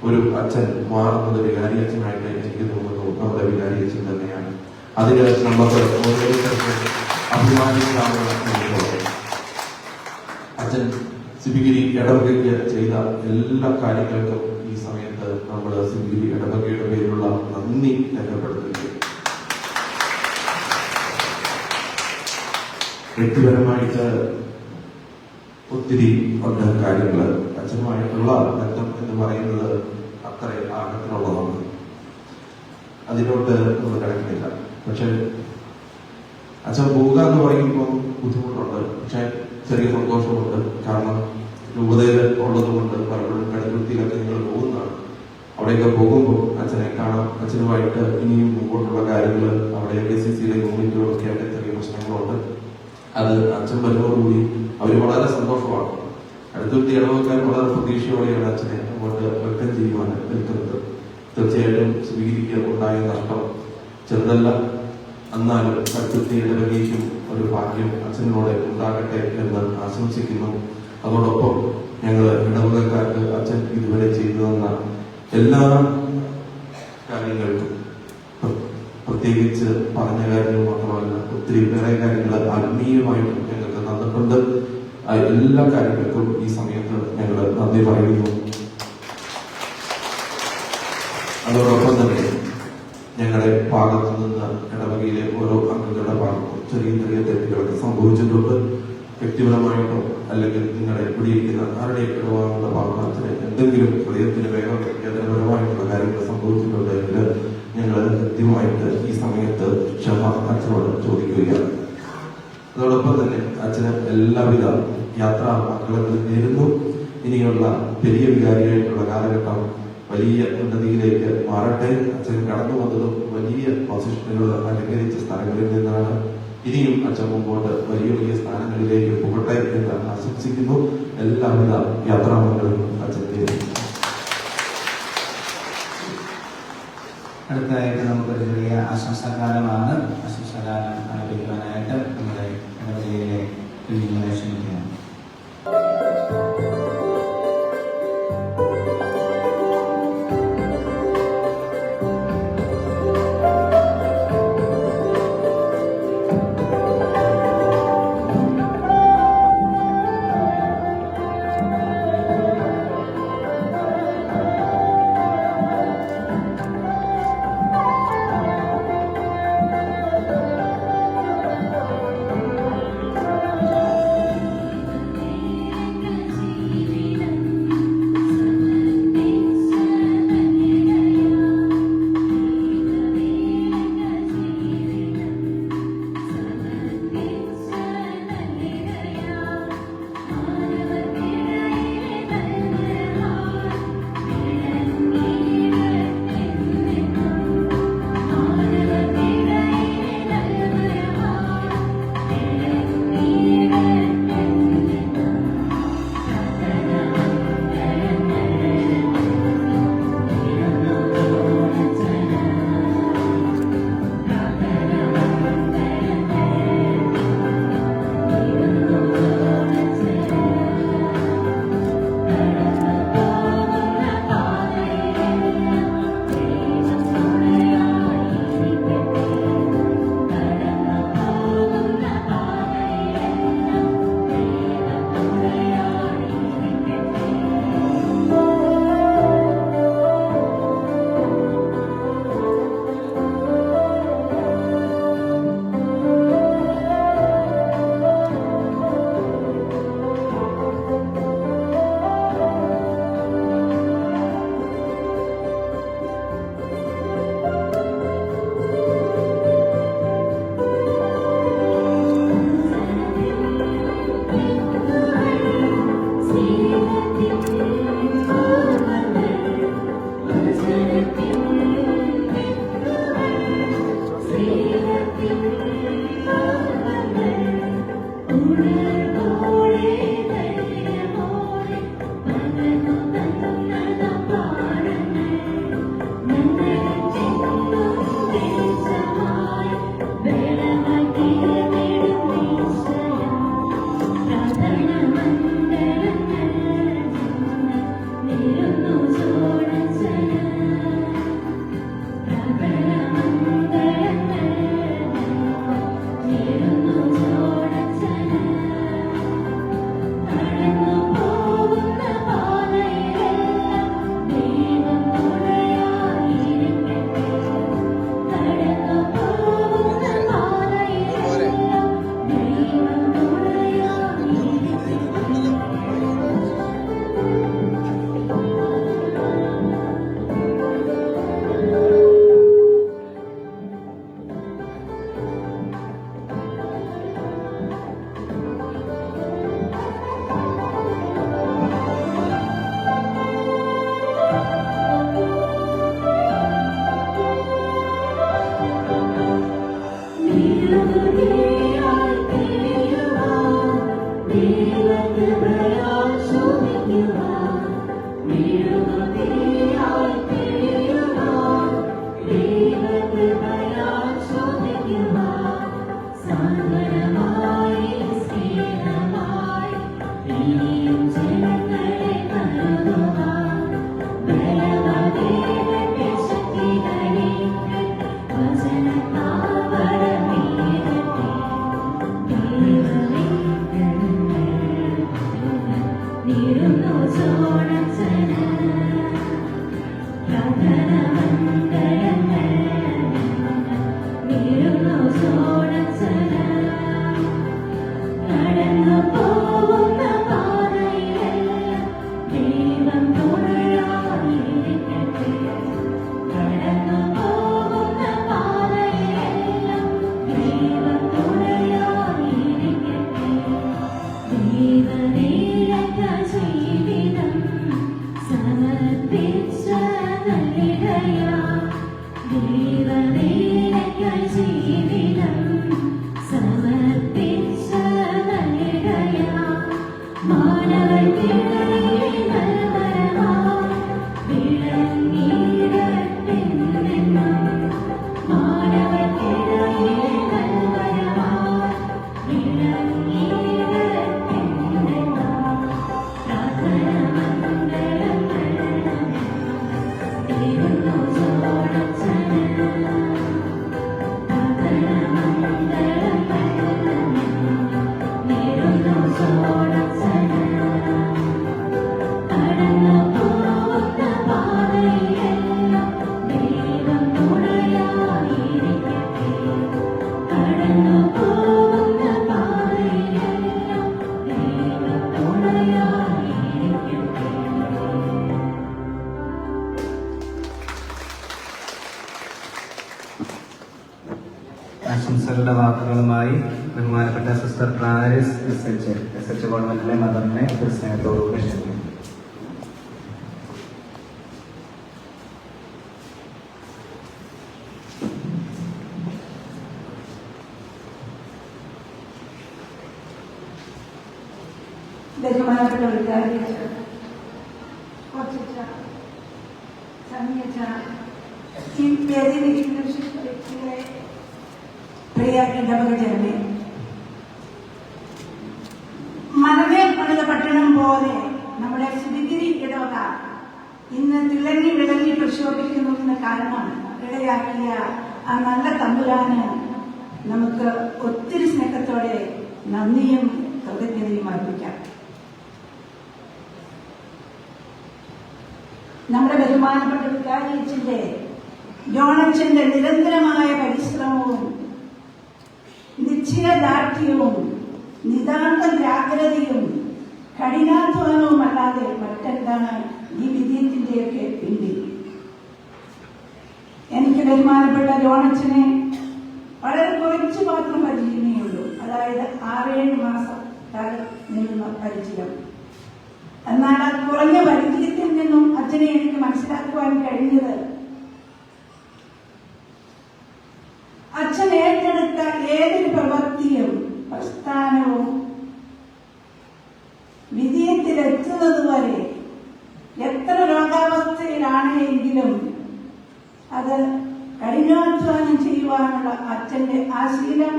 ഒരു അച്ഛൻ മാറുന്നത് വികാരിയച്ഛനായിട്ട് എനിക്ക് തോന്നുന്നു നമ്മുടെ വികാരിയച്ഛൻ തന്നെയാണ്. അതിന് നമുക്ക് ഓരോരുത്തർക്കും അഭിമാനിക്കാവുന്ന അച്ഛൻ സിബിഗിരി ഇടവകയ്ക്ക് ചെയ്ത എല്ലാ കാര്യങ്ങൾക്കും ഈ സമയത്ത് നമ്മൾ സിബിഗിരി ഇടവകയുടെ പേരിലുള്ള നന്ദി രേഖപ്പെടുത്തുകയും വ്യക്തിപരമായിട്ട് ഒത്തിരി ഉണ്ട് കാര്യങ്ങൾ. അച്ഛനുമായിട്ടുള്ള ബന്ധം എന്ന് പറയുന്നത് അത്ര ആഴത്തിലുള്ളതാണ്. അതിലോട്ട് നമ്മൾ കിടക്കുന്നില്ല. പക്ഷെ അച്ഛൻ പോവുക എന്ന് പറയുമ്പോൾ ബുദ്ധിമുട്ടുണ്ട്. പക്ഷെ ചെറിയ സന്തോഷമുണ്ട്. കാരണം രൂപതയിൽ ഉള്ളത് കൊണ്ട് പലപ്പോഴും കടുവൃത്തിയിലൊക്കെ നിങ്ങൾ പോകുന്നതാണ്. അവിടെയൊക്കെ പോകുമ്പോൾ അച്ഛനെ കാണാം. അച്ഛനുമായിട്ട് ഇനിയും മുമ്പോട്ടുള്ള കാര്യങ്ങൾ അവിടെ KCC-യിലെ യൂണിറ്റുകളൊക്കെ ആയിട്ട് ചെറിയ പ്രശ്നങ്ങളുണ്ട്. അത് അച്ഛൻ വരുന്നതോടുകൂടി അവർ വളരെ സന്തോഷമാണ്. അടുത്തുകൂടി ഇടവക്കാൻ വളരെ പ്രതീക്ഷയോടെയാണ് അച്ഛനെ അങ്ങോട്ട് വെൽക്കം ചെയ്യുവാൻ നിൽക്കുന്നത്. തീർച്ചയായിട്ടും സ്വീകരിക്കുക ഉണ്ടായ നഷ്ടം ചെറുതല്ല. എന്നാലും അടുത്തുകൂടി ഇടവകയ്ക്കും ഒരു ഭാഗ്യം അച്ഛനോട് ഉണ്ടാകട്ടെ എന്ന് ആശംസിക്കുന്നു. അതോടൊപ്പം ഞങ്ങൾ ഇടവകക്കാർക്ക് അച്ഛൻ ഇതുവരെ ചെയ്തു തന്ന എല്ലാ കാര്യങ്ങൾക്കും പ്രത്യേകിച്ച് പറഞ്ഞ കാര്യങ്ങൾ മാത്രമല്ല ഒത്തിരി വേറെ കാര്യങ്ങൾ ആത്മീയമായിട്ടും ഞങ്ങൾക്ക് തന്നിട്ടുണ്ട്. എല്ലാ കാര്യങ്ങൾക്കും ഈ സമയത്ത് ഞങ്ങൾ നന്ദി പറയുന്നു. അതോടൊപ്പം തന്നെ ഞങ്ങളുടെ ഭാഗത്തു നിന്ന് ഇടവകയിലെ ഓരോ അംഗങ്ങളുടെ ഭാഗത്തും ചെറിയ ചെറിയ തെറ്റുകളൊക്കെ സംഭവിച്ചിട്ടുണ്ട്. വ്യക്തിപരമായിട്ടോ അല്ലെങ്കിൽ നിങ്ങളുടെ പിടിയിരിക്കുന്ന ആരുടെയും ഇടവാങ്ങളുടെ ഭാഗത്തിന് എന്തെങ്കിലും ഹൃദയത്തിന് വേദനപരമായിട്ടുള്ള കാര്യങ്ങൾ സംഭവിച്ചിട്ടുണ്ടെങ്കിൽ ഞങ്ങൾ കൃത്യമായിട്ട് ഈ സമയത്ത് ക്ഷമ അച്ഛനോട് ചോദിക്കുകയാണ്. അതോടൊപ്പം തന്നെ അച്ഛന് എല്ലാവിധ യാത്രാ മംഗളങ്ങളും നേരുന്നു. ഇനിയുള്ള പെരിയ വികാരിയായിട്ടുള്ള കാലഘട്ടം വലിയ ഉന്നതിയിലേക്ക് മാറട്ടെ. അച്ഛൻ കടന്നു വന്നതും വലിയ പൊസിഷനുകൾ അലങ്കരിച്ച സ്ഥലങ്ങളിൽ നിന്നാണ്. ഇനിയും അച്ഛൻ മുമ്പോട്ട് വലിയ വലിയ സ്ഥാനങ്ങളിലേക്ക് പോകട്ടെ എന്ന് ആശംസിക്കുന്നു. എല്ലാവിധ യാത്രാമംഗളങ്ങളും അച്ഛൻ നേരുന്നു. അടുത്തതായിട്ട് നമുക്കൊരു ചെറിയ ആശംസാകാലമാണ്. ആശംസാകാലം ആരംഭിക്കുവാനായിട്ട് നമ്മുടെ ഇടവകയിലെ കുഞ്ഞുങ്ങളെ ക്ഷണിക്കുന്നു. ആശംസകളുടെ വാക്കുകളുമായി ബഹുമാനപ്പെട്ട സിസ്റ്റർ ക്ലാരിസ് എസ് ഗവൺമെന്റിലെ മദറിനെ ഒരു സ്നേഹത്തോടുകൂടി ക്ഷണിക്കുന്നു. ബഹുമാനപ്പെട്ട വികാരി ഈ വേദിയിലിരിക്കുന്ന വിശിഷ്ട വ്യക്തികളെ, പ്രിയ ഇടവകജനമേ, മറവേ പണിത പട്ടണം പോലെ നമ്മുടെ സുതിഗിരി ഇടവക ഇന്ന് തിളങ്ങി വിളങ്ങി പ്രക്ഷോഭിക്കുന്നതിന് കാരണം ഇടയാക്കിയ ആ നല്ല തമ്പുരാന് നമുക്ക് ഒത്തിരി സ്നേഹത്തോടെ നന്ദിയും കൃതജ്ഞതയും അർപ്പിക്കാം. നമ്മുടെ ബഹുമാനപ്പെട്ട വികാരിയച്ഛന്റെ ജോണച്ചന്റെ നിരന്തരമായ പരിശ്രമവും നിശ്ചയദാർഢ്യവും നിതാന്ത ജാഗ്രതയും കഠിനാധ്വാനവും അല്ലാതെ മറ്റെന്താണ് ഈ വിജയത്തിന്റെയൊക്കെ പിന്നിൽ? എനിക്ക് ബഹുമാനപ്പെട്ട ജോണച്ചനെ വളരെ കുറച്ച് മാത്രം പരിചയമേയുള്ളൂ. അതായത് 6-7 മാസം കാലം നിന്ന പരിചയം. എന്നാൽ ആ കുറഞ്ഞ പരിചയത്തിൽ നിന്നും അച്ഛനെ എനിക്ക് മനസ്സിലാക്കുവാൻ കഴിഞ്ഞത് അച്ഛൻ ഏറ്റെടുത്ത ഏതൊരു പ്രവൃത്തിയും പ്രസ്ഥാനവും വിജയത്തിലെത്തുന്നത് വരെ എത്ര രോഗാവസ്ഥയിലാണ് എങ്കിലും അത് കഠിനാധ്വാനം ചെയ്യുവാനുള്ള അച്ഛന്റെ ആ ശീലം,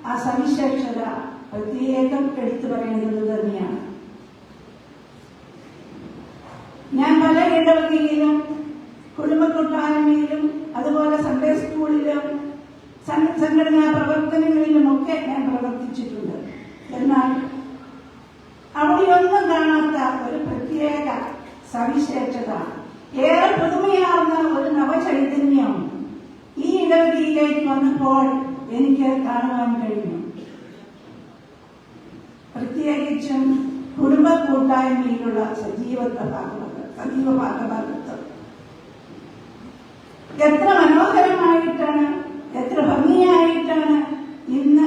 ആ സവിശേഷത പ്രത്യേകം എടുത്തു പറയേണ്ടത് തന്നെയാണ്. ഞാൻ പല ഇടവകയിലും കുടുംബ കൂട്ടായ്മയിലും അതുപോലെ സൺഡേ സ്കൂളിലും സംഘടനാ പ്രവർത്തനങ്ങളിലുമൊക്കെ ഞാൻ പ്രവർത്തിച്ചിട്ടുണ്ട്. എന്നാൽ അവിടെയൊന്നും കാണാത്ത ഒരു പ്രത്യേക സവിശേഷത, ഏറെ പുതുമയാർന്ന ഒരു നവചൈതന്യം ഈ ഇടവകയിലേക്ക് വന്നപ്പോൾ എനിക്ക് കാണുവാൻ കഴിഞ്ഞു. പ്രത്യേകിച്ചും കുടുംബ കൂട്ടായ്മയിലുള്ള സജീവ ഭാഗഭാഗത്വം എത്ര മനോഹരമായിട്ടാണ്, എത്ര ഭംഗിയായിട്ടാണ് ഇന്ന്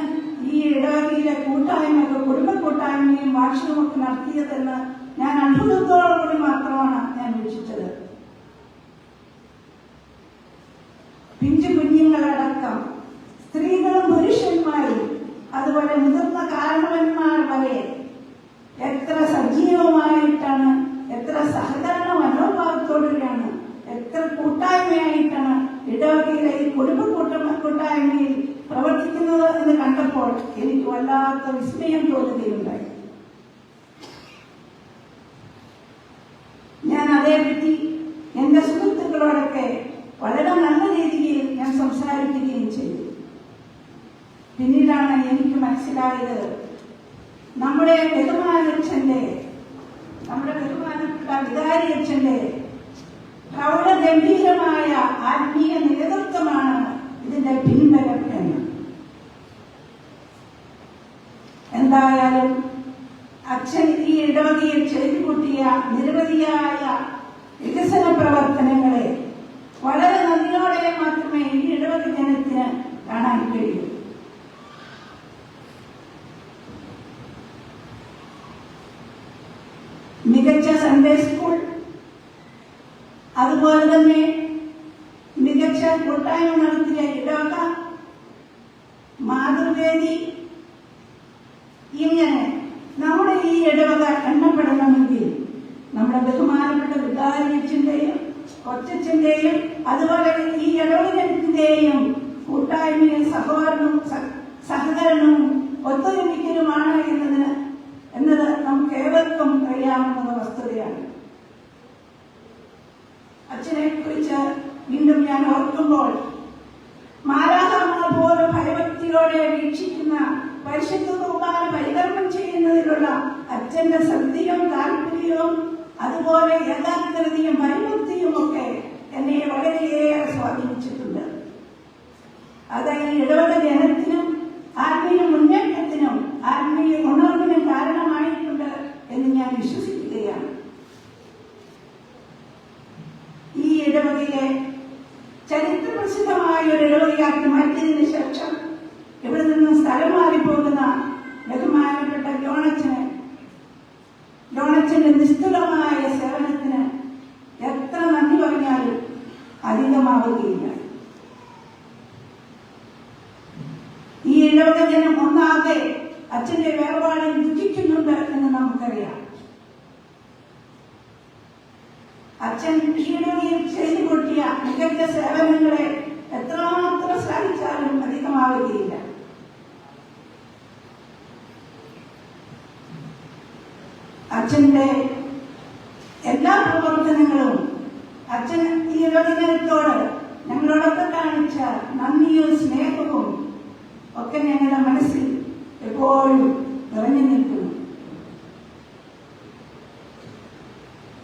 ഈ ഇടവകയിലെ കൂട്ടായ്മയൊക്കെ കുടുംബ കൂട്ടായ്മയും വാർഷികമൊക്കെ നടത്തിയതെന്ന് ഞാൻ അത്ഭുതത്തോടുകൂടി മാത്രമാണ് ഞാൻ വീക്ഷിച്ചത്. പിഞ്ചു കുഞ്ഞുങ്ങളടക്കം സ്ത്രീകളും പുരുഷന്മാരും അതുപോലെ മുതിർന്ന കാരണവന്മാർ വരെ എത്ര സജീവമായിട്ടാണ്, എത്ര സഹകരണ മനോഭാവത്തോടുകൂടിയാണ്, എത്ര കൂട്ടായ്മയായിട്ടാണ് ഇടവകയിലെ ഈ കുടുംബ കൂട്ടായ്മയിൽ പ്രവർത്തിക്കുന്നത് എന്ന് കണ്ടപ്പോൾ എനിക്ക് വല്ലാത്ത വിസ്മയം തോന്നുകയുണ്ടായി. ഞാൻ അതേപറ്റി എന്റെ സുഹൃത്തുക്കളോടൊക്കെ വളരെ നല്ല രീതിയിൽ ഞാൻ സംസാരിക്കുകയും ചെയ്തു. പിന്നീടാണ് എനിക്ക് മനസ്സിലായത്, നമ്മുടെ ബഹുമാനപ്പെട്ട വികാരിയച്ഛന്റെ പ്രൗഢഗംഭീരമായ ആത്മീയ നേതൃത്വമാണ് ഇതിന്റെ പിൻബലം എന്ന്. എന്തായാലും അച്ഛൻ ഈ ഇടവകയിൽ ചെയ്തു കൂട്ടിയ നിരവധിയായ വികസന പ്രവർത്തനങ്ങളെ വളരെ നന്ദിയോടെ മാത്രമേ ഈ ഇടവക ജനത്തിന് കാണാൻ കഴിയൂ. മികച്ച സൺഡേ സ്കൂൾ, അതുപോലെ തന്നെ മികച്ച കൂട്ടായ്മ നടത്തിയ ഇടവക മാതൃവേദി, ഇങ്ങനെ നമ്മുടെ ഈ ഇടവക എണ്ണപ്പെടണമെങ്കിൽ നമ്മുടെ ബഹുമാനപ്പെട്ട വികാരിയച്ഛന്റെയും കൊച്ചച്ഛന്റെയും അതുപോലെ ഈ ഇടവകത്തിന്റെയും കൂട്ടായ്മയും സഹകരണവും ഒത്തൊരുമിക്കലുമാണ് എന്നത് നമുക്ക് ഏവർക്കും അറിയാവുന്ന വസ്തുതയാണ്. അച്ഛനെ കുറിച്ച് വീണ്ടും ഞാൻ ഓർക്കുമ്പോൾ മാലാഖമാർ പോലും ഭയഭക്തിയോടെ വീക്ഷിക്കുന്ന പരിശുദ്ധ കുർബാന പരികർമ്മം ചെയ്യുന്നതിലുള്ള അച്ഛന്റെ ശ്രദ്ധയും താല്പര്യവും അതുപോലെ യഥാർത്ഥതയും ഭയഭക്തിയും ഒക്കെ എന്നെ വളരെയേറെ സ്വാധീനിച്ചിട്ടുണ്ട്. അത് ഈ ഇടവക ജനത്തിനും ആത്മീയ മുന്നേറ്റത്തിനും ആത്മീയ ഉണർവിനും കാരണമായിട്ടുണ്ട് എന്ന് ഞാൻ വിശ്വസിക്കുകയാണ്. ഈ ഇടവകയെ ചരിത്രപ്രസിദ്ധമായ ഒരു ഇടവകയാക്കി മാറ്റിയതിനു ശേഷം ഇവിടെ നിന്ന് സ്ഥലം മാറിപ്പോകുന്ന ബഹുമാനപ്പെട്ട ജോണച്ചന്റെ നിസ്തുലമായ സേവനത്തിന് എത്ര നന്ദി പറഞ്ഞാലും അധികമാവുകയില്ല. ഈ ഇടവക ജനം ഒന്നാകെ അച്ഛന്റെ വേർപാടിൽ ദുഃഖിക്കുന്നുണ്ട് എന്ന് നമുക്കറിയാം. അച്ഛൻ ഈയിടവകയിൽ ചെയ്തു കൂട്ടിയ മികച്ച സേവനങ്ങളെ എത്രമാത്രം സാധിച്ചാലും അധികമാവുകയില്ല. അച്ഛന്റെ എല്ലാ പ്രവർത്തനങ്ങളും അച്ഛൻ ഈ ഇടവകത്തോട് ഞങ്ങളോടൊക്കെ കാണിച്ച നന്ദിയും സ്നേഹവും ഒക്കെ ഞങ്ങളുടെ മനസ്സിൽ എപ്പോഴും നിറഞ്ഞു നിൽക്കുന്നു.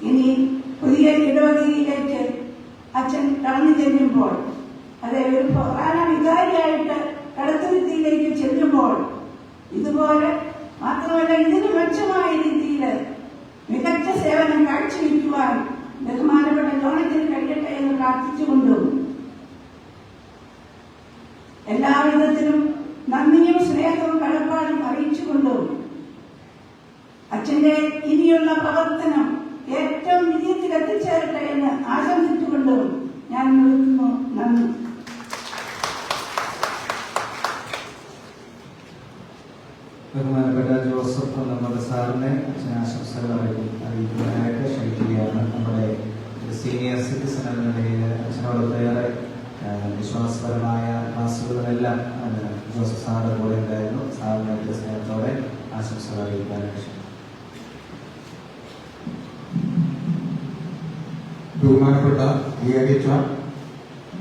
ഇനി പുതിയ ഇടവകയിലേക്ക് അച്ഛൻ കടന്നു ചെല്ലുമ്പോൾ, അതായത് ഒരു പ്രധാന വികാരിയായിട്ട് കടത്തുരുത്തിയിലേക്ക് ചെല്ലുമ്പോൾ ഇതുപോലെ മാത്രമല്ല ഇതിന് മെച്ചമായ രീതിയിൽ മികച്ച സേവനം കാഴ്ചവെക്കുവാൻ ബഹുമാനപ്പെട്ട ജോണച്ചന് കഴിയട്ടെ എന്ന് പ്രാർത്ഥിച്ചുകൊണ്ടും എല്ലാവിധത്തിലും നന്ദിയും സ്നേഹവും കടപ്പാടും അറിയിച്ചുകൊണ്ടും അച്ഛന്റെ ഇനിയുള്ള പ്രവർത്തനം ഏറ്റവും വിജയത്തിൽ എത്തിച്ചേരട്ടെ എന്ന് ആശംസിച്ചുകൊണ്ടും ഞാൻ നിർത്തുന്നു. നന്ദി. ബഹുമാനപ്പെട്ട ജോസഫ് നമ്മുടെ സാറിനെ അച്ഛൻ ആശംസകൾ അറിയിക്കാനായിട്ട് ക്ഷണിക്കുകയാണ്. നമ്മുടെ സീനിയർ സിറ്റിസൺ എന്ന നിലയിൽ അച്ഛനോടൊപ്പം ഏറെ വിശ്വാസപരമായ ക്ലാസ്സുകളിലെല്ലാം ജോസഫ് സാറിന്റെ കൂടെ ഉണ്ടായിരുന്നു. സാറിനെ സ്നേഹത്തോടെ ആശംസകൾ അറിയിക്കാനായിട്ട് ക്ഷണിക്കുന്നു. ബഹുമാനപ്പെട്ട വികാരിയച്ഛ,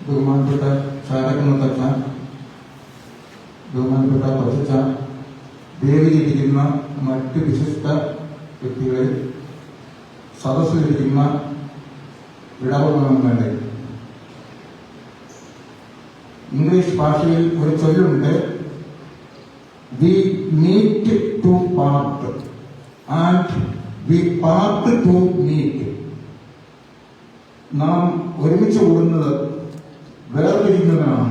ബഹുമാനപ്പെട്ട ശാരകനത്തച്ഛ, ബഹുമാനപ്പെട്ട കൊച്ചച്ഛ, വേദിയിലിരിക്കുന്ന മറ്റ് വിശിഷ്ട വ്യക്തികളിൽ, സദസ്സിലിരിക്കുന്ന ഇടവകങ്ങളുടെ, ഇംഗ്ലീഷ് ഭാഷയിൽ ഒരു ചൊല്ലുണ്ട്, we meet to part and we part to meet. നാം ഒരുമിച്ച് കൂടുന്നത് വേർപിരിക്കുന്നതിനാണ്,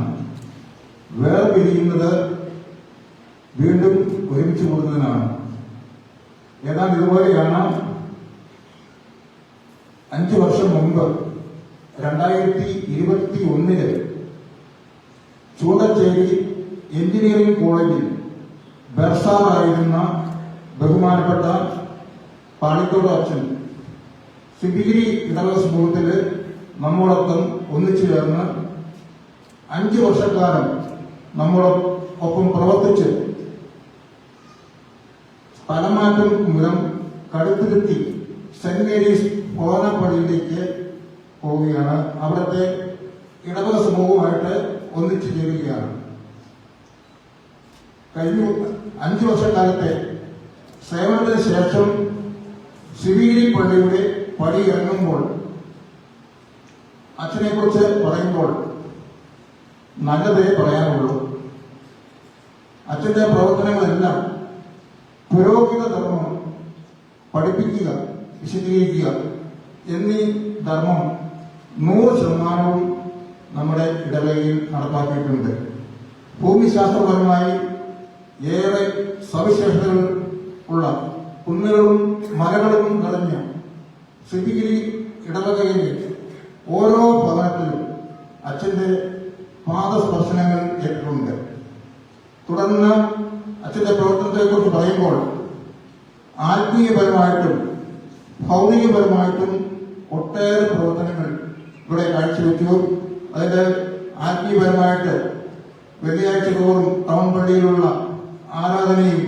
വേർപിരിയുന്നത് വീണ്ടും ഒരുമിച്ച് കൂടുന്നതിനാണ്. ഏതാണ്ട് ഇതുപോലെയാണ് 5 വർഷം മുമ്പ് 2021 ചൂണ്ടച്ചേരി എഞ്ചിനീയറിംഗ് കോളേജിൽ ബർസാറായിരുന്ന ബഹുമാനപ്പെട്ട പാളിത്തോട് അച്ഛൻ സിബിഗിരി ഇടവക സമൂഹത്തിൽ നമ്മോടൊപ്പം ഒന്നിച്ചു ചേർന്ന് 5 വർഷക്കാലം നമ്മോടൊപ്പം പ്രവർത്തിച്ച് സ്ഥലമാറ്റം മൂലം കടുത്തുരുത്തി സെന്റ് മേരീസ് ഭവനപ്പള്ളിയിലേക്ക് പോവുകയാണ്. അവിടുത്തെ ഇടവക സമൂഹവുമായിട്ട് ഒന്നിച്ചു ചേരുകയാണ്. കഴിഞ്ഞ 5 വർഷക്കാലത്തെ സേവനത്തിന് ശേഷം സിബിഗിരി പള്ളിയുടെ പടി ഇറങ്ങുമ്പോൾ അച്ഛനെ കുറിച്ച് പറയുമ്പോൾ നല്ലതേ പറയാനുള്ളൂ. അച്ഛന്റെ പ്രവർത്തനങ്ങളെല്ലാം പുരോഹിത ധർമ്മം പഠിപ്പിക്കുക, വിശദീകരിക്കുക എന്നീ ധർമ്മം 100% നമ്മുടെ ഇടവകയിൽ നടപ്പാക്കിയിട്ടുണ്ട്. ഭൂമിശാസ്ത്രപരമായി ഏറെ സവിശേഷതകൾ ഉള്ള കുന്നുകളും മലകളും നിറഞ്ഞ സിബിഗിരി ഇടവകയിലെ ഓരോ ഭവനത്തിലും അച്ഛന്റെ പാദസ്പർശനങ്ങൾ ഏറ്റിട്ടുണ്ട്. തുടർന്ന് അച്ഛന്റെ പ്രവർത്തനത്തെക്കുറിച്ച് പറയുമ്പോൾ ആത്മീയപരമായിട്ടും ഭൗതികപരമായിട്ടും ഒട്ടേറെ പ്രവർത്തനങ്ങൾ ഇവിടെ കാഴ്ചവെച്ചു. അതിൽ ആത്മീയപരമായിട്ട് വെള്ളിയാഴ്ച തോറും ടൗൺ പള്ളിയിലുള്ള ആരാധനയും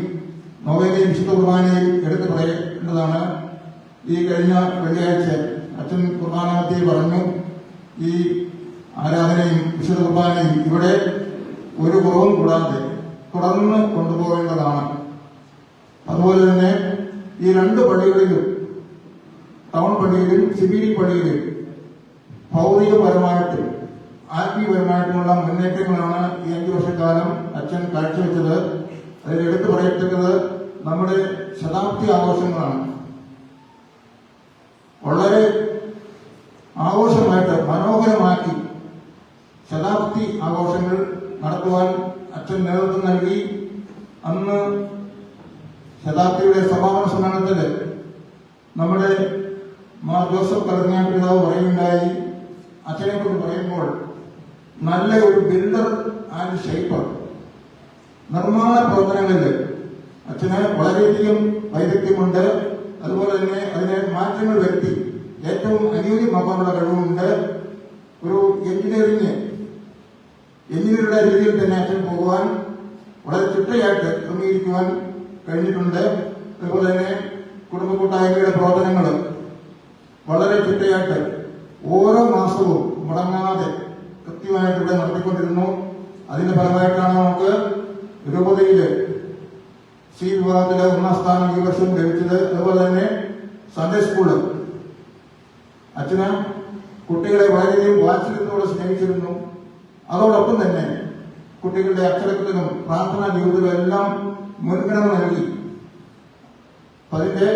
നൊവേനയും വിശുദ്ധ കുർബാനയും എടുത്തു പറയേണ്ടതാണ്. ഈ കഴിഞ്ഞ വെള്ളിയാഴ്ച അച്ഛൻ കുർബാനത്തിൽ പറഞ്ഞു, ഈ ആരാധനയും വിശുദ്ധ കുർബാനയും ഇവിടെ ഒരു കുറവും കൂടാതെ തുടർന്ന് കൊണ്ടുപോകേണ്ടതാണ്. അതുപോലെ തന്നെ ഈ രണ്ട് പള്ളികളിലും, ടൗൺ പള്ളിയിലും സിബിഡി പള്ളിയിലും ഭൗതികപരമായിട്ടും ആത്മീയപരമായിട്ടുമുള്ള മുന്നേറ്റങ്ങളാണ് ഈ 5 വർഷക്കാലം അച്ഛൻ കാഴ്ചവെച്ചത്. അതിൽ എടുത്തു പറയത്തക്കത് നമ്മുടെ ശതാബ്ദി ആഘോഷങ്ങളാണ്. വളരെ ആഘോഷമായിട്ട് മനോഹരമാക്കി ശതാബ്ദി ആഘോഷങ്ങൾ നടത്തുവാൻ അച്ഛൻ നേതൃത്വം നൽകി. അന്ന് ശതാബ്ദിയുടെ സമാപന സമ്മേളനത്തിൽ നമ്മുടെ മാർ ജോസഫ് കലർങ്ങാൻ പിതാവ് പറയുകയുണ്ടായി, അച്ഛനെ കുറിച്ച് പറയുമ്പോൾ നല്ല ഒരു ബിൽഡർ ആൻഡ് ഷേപ്പർ, നിർമ്മാണ പ്രവർത്തനങ്ങളിൽ അച്ഛന് വളരെയധികം വൈദഗ്ധ്യമുണ്ട്. അതുപോലെ തന്നെ അതിനെ മാറ്റങ്ങൾ വരുത്തി ഏറ്റവും അനുയോജ്യമാക്കാനുള്ള കഴിവുണ്ട്. ഒരു എഞ്ചിനീയറുടെ രീതിയിൽ തന്നെ അച്ഛൻ പോകുവാൻ വളരെ ചിട്ടയായിട്ട് ക്രമീകരിക്കുവാൻ കഴിഞ്ഞിട്ടുണ്ട്. അതുപോലെ തന്നെ കുടുംബ കൂട്ടായ്മയുടെ പ്രവർത്തനങ്ങൾ വളരെ ചിട്ടയായിട്ട് ഓരോ മാസവും മുടങ്ങാതെ കൃത്യമായിട്ട് ഇവിടെ നടത്തിക്കൊണ്ടിരുന്നു. അതിന്റെ ഫലമായിട്ടാണ് നമുക്ക് രൂപതയില് സി വിഭാഗത്തിലെ 1ാം സ്ഥാനം ഈ വർഷം ലഭിച്ചത്. അതുപോലെ തന്നെ സൺഡേ സ്കൂള് അച്ഛന് കുട്ടികളെ വളരെയധികം വാത്സല്യത്തോടെ സ്നേഹിച്ചിരുന്നു. അതോടൊപ്പം തന്നെ കുട്ടികളുടെ അക്ഷരത്തിനും പ്രാർത്ഥനാ ജീവിതത്തിലും എല്ലാം മുൻഗണന നൽകി. അതിന്റെ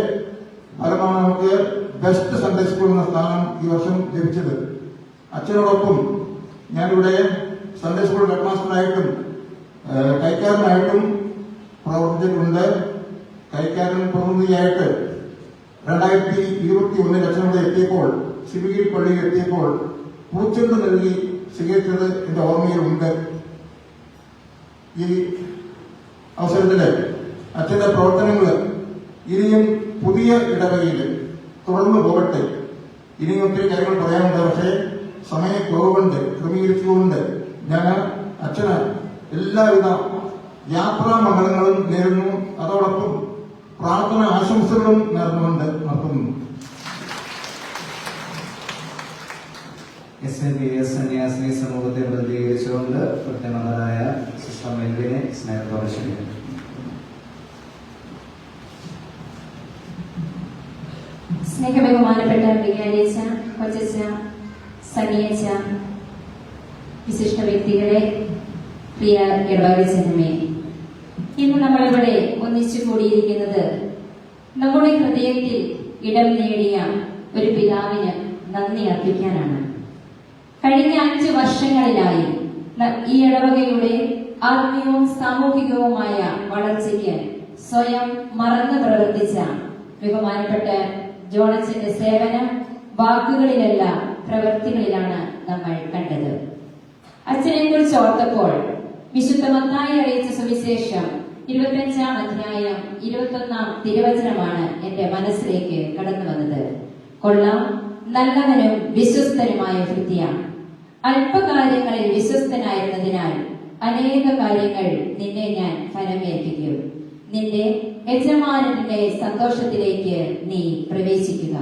ഫലമാണ് നമുക്ക് ബെസ്റ്റ് സൺഡേ സ്കൂൾ എന്ന സ്ഥാനം ഈ വർഷം ലഭിച്ചത്. അച്ഛനോടൊപ്പം ഞാനിവിടെ സൺഡേ സ്കൂൾ ഹെഡ് മാസ്റ്ററായിട്ടും കൈക്കാരനായിട്ടും പ്രവർത്തിച്ചിട്ടുണ്ട്. കൈക്കാരൻ പ്രതിനിധിയായിട്ട് 2021 അച്ഛനോട് എത്തിയപ്പോൾ, സിബിഗി പള്ളിയിൽ എത്തിയപ്പോൾ പൂച്ചെണ്ട് നൽകി സ്വീകരിച്ചത് എന്റെ ഓർമ്മയിലുണ്ട്. ഈ അവസരത്തില് അച്ഛന്റെ പ്രവർത്തനങ്ങൾ ഇനിയും പുതിയ ഇടവകയിൽ തുടർന്നു പോകട്ടെ. ഇനിയും ഒത്തിരി കാര്യങ്ങൾ പറയാനുണ്ട്. പക്ഷേ സമയക്കുറവുകൊണ്ട് ക്രമീകരിച്ചുകൊണ്ട് ഞാൻ അച്ഛന് എല്ലാവിധ യാത്രാ മംഗളങ്ങളും നേരുന്നു. അതോടൊപ്പം പ്രാർത്ഥന ആശംസകളും നേർന്നുകൊണ്ട് നടത്തുന്നു. SNBS സന്യാസിനി സമൂഹത്തെ പ്രതികരിച്ചുകൊണ്ട് പ്രത്യേകതരായ സിസ്റ്റർ മെൽവിനെ സ്നേഹത്തോടെ ക്ഷണിക്കുന്നു. സ്നേഹബഹുമാനപ്പെട്ട വികാരിയച്ച, കൊച്ചച്ച, സനിയച്ച, വിശിഷ്ട വ്യക്തികളെ, പ്രിയ ഇടവകച്ചനമേ, ഇന്ന് നമ്മളിവിടെ ഒന്നിച്ചു കൂടിയിരിക്കുന്നത് നമ്മുടെ ഹൃദയത്തിൽ ഇടം നേടിയ ഒരു പിതാവിന് നന്ദി അർപ്പിക്കാനാണ്. കഴിഞ്ഞ 5 വർഷങ്ങളിലായി ഈ ഇടവകയുടെ ആത്മീയവും സാമൂഹികവുമായ വളർച്ചയ്ക്ക് സ്വയം മറന്നു പ്രവർത്തിച്ച ബഹുമാനപ്പെട്ട ജോണച്ചന്റെ സേവന വാക്കുകളിലല്ല പ്രവൃത്തികളിലാണ് നമ്മൾ കണ്ടത്. അച്ഛനെ കുറിച്ച് ഓർത്തപ്പോൾ വിശുദ്ധ മത്തായി അറിയിച്ച സുവിശേഷം 25-ാം അധ്യായം 21-ാം തിരുവചനമാണ് എന്റെ മനസ്സിലേക്ക് കടന്നു വന്നത്. കൊള്ളാം, നല്ലവനും വിശ്വസ്തനുമായ ഭൃത്യ, അല്പകാര്യങ്ങളിൽ വിശ്വസ്തനായിരുന്നതിനാൽ അനേക കാര്യങ്ങൾ നിന്നെ ഞാൻ ഫലമേൽപ്പിക്കും. നിന്റെ യജമാനന്റെ സന്തോഷത്തിലേക്ക് നീ പ്രവേശിക്കുക.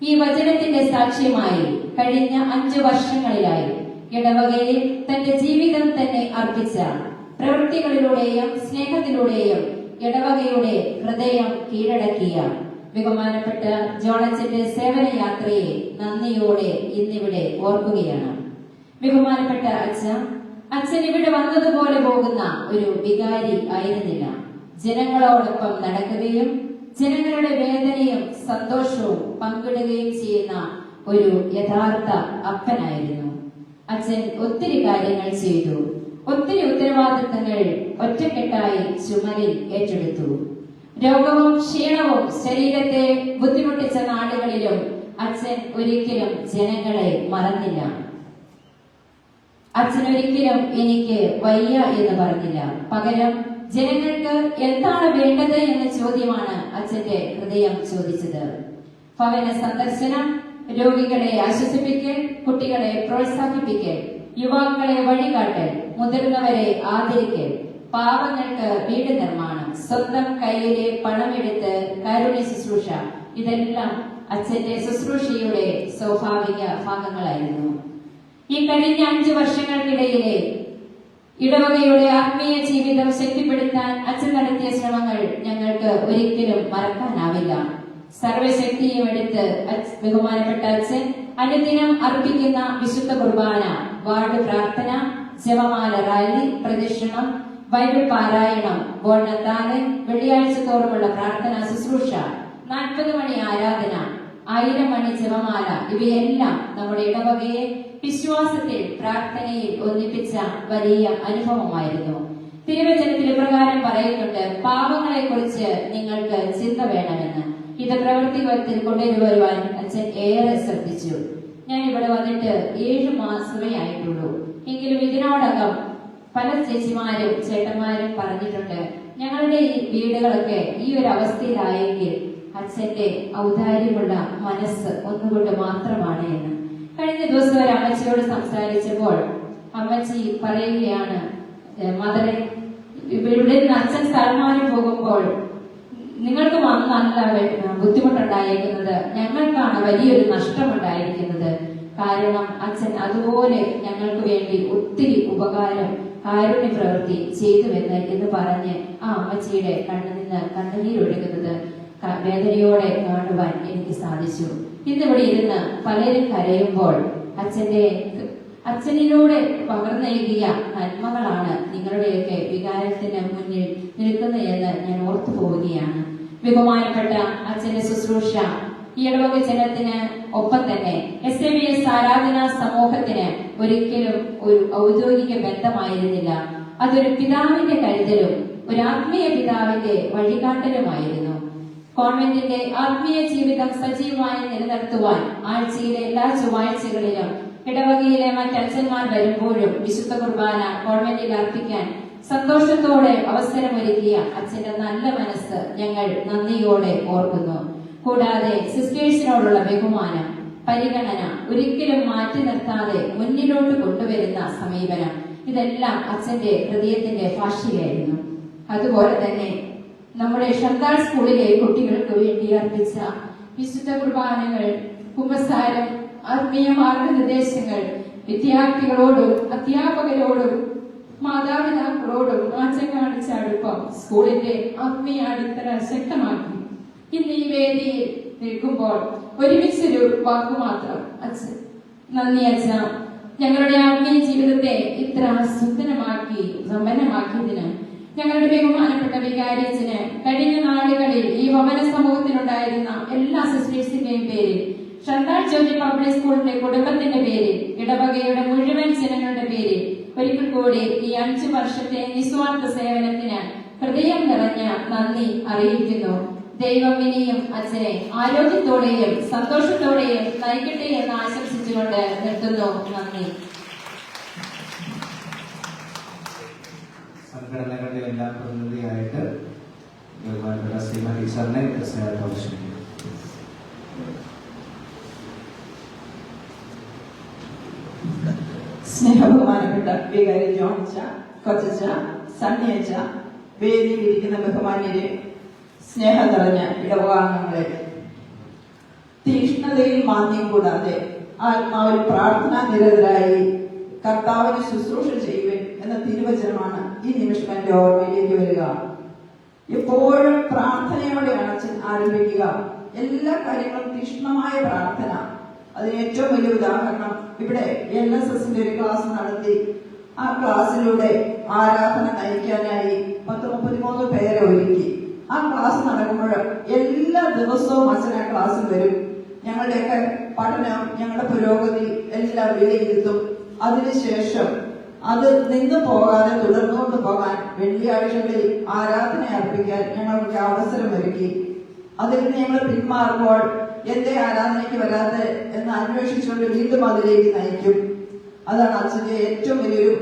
ഈ വചനത്തിന്റെ സാക്ഷ്യമായി കഴിഞ്ഞ 5 വർഷങ്ങളിലായി ഇടവകയിൽ തന്റെ ജീവിതം തന്നെ അർപ്പിച്ച, പ്രവൃത്തികളിലൂടെയും സ്നേഹത്തിലൂടെയും ഇടവകയുടെ ഹൃദയം കീഴടക്കിയ ബഹുമാനപ്പെട്ട ജോണച്ചന്റെ സേവനയാത്രയെ നന്ദിയോടെ ഇന്നിവിടെ ഓർക്കുകയാണ്. ബഹുമാനപ്പെട്ട അച്ഛൻ ഇവിടെ വന്നതുപോലെ പോകുന്ന ഒരു വികാരി ആയിരുന്നില്ല. ജനങ്ങളോടൊപ്പം നടക്കുകയും ജനങ്ങളുടെ വേദനയും സന്തോഷവും പങ്കിടുകയും ചെയ്യുന്ന ഒരു യഥാർത്ഥ അപ്പനായിരുന്നു. അച്ഛൻ ഒത്തിരി കാര്യങ്ങൾ ചെയ്തു. ഒത്തിരി ഉത്തരവാദിത്തങ്ങൾ ഒറ്റക്കെട്ടായി ചുമലിൽ ഏറ്റെടുത്തു. രോഗവും ക്ഷീണവും ശരീരത്തെ ബുദ്ധിമുട്ടിച്ച നാടുകളിലും അച്ഛൻ ഒരിക്കലും ജനങ്ങളെ മറന്നില്ല. അച്ഛൻ ഒരിക്കലും എനിക്ക് വയ്യ എന്ന് പറഞ്ഞില്ല. പകരം ജനങ്ങൾക്ക് എന്താണ് വേണ്ടത് എന്ന ചോദ്യമാണ് അച്ഛന്റെ ഹൃദയം ചോദിച്ചത്. ഭവന സന്ദർശനം, രോഗികളെ ആശ്വസിപ്പിക്കൽ, കുട്ടികളെ പ്രോത്സാഹിപ്പിക്കൽ, യുവാക്കളെ വഴികാട്ടൽ, മുതിർന്നവരെ ആദരിക്കൽ, പാവങ്ങൾക്ക് വീട് നിർമ്മാണം, സ്വന്തം കയ്യിലെ പണമെടുത്ത് കാരുണ്യ ശുശ്രൂഷ, ഇതെല്ലാം അച്ഛന്റെ ശുശ്രൂഷയുടെ സ്വാഭാവിക ഭാഗങ്ങളായിരുന്നു. ഈ കഴിഞ്ഞ 5 വർഷങ്ങൾക്കിടയിലെ ഇടവകയുടെ ആത്മീയ ജീവിതം ശക്തിപ്പെടുത്താൻ അച്ഛൻ നടത്തിയ ശ്രമങ്ങൾ ഞങ്ങൾക്ക് ഒരിക്കലും മറക്കാനാവില്ല. സർവശക്തിയും എടുത്ത് ബഹുമാനപ്പെട്ട അച്ഛൻ അനുദിനം അർപ്പിക്കുന്ന വിശുദ്ധ കുർബാന, വാർഡ് പ്രാർത്ഥന, ജപമാല റാലി, പ്രദക്ഷിണം, ബൈബിൾ പാരായണം, ബോണത്താല്, വെള്ളിയാഴ്ച തോറുമുള്ള പ്രാർത്ഥനാ ശുശ്രൂഷ, 40 മണി ആരാധന, 1000 മണി ജപമാല, ഇവയെല്ലാം നമ്മുടെ ഇടവകയെ വിശ്വാസത്തിൽ, പ്രാർത്ഥനയിൽ ഒന്നിപ്പിച്ച വലിയ അനുഭവമായിരുന്നു. തിരുവചനത്തിൽ ഇപ്രകാരം പറയുന്നുണ്ട്, പാവങ്ങളെ കുറിച്ച് നിങ്ങൾക്ക് ചിന്ത വേണമെന്ന്. ഇത് പ്രവൃത്തികത്തിൽ കൊണ്ടുവരുവാൻ അച്ഛൻ ഏറെ ശ്രദ്ധിച്ചു. ഞാൻ ഇവിടെ വന്നിട്ട് 7 മാസമേ ആയിട്ടുള്ളൂ. എങ്കിലും ഇതിനോടകം പല ചേച്ചിമാരും ചേട്ടന്മാരും പറഞ്ഞിട്ടുണ്ട്, ഞങ്ങളുടെ ഈ വീടുകളൊക്കെ ഈ ഒരു അവസ്ഥയിലായെങ്കിൽ അച്ഛന്റെ ഔദാര്യമുള്ള മനസ്സ് ഒന്നുകൊണ്ട് മാത്രമാണ് എന്ന്. കഴിഞ്ഞ ദിവസം ഒരു അമ്മച്ചിയോട് സംസാരിച്ചപ്പോൾ അമ്മച്ചി പറയുകയാണ്, മദറെ, ഇവിടെ നിന്ന് അച്ഛൻ സ്ഥലമാറി പോകുമ്പോൾ നിങ്ങൾക്ക് നല്ല ബുദ്ധിമുട്ടുണ്ടായിരിക്കുന്നത്, ഞങ്ങൾക്കാണ് വലിയൊരു നഷ്ടമുണ്ടായിരിക്കുന്നത്. കാരണം അച്ഛൻ അതുപോലെ ഞങ്ങൾക്ക് വേണ്ടി ഒത്തിരി ഉപകാരം, കാരുണ്യ പ്രവൃത്തി ചെയ്തുവെന്ന് പറഞ്ഞ് ആ അമ്മച്ചിയുടെ കണ്ണിൽ നിന്ന് കണ്ണുനീരൊഴുകുന്നത് വേദനയോടെ കാണുവാൻ എനിക്ക് സാധിച്ചു. ഇന്നിവിടെ ഇരുന്ന് പലരും കരയുമ്പോൾ അച്ഛനിലൂടെ പകർന്നേകിയ നന്മകളാണ് നിങ്ങളുടെയൊക്കെ വികാരത്തിന് മുന്നിൽ നിൽക്കുന്നതെന്ന് ഞാൻ ഓർത്തു പോവുകയാണ്. ബഹുമാനപ്പെട്ട അച്ഛന്റെ ശുശ്രൂഷ ഈ ഇടവക ജനത്തിന് ഒപ്പം തന്നെ SABS ആരാധനാ സമൂഹത്തിന് ഒരിക്കലും ഒരു ഔദ്യോഗിക ബന്ധമായിരുന്നില്ല. അതൊരു പിതാവിന്റെ കരുതലും ഒരു ആത്മീയ പിതാവിന്റെ വഴികാട്ടലുമായിരുന്നു. കോൺവെന്റിന്റെ ആത്മീയ ജീവിതം സജീവമായി നിലനിർത്തുവാൻ ആഴ്ചയിലെ എല്ലാ ചൊവ്വാഴ്ചകളിലും ഇടവകയിലെ മറ്റച്ഛന്മാർ വരുമ്പോഴും വിശുദ്ധ കുർബാന കോൺവെന്റിൽ അർപ്പിക്കാൻ സന്തോഷത്തോടെ അവസരമൊരുക്കിയ അച്ഛന്റെ നല്ല മനസ്സ് ഞങ്ങൾ നന്ദിയോടെ ഓർക്കുന്നു. കൂടാതെ സിസ്റ്റേഴ്സിനോടുള്ള ബഹുമാനം, പരിഗണന ഒരിക്കലും മാറ്റി നിർത്താതെ മുന്നിലോട്ട് കൊണ്ടുവരുന്ന സമീപനം, ഇതെല്ലാം അച്ഛന്റെ ഹൃദയത്തിന്റെ ഭാഷയായിരുന്നു. അതുപോലെ തന്നെ നമ്മുടെ ഷന്താൾ സ്കൂളിലെ കുട്ടികൾക്ക് വേണ്ടി അർപ്പിച്ച വിശുദ്ധ കുർബാനകൾ, കുമ്പസാരം, ആത്മീയ മാർഗനിർദ്ദേശങ്ങൾ വിദ്യാർത്ഥികളോടും അധ്യാപകരോടും മാതാപിതാക്കളോടും അച്ഛൻ കാണിച്ച അടുപ്പം സ്കൂളിന്റെ ആത്മീയ അടിത്തറ ശക്തമാക്കി. ഇന്ന് ഈ വേദിയിൽ നിൽക്കുമ്പോൾ ഒരുമിച്ചൊരു വാക്കുമാത്രം, അച്ഛൻ നന്ദി അച്ഛ, ഞങ്ങളുടെ ആത്മീയ ജീവിതത്തെ ഇത്ര സുന്ദരമാക്കി സമ്പന്നമാക്കിയതിന്. ഞങ്ങളുടെ ബഹുമാനപ്പെട്ട വികാരിയച്ഛന് കഴിഞ്ഞ നാളുകളിൽ ഈ ഭവന സമൂഹത്തിലുണ്ടായിരുന്ന എല്ലാ സിസ്റ്റേഴ്സിന്റെയും പേരിൽ, ഷന്താൾ ജ്യോതി പബ്ലിക് സ്കൂളിന്റെ കുടുംബത്തിന്റെ പേരിൽ, ഇടവകയുടെ മുഴുവൻ ജനങ്ങളുടെ പേരിൽ ഒരിക്കൽ കൂടി ഈ 5 വർഷത്തെ നിസ്വാർത്ഥ സേവനത്തിന് ഹൃദയം നിറഞ്ഞ നന്ദി അറിയിക്കുന്നു. ദൈവം ഇനിയും അച്ഛനെ ആരോഗ്യത്തോടെയും സന്തോഷത്തോടെയും നയിക്കട്ടെ എന്ന് ആശംസിച്ചുകൊണ്ട് നിർത്തുന്നു. നന്ദി. സംഘടനകളുടെ എല്ലാം പ്രതിനിധിയായിട്ട് ബഹുമാനപ്പെട്ട ശ്രീമതി ടീച്ചറിനെ പ്രശ്നമായിട്ട് സ്നേഹബഹുമാനപ്പെട്ട വികാരി ജോൺച്ച, കൊച്ചച്ച, സണ്ണിയച്ച, വേദിയിലിരിക്കുന്ന ബഹുമാന്യരെ, സ്നേഹം നിറഞ്ഞ ഇടവകാംഗങ്ങളെ, തീക്ഷ്ണതയിൽ മാന്യം കൂടാതെ ആത്മാവിൽ പ്രാർത്ഥനാ നിരതരായി കർത്താവിന് ശുശ്രൂഷ ചെയ്യുവൻ എന്ന തിരുവചനമാണ് ഈ നിമിഷം എന്റെ ഓർമ്മയിലേക്ക് വരിക. എപ്പോഴും പ്രാർത്ഥനയോടെയാണ് അച്ഛൻ ആരംഭിക്കുക. എല്ലാ കാര്യങ്ങളും തീക്ഷ്ണമായ പ്രാർത്ഥന. അതിന് ഏറ്റവും വലിയ ഉദാഹരണം, ഇവിടെ NSSന്റെ ഒരു ക്ലാസ് നടത്തി. ആ ക്ലാസ്സിലൂടെ ആരാധന നയിക്കാനായി 10-33 പേരെ ഒരുക്കി. ആ ക്ലാസ് നടക്കുമ്പോൾ എല്ലാ ദിവസവും അച്ഛൻ ആ ക്ലാസ്സിൽ വരും. ഞങ്ങളുടെയൊക്കെ പഠനം, ഞങ്ങളുടെ പുരോഗതി എല്ലാം വിലയിരുത്തും. അതിനുശേഷം അത് നിന്നു പോകാതെ തുടർന്നുകൊണ്ട് പോകാൻ വെള്ളിയാഴ്ചകളിൽ ആരാധന അർപ്പിക്കാൻ ഞങ്ങൾക്ക് അവസരമൊരുക്കി. അതിൽ നിന്ന് ഞങ്ങൾ പിന്മാറുമ്പോൾ എന്റെ ആരാധനയ്ക്ക് വരാതെ എന്ന് അന്വേഷിച്ചുകൊണ്ട് വീണ്ടും അതിലേക്ക് നയിക്കും. അതാണ് അച്ഛന്റെ ഏറ്റവും വലിയൊരു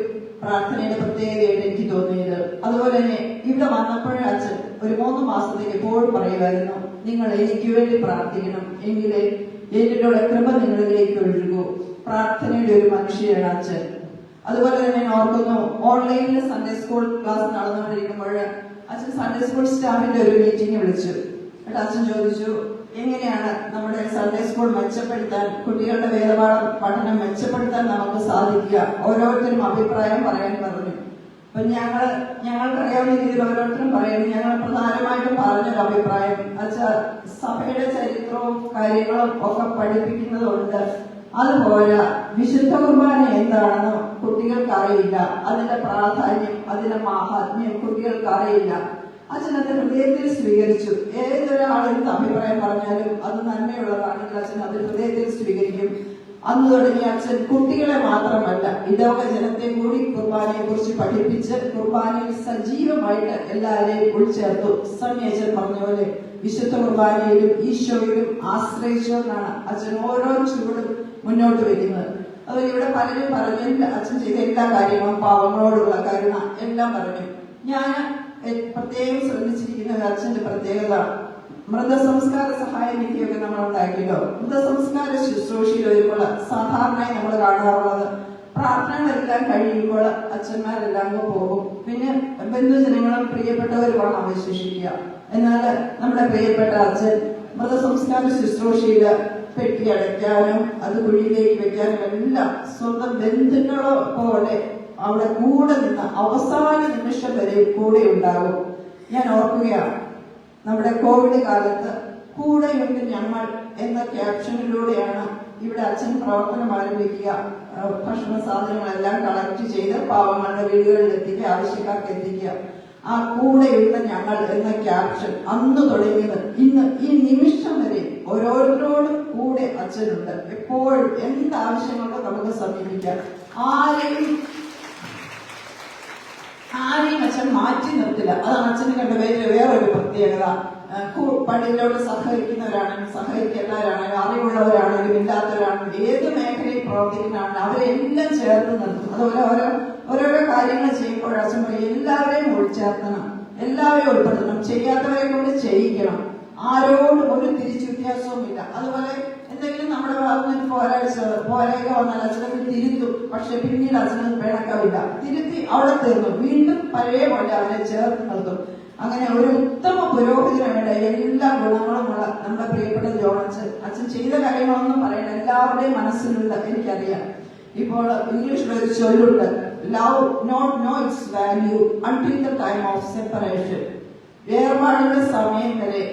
പ്രാർത്ഥനയുടെ പ്രത്യേകതയായിട്ട് എനിക്ക് തോന്നിയത്. അതുപോലെ തന്നെ ഇവിടെ വന്നപ്പോഴേ അച്ഛൻ ഒരു 3 മാസത്തേക്ക് എപ്പോഴും പറയുമായിരുന്നു, നിങ്ങൾ എനിക്ക് വേണ്ടി പ്രാർത്ഥിക്കണം, എങ്കിലേ എന്നിലുള്ള കൃപ നിങ്ങളിലേക്ക് ഒഴുകൂ. പ്രാർത്ഥനയുടെ ഒരു മനുഷ്യനാണ് അച്ഛൻ. അതുപോലെ തന്നെ ഞാൻ ഓർക്കുന്നു, ഓൺലൈനിൽ സൺഡേ സ്കൂൾ ക്ലാസ് നടന്നുകൊണ്ടിരിക്കുമ്പോൾ അച്ഛൻ സൺഡേ സ്കൂൾ സ്റ്റാഫിന്റെ ഒരു മീറ്റിംഗ് വിളിച്ചു. എന്നിട്ട് അച്ഛൻ ചോദിച്ചു, എങ്ങനെയാണ് നമ്മുടെ സൺഡേ സ്കൂൾ മെച്ചപ്പെടുത്താൻ, കുട്ടികളുടെ വേദപാഠം പഠനം മെച്ചപ്പെടുത്താൻ നമുക്ക് സാധിക്കുക? ഓരോരുത്തരും അഭിപ്രായം പറയാൻ പറഞ്ഞു. അപ്പൊ ഞങ്ങൾക്കറിയാവുന്ന രീതിയിൽ ഓരോരുത്തരും പറയുന്നു. ഞങ്ങൾ പ്രധാനമായിട്ടും പറഞ്ഞൊരു അഭിപ്രായം, സഭയുടെ ചരിത്രവും കാര്യങ്ങളും ഒക്കെ പഠിപ്പിക്കുന്നതുകൊണ്ട് അതുപോലെ വിശുദ്ധ കുർബാന എന്താണെന്ന് കുട്ടികൾക്ക് അറിയില്ല. അതിന്റെ പ്രാധാന്യം, അതിന്റെ മാഹാത്മ്യം കുട്ടികൾക്ക് അറിയില്ല. അച്ഛനത് ഹൃദയത്തിൽ സ്വീകരിച്ചു. ഏതൊരാൾ എന്ത് അഭിപ്രായം പറഞ്ഞാലും അത് നന്മയുള്ളതാണെങ്കിൽ അച്ഛൻ അത് ഹൃദയത്തിൽ സ്വീകരിക്കും. അന്ന് തുടങ്ങി അച്ഛൻ കുട്ടികളെ മാത്രമല്ല ഇടവക ജനത്തെ കൂടി കുർബാനയെ കുറിച്ച് പഠിപ്പിച്ച് കുർബാനയിൽ സജീവമായിട്ട് എല്ലാവരെയും ഉൾച്ചേർത്തു. സണ്ണിയച്ഛൻ പറഞ്ഞ പോലെ വിശുദ്ധ കുർബാനയിലും ഈശോയിലും ആശ്രയിച്ചുകൊണ്ടാണ് അച്ഛൻ ഓരോ ചുവടും മുന്നോട്ട് വയ്ക്കുന്നത്. അതുപോലെ ഇവിടെ പലരും പറഞ്ഞു, അച്ഛൻ ചെയ്ത എല്ലാ കാര്യങ്ങളും, പാവങ്ങളോടുള്ള കരുണ എല്ലാം പറഞ്ഞു. ഞാൻ പ്രത്യേകം ശ്രദ്ധിച്ചിരിക്കുന്ന അച്ഛന്റെ പ്രത്യേകത, മൃതസംസ്കാര സഹായ നിധിയൊക്കെ നമ്മൾ ഉണ്ടാക്കിയല്ലോ. മൃതസംസ്കാര ശുശ്രൂഷയിൽ വരുമ്പോൾ സാധാരണയായി നമ്മൾ കാണാറുള്ളത്, പ്രാർത്ഥനകളെല്ലാം കഴിയുമ്പോൾ അച്ഛന്മാരെല്ലാം പോകും, പിന്നെ ബന്ധുജനങ്ങളും പ്രിയപ്പെട്ടവരുമാണ് അവശേഷിക്കുക. എന്നാൽ നമ്മുടെ പ്രിയപ്പെട്ട അച്ഛൻ മൃതസംസ്കാര ശുശ്രൂഷയില് പെട്ടി അടയ്ക്കാനും അത് കുഴിയിലേക്ക് വെക്കാനും എല്ലാം സ്വന്തം ബന്ധുക്കളോ പോലെ അവിടെ കൂടെ നിന്ന് അവസാന നിമിഷം വരെ കൂടെ ഉണ്ടാകും. ഞാൻ ഓർക്കുകയാണ്, നമ്മുടെ കോവിഡ് കാലത്ത് കൂടെയുണ്ട് ഞങ്ങൾ എന്ന ക്യാപ്ഷനിലൂടെയാണ് ഇവിടെ അച്ഛൻ പ്രവർത്തനം ആരംഭിക്കുക. ഭക്ഷണ സാധനങ്ങളെല്ലാം കളക്ട് ചെയ്ത് പാവങ്ങളുടെ വീടുകളിൽ എത്തിക്കുക, ആവശ്യക്കാർക്ക് എത്തിക്കുക. ആ കൂടെയുള്ള ഞങ്ങൾ എന്ന ക്യാപ്ഷൻ അന്ന് തുടങ്ങിയത് ഇന്ന് ഈ നിമിഷം വരെ ഓരോരുത്തരോടും കൂടെ അച്ഛനുണ്ട്. എപ്പോഴും എന്താവശ്യങ്ങളോ നമുക്ക് സമീപിക്കാം. ആരെയും അച്ഛൻ മാറ്റി നിർത്തില്ല. അതാണ് അച്ഛന് കണ്ട വേറൊരു പ്രത്യേകത. പള്ളിയിലോട് സഹകരിക്കുന്നവരാണെങ്കിലും സഹകരിക്കുന്നവരാണെങ്കിലും അറിവുള്ളവരാണെങ്കിലും ഇല്ലാത്തവരാണെങ്കിലും ഏത് മേഖലയിൽ പ്രവർത്തിക്കുന്നവരാണെങ്കിലും അവരെല്ലാം ചേർത്ത് നിർത്തും. അതുപോലെ ഓരോരോ കാര്യങ്ങൾ ചെയ്യുമ്പോൾ അച്ഛൻ പറയും, എല്ലാവരെയും ഉൾച്ചേർത്തണം, എല്ലാവരെയും ഉൾപ്പെടുത്തണം, ചെയ്യാത്തവരെ കൊണ്ട് ചെയ്യിക്കണം, ആരോടും ഒരു തിരിച്ചു വ്യത്യാസവും ഇല്ല. അതുപോലെ എന്തെങ്കിലും നമ്മുടെ ഭാഗത്ത് പോരായ്മ വന്നാൽ അച്ഛനത് തിരുത്തും. പക്ഷെ പിന്നീട് അച്ഛനത് പിണക്കമില്ല, തിരുത്തി അവിടെ തീർന്നു, വീണ്ടും പഴയ പോലെ അവരെ ചേർത്ത് നിർത്തും. അങ്ങനെ ഒരു ഉത്തമ പുരോഹിതന് വേണ്ട എല്ലാ ഗുണങ്ങളുമുള്ള നമ്മുടെ പ്രിയപ്പെട്ട ജോണച്ചൻ. അച്ഛൻ ചെയ്ത കാര്യങ്ങളൊന്നും പറയണം, എല്ലാവരുടെയും മനസ്സിലുണ്ട്, എനിക്കറിയാം. ഇപ്പോൾ ഇംഗ്ലീഷിലൊരു ചൊല്ലുണ്ട്, love not know its value until the time of separation. വേർപാടിന്റെ സമയം വരെ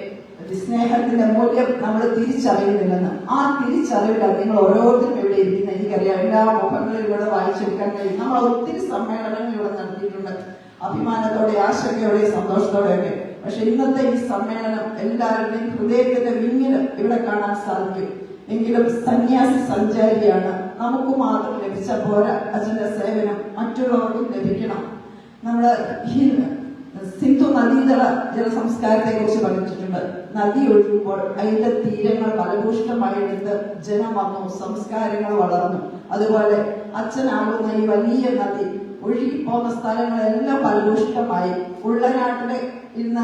സ്നേഹത്തിന്റെ മൂല്യം നമ്മൾ തിരിച്ചറിയുന്നില്ലെന്ന്. ആ തിരിച്ചറിവില്ല നിങ്ങൾ ഓരോരുത്തരും ഇവിടെ ഇരിക്കുന്ന എനിക്കറിയാം. എല്ലാ മുഖങ്ങളും ഇവിടെ വായിച്ചെടുക്കാൻ കഴിയും. നമ്മൾ ഒത്തിരി സമ്മേളനങ്ങൾ ഇവിടെ നടത്തിയിട്ടുണ്ട്, അഭിമാനത്തോടെ, ആശങ്കയോടെ, സന്തോഷത്തോടെയൊക്കെ. പക്ഷെ ഇന്നത്തെ ഈ സമ്മേളനം എല്ലാവരുടെയും ഹൃദയത്തിന്റെ വിങ്ങില് ഇവിടെ കാണാൻ സാധിക്കും. എങ്കിലും സന്യാസി സഞ്ചാരിയാണ്, നമുക്ക് മാത്രം ലഭിച്ച പോരാ, അച്ഛന്റെ സേവനം മറ്റുള്ളവർക്കും ലഭിക്കണം. നമ്മുടെ സിന്ധു നദീതട ജലസംസ്കാരത്തെ കുറിച്ച് പഠിച്ചിട്ടുണ്ട്. നദി ഒഴുകുമ്പോൾ അതിന്റെ തീരങ്ങൾ ഫലഭൂഷ്ടമായെടുത്ത് ജനം വന്നു, സംസ്കാരങ്ങൾ വളർന്നു. അതുപോലെ അച്ഛനാകുന്ന ഈ വലിയ നദി ഒഴുകിപ്പോകുന്ന സ്ഥലങ്ങളെല്ലാം ഫലഭൂഷ്ടമായി. ഉള്ളനാട്ടിലെ ഇരുന്ന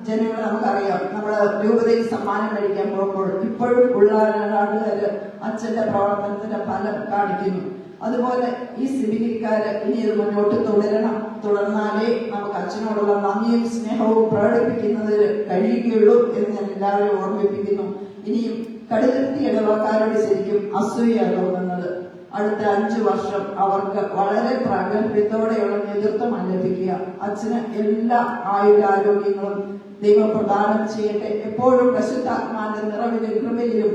ജനങ്ങൾ നമുക്കറിയാം, നമ്മുടെ രൂപതയിൽ സമ്മാനം കഴിക്കാൻ പോകുമ്പോൾ ഇപ്പോഴും ഉള്ളനാട്ടുകാര് അച്ഛന്റെ പ്രവർത്തനത്തിന്റെ ഫലം കാണിക്കുന്നു. അതുപോലെ ഈ സിബിലിക്കാര് ഇനി ഇത് മുന്നോട്ട് തുടരണം. തുടർന്നാലേ നമുക്ക് അച്ഛനോടുള്ള നന്ദിയും സ്നേഹവും പ്രകടിപ്പിക്കുന്നതിന് കഴിയുകയുള്ളൂ എന്ന് ഞാൻ എല്ലാവരെയും ഓർമ്മിപ്പിക്കുന്നു. ഇനിയും കടുകത്തി ഇടവക്കാരോട് ശരിക്കും അസൂയ തോന്നുന്നത്, അടുത്ത 5 വർഷം അവർക്ക് വളരെ പ്രാഗൽഭ്യത്തോടെയുള്ള നേതൃത്വം ലഭിക്കുക. അച്ഛന് എല്ലാ ആയുരാരോഗ്യങ്ങളും ദൈവം പ്രദാനം ചെയ്യട്ടെ. എപ്പോഴും പരിശുദ്ധാത്മാവിന്റെ നിറവിലും കൃപയിലും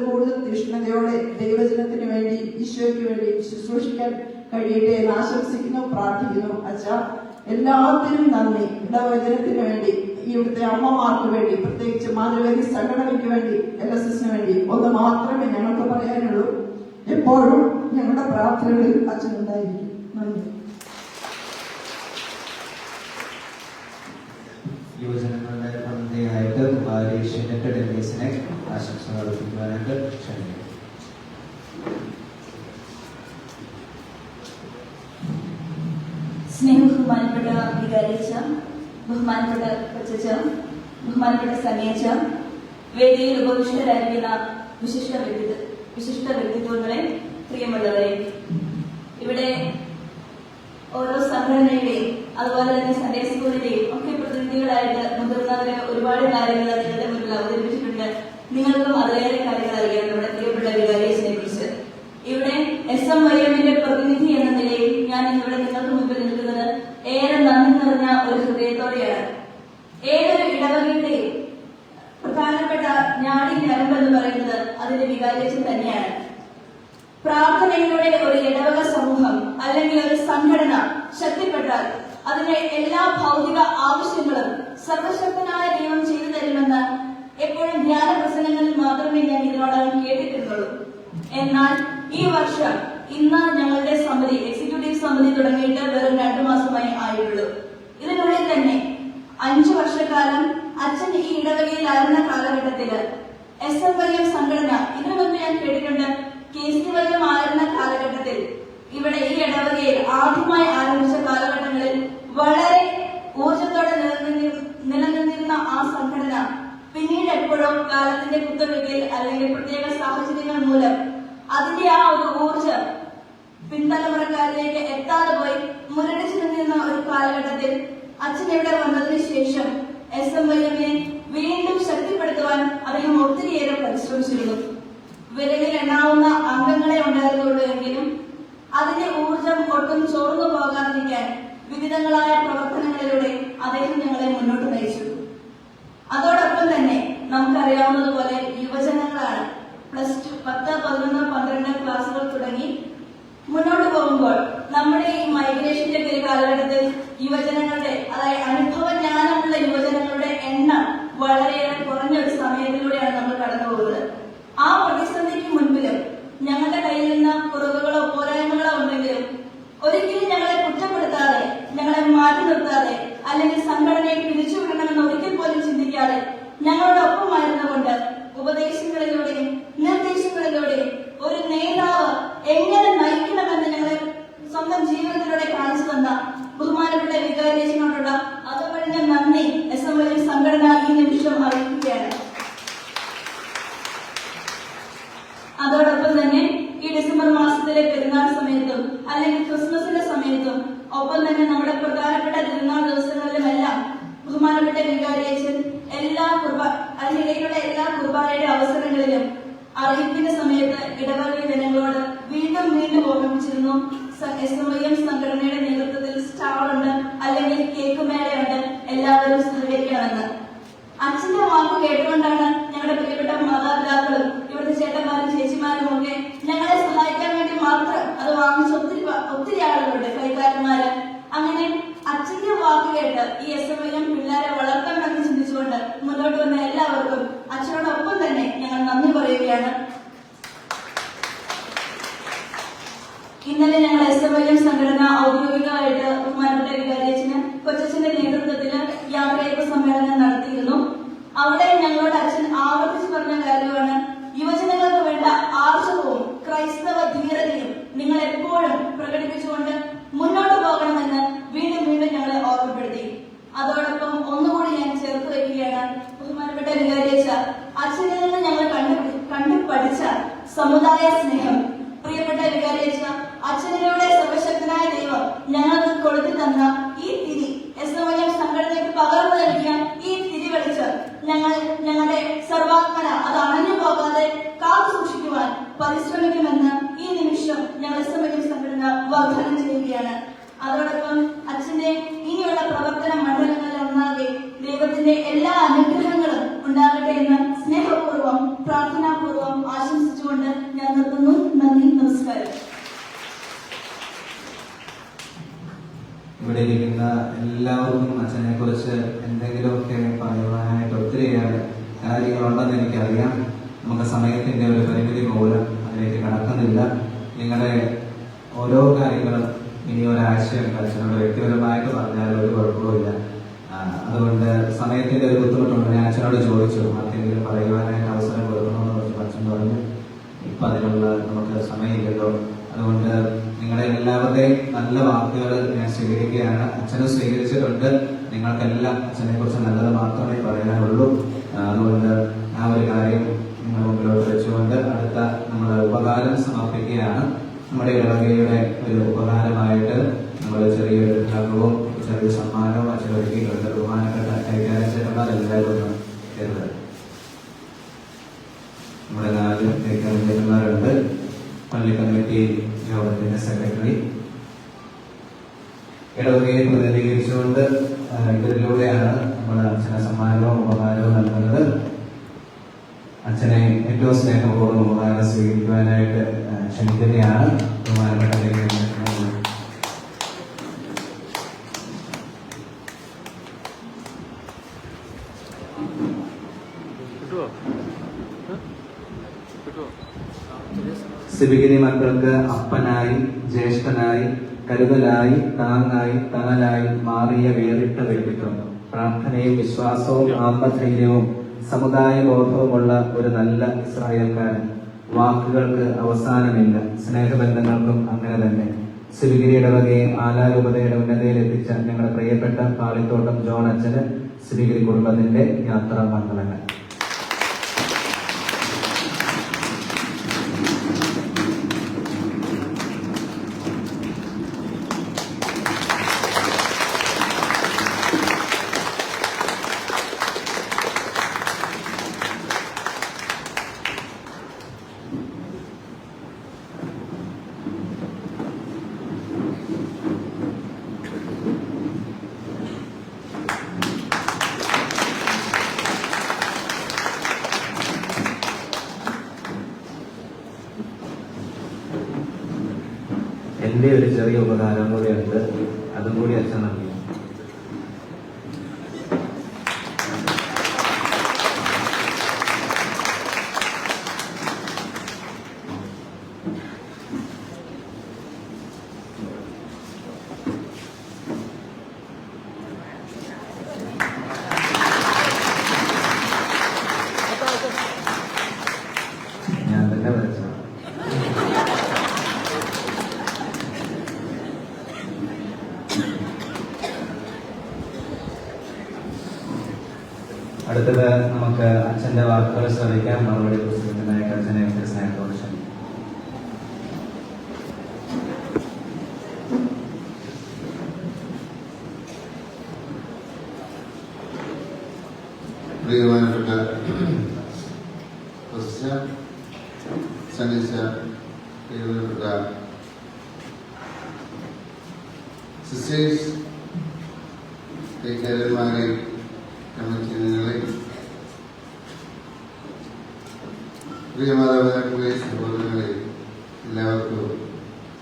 കൂടുതൽ തീഷ്ണതയോടെ ദൈവജനത്തിന് വേണ്ടി, ഈശോയ്ക്ക് വേണ്ടി ശുശ്രൂഷിക്കാൻ കഴിയട്ടെ എന്ന് ആശംസിക്കുന്നു, പ്രാർത്ഥിക്കുന്നു. അച്ഛാ, എല്ലാത്തിനും നന്ദി. ഇടവചനത്തിന് വേണ്ടി, ഇവിടുത്തെ അമ്മമാർക്ക് വേണ്ടി, പ്രത്യേകിച്ച് മാതൃവേദി സംഘടനയ്ക്ക് വേണ്ടി, LSSന് വേണ്ടി ഒന്ന് മാത്രമേ ഞങ്ങൾക്ക് പറയാനുള്ളൂ. എപ്പോഴും ഞങ്ങളുടെ പ്രാർത്ഥനകളിൽ അച്ഛനുണ്ടായിരിക്കും. നന്ദി. യുവജനങ്ങളുടെ പ്രതിനിധിയായിട്ട് ബാലേഷ്യന്റെ ഡെലീസിനെ ആശംസകൾ അർപ്പിക്കുവാനായിട്ട് ക്ഷണിക്കുന്നു. സ്നേഹബഹുമാനപ്പെട്ട വികാരിച്ച, ബഹുമാനപ്പെട്ട കൊച്ചച്ച, ബഹുമാനപ്പെട്ട സനേച്ച, വേദിയിൽ ഉപവിഷ്ടരായിരിക്കുന്ന വിശിഷ്ട വ്യക്തിത്വങ്ങളെ, പ്രിയമുള്ളവരെ, ഇവിടെ ഓരോ സംഘടനയുടെയും അതുപോലെ തന്നെ സൺഡേ സ്കൂളിന്റെയും ഒക്കെ പ്രതിനിധികളായിട്ട് മുതിർന്നവരെ ഒരുപാട് കാര്യങ്ങൾ നിങ്ങളുടെ മുന്നിൽ അവതരിപ്പിച്ചിട്ടുണ്ട്. നിങ്ങൾക്കും അതിലേറെ കാര്യങ്ങൾ അറിയാം നമ്മുടെ പ്രിയപ്പെട്ട വികാരിയച്ഛനെ കുറിച്ച്. ഇവിടെ SMYM-ന്റെ പ്രതിനിധി എന്ന നിലയിൽ ഞാൻ ഇവിടെ നിങ്ങൾക്ക് മുമ്പിൽ നിൽക്കുന്നത് ഏറെ നന്ദി നിറഞ്ഞ ഒരു ഹൃദയത്തോടെയാണ്. ഏതൊരു ഇടവകയുടെയും പ്രധാനപ്പെട്ട ഞാടി ഞരമ്പ് എന്ന് പറയുന്നത് അതിന്റെ വികാരിയച്ഛൻ തന്നെയാണ്. പ്രാർത്ഥനയിലൂടെ ഒരു ഇടവക സമൂഹം അല്ലെങ്കിൽ ഒരു സംഘടന ശക്തിപ്പെട്ടാൽ അതിന്റെ എല്ലാ ഭൗതിക ആവശ്യങ്ങളും സർവശക്തനായ ദൈവം ചെയ്തു തരുമെന്ന് എപ്പോഴും ധ്യാന പ്രസംഗങ്ങളിൽ മാത്രമേ ഞാൻ ഇതിനോടകം കേട്ടിട്ടുള്ളൂ. എന്നാൽ ഈ വർഷം ഇന്ന് ഞങ്ങളുടെ സമിതി, എക്സിക്യൂട്ടീവ് സമിതി തുടങ്ങിയിട്ട് വെറും 2 മാസമായി ആയിട്ടുള്ളൂ. ഇതിനുള്ളിൽ തന്നെ 5 വർഷക്കാലം അച്ഛൻ ഈ ഇടവകയിലായിരുന്ന കാലഘട്ടത്തില് SMYM സംഘടന, ഇതിനു മുമ്പ് ഞാൻ കേട്ടിട്ടുണ്ട്, KCYM ആയിരുന്ന കാലഘട്ടത്തിൽ ഇവിടെ ഈ ഇടവകയിൽ ആദ്യമായി ആരംഭിച്ച കാലഘട്ടങ്ങളിൽ വളരെ ഊർജത്തോടെ നിലനിന്നിരുന്ന ആ സംഘടന പിന്നീട് എപ്പോഴും കാലത്തിന്റെ കുത്തൊഴുക്കിൽ അല്ലെങ്കിൽ പ്രത്യേക സാഹചര്യങ്ങൾ മൂലം അതിന്റെ ആ ഒരു ഊർജം പിൻതലമുറക്കാരിലേക്ക് എത്താതെ പോയി മുരടിച്ചു നിന്നിരുന്ന ഒരു കാലഘട്ടത്തിൽ അച്ഛൻ ഇവിടെ വന്നതിന് ശേഷം SMYM-നെ വീണ്ടും ശക്തിപ്പെടുത്തുവാൻ അദ്ദേഹം ഒത്തിരിയേറെ പരിശ്രമിച്ചിരുന്നു. വിരലിൽ എണ്ണാവുന്ന അംഗങ്ങളെ ഉണ്ടായിരുന്നുള്ളൂ എങ്കിലും അതിന്റെ ഊർജം ഒട്ടും ചോർന്നു പോകാതിരിക്കാൻ വിവിധങ്ങളായ പ്രവർത്തനങ്ങളിലൂടെ അദ്ദേഹം ഞങ്ങളെ മുന്നോട്ട് നയിച്ചു. അതോടൊപ്പം തന്നെ നമുക്കറിയാവുന്നതുപോലെ യുവജനങ്ങളാണ്. +2, 10, 11, 12 ക്ലാസുകൾ തുടങ്ങി മുന്നോട്ട് പോകുമ്പോൾ നമ്മുടെ ഈ മൈഗ്രേഷന്റെ ഒരു കാലഘട്ടത്തിൽ യുവജനങ്ങളുടെ, അതായത് അനുഭവജ്ഞാനമുള്ള യുവജനങ്ങളുടെ എണ്ണം വളരെയേറെ കുറഞ്ഞ ഒരു സമയത്തിലൂടെയാണ് നമ്മൾ കടന്നു പോകുന്നത്. ആ പ്രതിസന്ധിക്ക് മുൻപിലും ഞങ്ങളുടെ കയ്യിൽ നിന്ന് കുറവുകളോ പോരായ്മകളോ ഉണ്ടെങ്കിലും ഒരിക്കലും ഞങ്ങളെ കുറ്റപ്പെടുത്താതെ, ഞങ്ങളെ മാറ്റി നിർത്താതെ, അല്ലെങ്കിൽ സംഘടനയെ പിരിച്ചുവിടണമെന്ന് ഒരിക്കൽ പോലും ചിന്തിക്കാതെ ഞങ്ങളോടൊപ്പമായിരുന്നുകൊണ്ട് ഉപദേശങ്ങളിലൂടെയും നിർദ്ദേശങ്ങളിലൂടെയും ഒരു നേതാവ് എങ്ങനെ നയിക്കണമെന്ന് ഞങ്ങളെ സ്വന്തം ജീവിതത്തിലൂടെ കാണിച്ചു തന്ന ബഹുമാനപ്പെട്ട വികാരിയച്ഛനോടുള്ള അതുവഴിഞ്ഞ നന്ദി SMYM സംഘടന ഈ നിമിഷം അറിയിക്കുകയാണ്. അതോടൊപ്പം തന്നെ ഈ ഡിസംബർ മാസത്തിലെ പെരുന്നാൾ സമയത്തും അല്ലെങ്കിൽ ക്രിസ്മസിന്റെ സമയത്തും ഒപ്പം തന്നെ നമ്മുടെ പ്രധാനപ്പെട്ട തിരുനാൾ ദിവസങ്ങളിലുമെല്ലാം ബഹുമാനപ്പെട്ട വികാരിയച്ഛൻ അതിനിടയിലുള്ള എല്ലാ കുർബാനയുടെ അവസരങ്ങളിലും അറിയിപ്പിന്റെ സമയത്ത് ഇടവക ജനങ്ങളോട് വീണ്ടും വീണ്ടും ഓർമ്മിപ്പിച്ചിരുന്നു, SMYM സംഘടനയുടെ നേതൃത്വത്തിൽ സ്റ്റാളുണ്ട് അല്ലെങ്കിൽ കേക്ക് മേളയുണ്ട്, എല്ലാവരും സഹകരിക്കണമെന്ന്. അച്ഛന്റെ വാക്ക് കേട്ടുകൊണ്ടാണ് ഞങ്ങളുടെ പ്രിയപ്പെട്ട മാതാപിതാക്കളും ഇവിടുത്തെ ചേട്ടന്മാരും ചേച്ചിമാരും ഒക്കെ ഞങ്ങളെ സഹായിക്കാൻ വേണ്ടി മാത്രം അത് വാങ്ങിച്ച ഒത്തിരി ആളുകളുണ്ട്, കൈക്കാരന്മാര്. അങ്ങനെ അച്ഛന്റെ വാക്ക് കേട്ട് ഈ SMYM പിള്ളേരെ വളർത്തണമെന്ന് ചിന്തിച്ചുകൊണ്ട് മുന്നോട്ട് വന്ന എല്ലാവർക്കും അച്ഛനോടൊപ്പം തന്നെ ഞങ്ങൾ നന്ദി പറയുകയാണ്. ഇന്നലെ ഞങ്ങൾ SMYM സംഘടന ഔദ്യോഗികമായിട്ട് ബഹുമാനപ്പെട്ട വികാരിയച്ഛന് കൊച്ചച്ഛന്റെ നേതൃത്വത്തിൽ യാത്രയയപ്പ് സമ്മേളനം നടത്തിയിരുന്നു. അവിടെ ഞങ്ങളോട് അച്ഛൻ ആവർത്തിച്ച് പറഞ്ഞ കാര്യമാണ്, യുവജനങ്ങൾക്ക് വേണ്ട ആർജവവും ക്രൈസ്തവ ധീരതയും നിങ്ങൾ എപ്പോഴും പ്രകടിപ്പിച്ചുകൊണ്ട് മുന്നോട്ട് പോകണമെന്ന് വീണ്ടും വീണ്ടും ഞങ്ങളെ ഓർമ്മപ്പെടുത്തി. അതോടൊപ്പം ഒന്നുകൂടി ഞാൻ ചേർത്ത് വയ്ക്കുകയാണ്, ബഹുമാനപ്പെട്ട വികാരിയച്ഛ, അച്ഛനിൽ നിന്ന് ഞങ്ങൾ കണ്ടു പഠിച്ച സമുദായ സ്നേഹം. പ്രിയപ്പെട്ട വികാരിയച്ഛ, അച്ഛനിലൂടെ സർവശക്തനായ ദൈവം ഞങ്ങൾക്ക് കൊടുത്തു തന്ന ഈ തിരി, SMYM സംഘടനയ്ക്ക് പകർന്നു നൽകിയ ഈ തിരി വെളിച്ച് ഞങ്ങളുടെ സർവാത്മന അത് അണഞ്ഞു പോകാതെ കാത്തു സൂക്ഷിക്കുവാൻ പരിശ്രമിക്കുമെന്ന് ഈ നിമിഷം ഞങ്ങൾ SMYM സംഘടന വാഗ്ദാനം ചെയ്യുകയാണ്. അതോടൊപ്പം അച്ഛന്റെ ഇനിയുള്ള പ്രവർത്തന മണ്ഡലങ്ങളിലൊന്നാകെ ദൈവത്തിന്റെ എല്ലാ അനുഗ്രഹങ്ങളും ഉണ്ടാകട്ടെ എന്ന് സ്നേഹപൂർവ്വം പ്രാർത്ഥനാപൂർവ്വം ആശംസിച്ചുകൊണ്ട് ഞാൻ നിർത്തുന്നു. നന്ദി, നമസ്കാരം. ഇവിടെ ഇരിക്കുന്ന എല്ലാവർക്കും അച്ഛനെ കുറിച്ച് എന്തെങ്കിലുമൊക്കെ പറയുവാനായിട്ട് ഒത്തിരിയേറെ കാര്യങ്ങളുണ്ടെന്ന് എനിക്കറിയാം. നമുക്ക് സമയത്തിന്റെ ഒരു പരിമിതി മൂലം അതിലേക്ക് കടക്കുന്നില്ല. നിങ്ങളുടെ ഓരോ കാര്യങ്ങളും ഇനി ഒരാഴ്ചയുണ്ട്. അച്ഛനോട് വ്യക്തിപരമായിട്ട് പറഞ്ഞാൽ ഒരു കുഴപ്പമില്ല. അതുകൊണ്ട് സമയത്തിന്റെ ഒരു ബുദ്ധിമുട്ടുണ്ട്. ഞാൻ അച്ഛനോട് ചോദിച്ചു ആർക്കെങ്കിലും പറയുവാനായിട്ട് അവസരം കൊടുക്കണമെന്ന് പറഞ്ഞു. അച്ഛൻ പറഞ്ഞു ഇപ്പൊ അതിനുള്ള നമുക്ക് സമയമില്ലല്ലോ, അതുകൊണ്ട് നിങ്ങളുടെ എല്ലാവരുടെയും നല്ല വാക്കുകൾ ഞാൻ സ്വീകരിക്കുകയാണ്. അച്ഛനും സ്വീകരിച്ചിട്ടുണ്ട്. നിങ്ങൾക്കെല്ലാം അച്ഛനെ കുറിച്ച് നല്ലത് മാത്രമേ പറയാനുള്ളൂ. അതുകൊണ്ട് ആ ഒരു കാര്യം നിങ്ങൾ മുമ്പിലോട്ട് വെച്ചുകൊണ്ട് അടുത്ത നമ്മുടെ ഉപകാരം സമർപ്പിക്കുകയാണ്. നമ്മുടെ ഇടവകയുടെ ഒരു ഉപകാരമായിട്ട് നമ്മൾ ചെറിയൊരു ഭാഗവും ചെറിയൊരു സമ്മാനവും അച്ഛൻ ഒരുക്കിയിട്ടുണ്ട്. ബഹുമാനപ്പെട്ട കൈകാര്യച്ചേട്ടന്മാരെല്ലാവരും ചേർന്ന് നമ്മുടെ 4 കൈകാര്യന്മാരുണ്ട്. പള്ളി കമ്മിറ്റി യോഗത്തിന്റെ സെക്രട്ടറി ഇടവകയെ പ്രതിനിധീകരിച്ചുകൊണ്ട് ഇതിലൂടെയാണ് നമ്മൾ അച്ഛന് സമ്മാനവും ഉപകാരവും നൽകുന്നത്. അച്ഛനെ ഏറ്റവും സ്നേഹപൂർവ്വം ഉപകാരം സ്വീകരിക്കുവാനായിട്ട് ക്ഷണിക്കുകയാണ്. ബഹുമാനപ്പെട്ട സിബിഗിരി മക്കൾക്ക് അപ്പനായി, ജ്യേഷ്ഠനായി, കരുതലായി, താങ്ങായി, തണലായി മാറിയ വേറിട്ട വ്യക്തിത്വം, പ്രാർത്ഥനയും വിശ്വാസവും ആത്മധൈര്യവും സമുദായ ബോധവുമുള്ള ഒരു നല്ല ഇസ്രായേൽക്കാരൻ. വാക്കുകൾക്ക് അവസാനമില്ല, സ്നേഹബന്ധങ്ങൾക്കും അങ്ങനെ തന്നെ. സിബിഗിരി ഇടവകയെ ആലാരൂപതയുടെ ഉന്നതയിലെത്തിച്ച ഞങ്ങളുടെ പ്രിയപ്പെട്ട പാളിത്തോട്ടം ജോൺ അച്ഛന് സിബിഗിരി കുടുംബത്തിന്റെ യാത്രാ മംഗളങ്ങൾ. എന്റെ ഒരു ചെറിയ ഉപകാരം കൂടിയുണ്ട്, അതും കൂടി അച്ഛൻ നൽകി. ഞാൻ തന്നെ വരച്ചു. അടുത്തത് നമുക്ക് അച്ഛന്റെ വാക്കുകൾ ശ്രദ്ധിക്കാം. മറുപടി പുസ്തകത്തിനായിട്ട് അച്ഛനെ സ്നേഹത്തോടെ ക്ഷണിക്കും. പ്രിയമാനപ്പെട്ട സന്നിച്ച പ്രിയപ്പെട്ട സിസ്റ്റേഴ്സ്, കൈക്കാരന്മാരെ, കമ്മിറ്റികളെ, പ്രിയ മാതാപിതാക്കളെ, സഹോദരങ്ങളെ, എല്ലാവർക്കും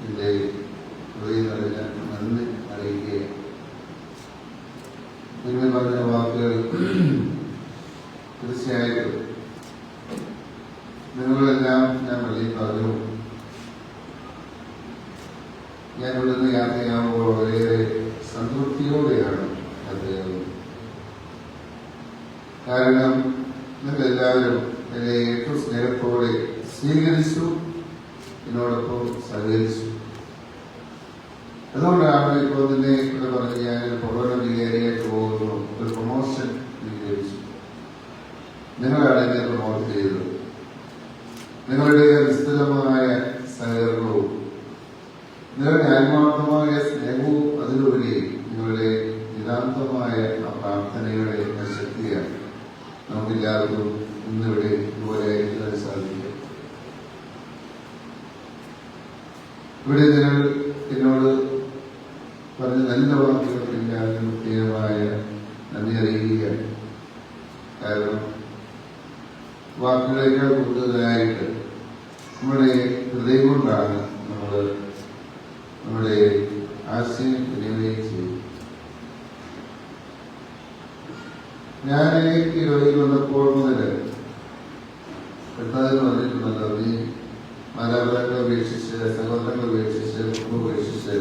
എൻ്റെ ഹൃദയം നിറഞ്ഞ നന്ദി അറിയിക്കുകയാണ്. നിങ്ങൾ പറഞ്ഞ വാക്കുകൾ തീർച്ചയായിട്ടും നിങ്ങളെല്ലാം ഞാൻ പള്ളിയിൽ പറഞ്ഞു. ഞാൻ ഇവിടുന്ന് യാത്രയാകുമ്പോൾ വളരെയേറെ സംതൃപ്തിയോടെയാണ് അദ്ദേഹം. കാരണം നിങ്ങളെല്ലാവരും എന്നെ ഏറ്റവും സ്നേഹത്തോടെ സ്വീകരിച്ചു, എന്നോടൊപ്പം സഹകരിച്ചു. അതുകൊണ്ടാണ് ഇപ്പോൾ തന്നെ ഇവിടെ പറഞ്ഞ് ഞാൻ പ്രൊഫഷണൽ വികാരിയായിട്ട് പോകുന്നു, ഒരു പ്രൊമോഷൻ ലഭിച്ചു. നിങ്ങളാണ് എന്നെ പ്രൊമോട്ട് ചെയ്തത്. നിങ്ങളുടെ വിസ്തൃതമായ സഹകരണവും നിങ്ങളുടെ ആത്മാർത്ഥമായ സ്നേഹവും അതിലുപരി നിങ്ങളുടെ നിതാന്തമായ ആ പ്രാർത്ഥനയുടെ ശക്തിയാണ് നമുക്കെല്ലാവർക്കും ഇന്നിവിടെ ഇതുപോലെ സാധിക്കും. ഇവിടെ നിങ്ങൾ എന്നോട് പറഞ്ഞ നല്ല വാക്കുകൾക്ക് എല്ലാവരും പ്രത്യേകമായ നന്ദി അറിയിക്കുകയാണ്. കാരണം വാക്കുകളേക്കാൾ കൂടുതലായിട്ട് നമ്മുടെ ഹൃദയം കൊണ്ടാണ് നമ്മൾ നമ്മുടെ ആശയം വിനിമയം ചെയ്യും. ഞാൻ ഈ വഴിയിൽ വന്നപ്പോൾ മുതൽ കർത്താവിന് പറഞ്ഞിട്ടുണ്ടല്ലോ, നീ മാതാപിതാക്കളെ ഉപേക്ഷിച്ച്, സഹോദരങ്ങളെ ഉപേക്ഷിച്ച്, കുടുംബം ഉപേക്ഷിച്ച്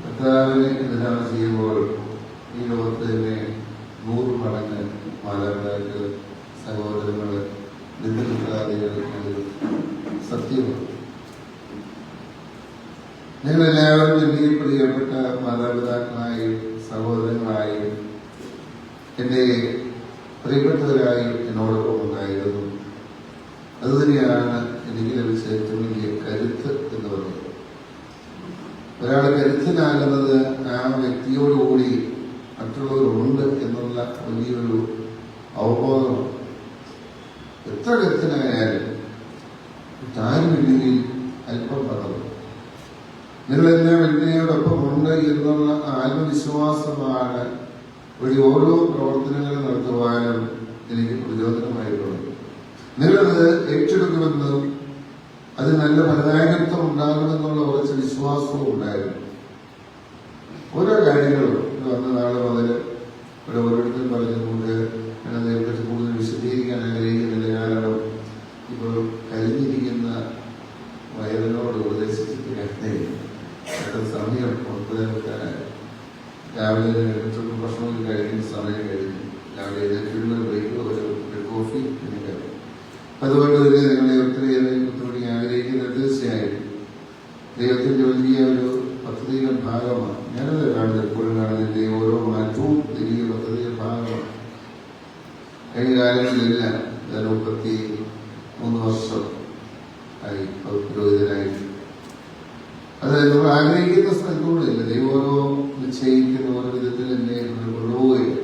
കർത്താവിനെ നിധാനം ചെയ്യുമ്പോൾ ഈ ലോകത്ത് തന്നെ 100 മടങ്ങ് മാതാപിതാക്കൾ, സഹോദരങ്ങൾ, ബന്ധുമിത്രാദികൾ സത്യമാണ്. നിങ്ങളെല്ലാവരും എനിക്ക് പ്രിയപ്പെട്ട മാതാപിതാക്കളായും സഹോദരങ്ങളായും എൻ്റെ പ്രിയപ്പെട്ടവരായും എന്നോടൊപ്പം ഉണ്ടായിരുന്നു. അതുതന്നെയാണ് എനിക്ക് ലഭിച്ച ഏറ്റവും വലിയ കരുത്ത് എന്ന് പറയുന്നത്. ഒരാൾ കരുത്തനാകുന്നത് ആ വ്യക്തിയോടുകൂടി മറ്റുള്ളവരുണ്ട് എന്നുള്ള വലിയൊരു അവബോധമാണ്. എത്ര കരുത്തനായാലും താരമില്ലെങ്കിൽ അല്പം പകർന്നു. നിങ്ങളെല്ലാം എന്നോടൊപ്പം ഉണ്ട് എന്നുള്ള ആത്മവിശ്വാസമാണ് വഴി ഓരോ പ്രവർത്തനങ്ങൾ നടത്തുവാനും എനിക്ക് പ്രചോദനമായിട്ടുള്ളത്. നിങ്ങളത് ഏറ്റെടുക്കുമെന്നും അത് നല്ല ഫലദായകത്വം ഉണ്ടാകുമെന്നുള്ള ഉറച്ച വിശ്വാസവും ഉണ്ടായിരുന്നു. ഓരോ കാര്യങ്ങളും വന്ന നാളെ മുതൽ ഇവിടെ ഓരോരുത്തരും പറഞ്ഞുകൊണ്ട് ഞാൻ അതേക്കുറിച്ച് കൂടുതൽ വിശദീകരിക്കാൻ ആഗ്രഹിക്കുന്നില്ല. കാരണം ഇപ്പോൾ കഴിഞ്ഞിരിക്കുന്ന വയറിനോട് ഉപദേശിച്ചിട്ട് കഷ്ടയില്ല. സമയം 9:30 രാവിലെ ഭക്ഷണം കഴിക്കുന്ന സമയം കഴിഞ്ഞു. രാവിലെ എഴുന്നേറ്റുള്ള ബ്രേക്ക് ഒരു കോഫി പിന്നെ കഴിയും. അതുകൊണ്ട് തന്നെ നിങ്ങളെ ഒത്തിരിയേറെ ബുദ്ധിമുട്ടി ആഗ്രഹിക്കുന്നത് തീർച്ചയായും ദൈവത്തിന്റെ വലിയ ഒരു പദ്ധതിയുടെ ഭാഗമാണ്. ഞാനത് കാണുന്നത് എപ്പോഴും കാണുന്നതിന്റെ ഓരോ മാറ്റവും വലിയ പദ്ധതിയുടെ ഭാഗമാണ്. കഴിഞ്ഞ കാലങ്ങളിലെല്ലാം ഞാൻ 33 വർഷം ആയി പുരോഹിതനായി. അത് നമ്മൾ ആഗ്രഹിക്കുന്ന സ്ഥലത്തോടില്ല. ദൈവം ഓരോ നിശ്ചയിക്കുന്ന ഓരോ വിധത്തിൽ എന്നെ കൊണ്ടുപോവുകയില്ല.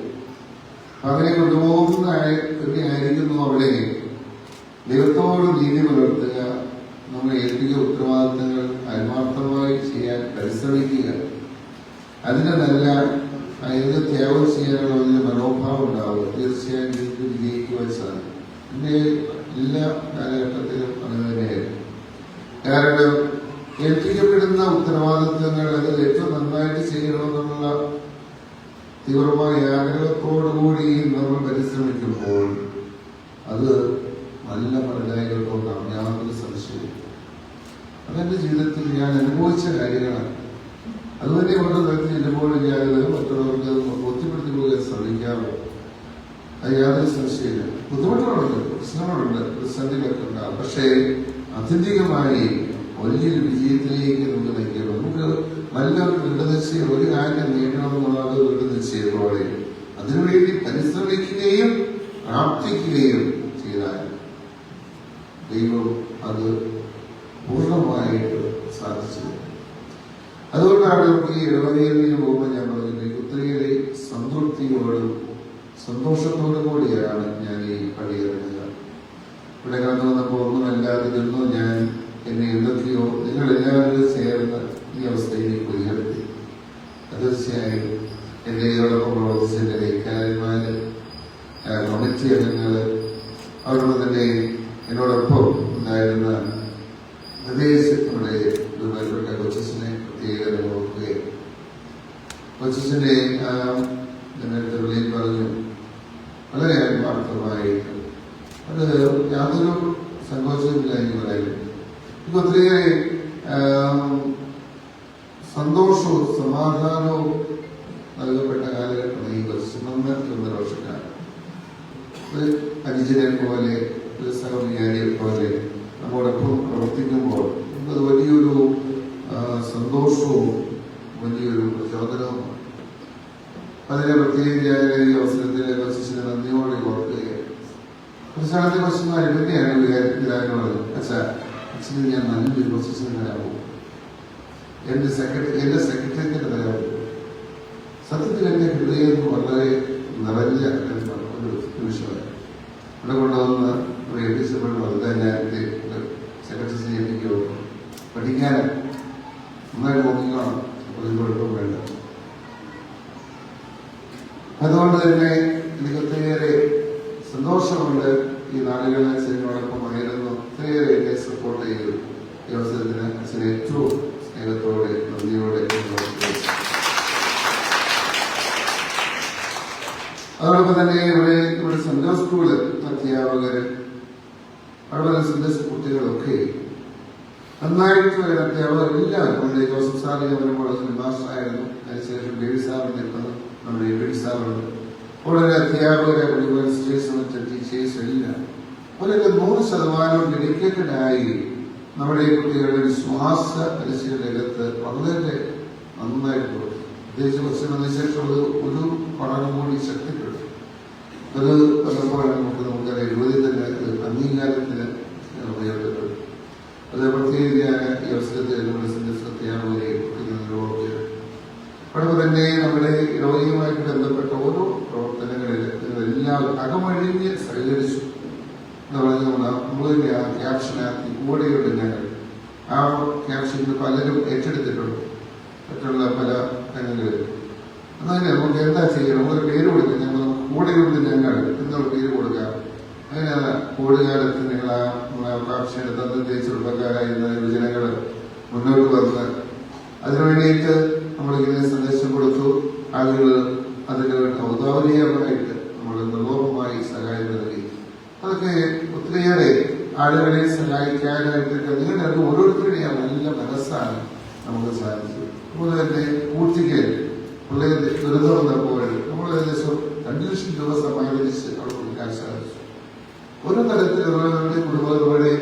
അങ്ങനെ കൊണ്ടുപോകുന്നതായിരിക്കുന്നു അവിടെ ദൈവത്തോട് നീതി പുലർത്തുക, നമ്മൾ ഏൽപ്പിച്ച ഉത്തരവാദിത്തങ്ങൾ ആത്മാർത്ഥമായി ചെയ്യാൻ പരിശ്രമിക്കുക, അതിന് നല്ല അതിന് ത്യാഗം ചെയ്യാനുള്ള വലിയ മനോഭാവം ഉണ്ടാവുക. തീർച്ചയായും ജീവിതത്തിൽ വിജയിക്കുവാൻ സാധിക്കും. എൻ്റെ എല്ലാ കാലഘട്ടത്തിലും അങ്ങനെ തന്നെയായിരുന്നു. കാരണം ഏൽപ്പിക്കപ്പെടുന്ന ഉത്തരവാദിത്തങ്ങൾ അത് ഏറ്റവും നന്നായിട്ട് ചെയ്യണമെന്നുള്ള തീവ്രമായ ആഗ്രഹത്തോടുകൂടി നമ്മൾ പരിശ്രമിക്കുമ്പോൾ അത് നല്ല ഫലദായകത്വം യാതൊരു സംശയവും. അതെന്റെ ജീവിതത്തിൽ ഞാൻ അനുഭവിച്ച കാര്യങ്ങളാണ്. അതുതന്നെ ഓരോ തരത്തിൽ ചെല്ലുമ്പോൾ ഞാൻ മറ്റുള്ളവർക്ക് ബോധ്യപ്പെടുത്തി പോകാൻ ശ്രമിക്കാറുണ്ട്. അത് യാതൊരു സംശയമില്ല. ബുദ്ധിമുട്ടുകളുണ്ട്, പ്രശ്നങ്ങളുണ്ട്, പ്രതിസന്ധികളൊക്കെ ഉണ്ടാകും. പക്ഷേ ആത്യന്തികമായി വലിയൊരു വിജയത്തിലേക്ക് നമുക്ക് നയിക്കണം. നമുക്ക് നല്ലൊരു ദൃഢനിശ്ചയം, ഒരു കാര്യം നേടണമെന്നുള്ള ദൃഢനിശ്ചയത്തോടെ അതിനുവേണ്ടി പരിശ്രമിക്കുകയും പ്രാർത്ഥിക്കുകയും ചെയ്താൽ ദൈവം അത് പൂർണ്ണമായിട്ട് സാധിച്ചു. അതുകൊണ്ടാണ് നമുക്ക് ഈ ഇടവകയിലേക്ക് പോകുമ്പോൾ ഞാൻ പറഞ്ഞിട്ട് ഒത്തിരിയേറെ സംതൃപ്തിയോടും സന്തോഷത്തോടും കൂടിയാണ് ഞാൻ ഈ പടിയിറങ്ങുക. ഇവിടെ കടന്നു വന്നപ്പോൾ ഒന്നുമല്ലാതിരുന്നു ഞാൻ എന്നെ എന്തൊക്കെയോ നിങ്ങളെല്ലാവരും ചേർന്ന് ഈ അവസ്ഥയിലേക്ക് ഉയർത്തി. തീർച്ചയായും എൻ്റെ ഇതോടൊപ്പം പ്രവർത്തിച്ചെൻ്റെ കൈക്കാരന്മാര്, കമ്മിറ്റി അംഗങ്ങള്, അവരോട് തന്നെ എന്നോടൊപ്പം ഉണ്ടായിരുന്ന പ്രദേശങ്ങളുടെ ബഹുമാനപ്പെട്ട കൊച്ചച്ഛനെ പ്രത്യേകത നോക്കുകയും കൊച്ചച്ഛൻ്റെ ജനങ്ങളിൽ പറഞ്ഞു വളരെ ആത്മാർത്ഥമായിട്ട് അത് യാതൊരു സങ്കോചമില്ല എന്ന് പറയുന്നു. എനിക്ക് ഒത്തിരിയേറെ സന്തോഷവും സമാധാനവും നൽകപ്പെട്ട കാലഘട്ടം ഈ കൊച്ചച്ഛൻ 1.5 വർഷക്കാലം. ഒരു അനുജനെ പോലെ ഒരു സഹവികാരിയെ പോലെ നമ്മോടൊപ്പം പ്രവർത്തിക്കുമ്പോൾ അത് വലിയൊരു സന്തോഷവും വലിയൊരു പ്രചോദനവും. അതിനെ പ്രത്യേകിച്ച് ഈ അവസരത്തിൽ കൊച്ചിനെ നന്ദിയോടെ ഓർക്കുകയാണ്. കുറച്ചാളത്തെ കൊച്ചുമാർ ഇതൊക്കെയാണ് വികാരത്തിലാകുന്നത്. അച്ഛന് ഞാൻ നല്ലൊരു പൊസിഷന് തരാമോ, എന്റെ സെക്രട്ടറിക്ക് തരാമോ. സത്യത്തിൽ എന്റെ ഹൃദയം വളരെ നിറഞ്ഞ ഒരു നിമിഷമായി. ഇവിടെ കൊണ്ടുവന്ന് ഏൽപ്പിച്ചപ്പോൾ വളരെ നേരത്തെ സെക്രട്ടറി ചെയ്യിപ്പിക്കുമോ, പഠിക്കാൻ നന്നായിട്ട് നോക്കിക്കണം, അപ്പോൾ ഇത് കുഴപ്പം വേണ്ട. അതുകൊണ്ട് തന്നെ എനിക്ക് ഒത്തിരിയേറെ സന്തോഷമുണ്ട്. ഈ നാടുകളിൽ അച്ഛനോടൊപ്പം ആയിരുന്നു ഒത്തിരിയേറെ എന്നെ സപ്പോർട്ട് ചെയ്തു. ഈ അവസരത്തിന് അച്ഛനെ ഏറ്റവും സ്നേഹത്തോടെ നന്ദിയോടെ അതോടൊപ്പം തന്നെ ഇവിടെ സെന്റ് ജോസ് സ്കൂള് അധ്യാപകര്, അതുപോലെ സെന്റ് ജോസ് കുട്ടികളൊക്കെ നന്നായിട്ട് അധ്യാപകരെല്ലാം ജോസഫ് സാറിന് വരുമ്പോൾ മാസ്റ്ററായിരുന്നു. അതിനുശേഷം ബേബി സാറിന് നമ്മുടെ ബേബി സാറുണ്ട്. വളരെ അധ്യാപകരെ ടീച്ചേഴ്സ് എല്ലാം അവരൊക്കെ 100% ഡെഡിക്കേറ്റഡ് ആയി നമ്മുടെ കുട്ടികളുടെ വിശ്വാസ പരിശീലന രംഗത്ത് വളരെ നന്നായിട്ട് പ്രവർത്തിക്കും. പ്രത്യേകിച്ച് പ്രശ്നം ശേഷം ഒരു പഠനം കൂടി ശക്തിപ്പെട്ടു. അത് വന്നപ്പോഴാണ് നമുക്കറിയാം യുവതി തന്നെ അംഗീകാരത്തിന് ഉയർത്തിട്ടുണ്ട്. അത് പ്രത്യേകിച്ച് ഈ അവസരത്തിൽ നമ്മുടെ ശ്രദ്ധയാണ് അതുപോലെ തന്നെ നമ്മുടെ രോഗിയുമായിട്ട് ബന്ധപ്പെട്ട ഓരോ പ്രവർത്തനങ്ങളിൽ എല്ലാം അകമഴിഞ്ഞ് സഹകരിച്ചു എന്ന് പറഞ്ഞാൽ നമ്മളിന്റെ ആ ക്യാപ്ഷനകത്ത് കൂടെയുണ്ട് ഞങ്ങൾ. ആ ക്യാപ്ഷൻ പലരും ഏറ്റെടുത്തിട്ടുണ്ട് മറ്റുള്ള പല രംഗങ്ങളിൽ. അതുതന്നെ നമുക്ക് എന്താ ചെയ്യണം, നമുക്കൊരു പേര് കൊടുക്കാം. ഞങ്ങൾ കൂടെയുണ്ട് ഞങ്ങൾ എന്നുള്ള പേര് കൊടുക്കാം. അങ്ങനെയാണ് കോവിഡ് നിങ്ങൾ ആ ക്യാപ്ഷനെ തന്ത്രത്തെ ചെറുപ്പക്കാരായിരുന്ന യുവജനങ്ങൾ മുന്നോട്ട് വന്ന് അതിനുവേണ്ടിയിട്ട് നമ്മളിങ്ങനെ സന്ദേശം കൊടുത്തു. ആളുകൾ അതിന് ഔദാര്യമായിട്ട് നമ്മൾ നിർലോഭമായി സഹായം നൽകി. അതൊക്കെ ഒത്തിരിയേറെ ആളുകളെ സഹായിക്കാനായിട്ടൊക്കെ നിങ്ങളുടെ അത് ഓരോരുത്തരുടെയും നല്ല മനസ്സാണ് നമുക്ക് സാധിച്ചത്. അതുപോലെ തന്നെ ഊട്ടിക്ക് പിള്ളേർ ദുരിതം വന്നപ്പോൾ നമ്മൾ ഏകദേശം 2 ലക്ഷം രൂപ സമാഹരിച്ച് അവിടെ കൊടുക്കാൻ സാധിച്ചു. ഓരോ തരത്തിലുള്ള കുടുംബങ്ങളോടെ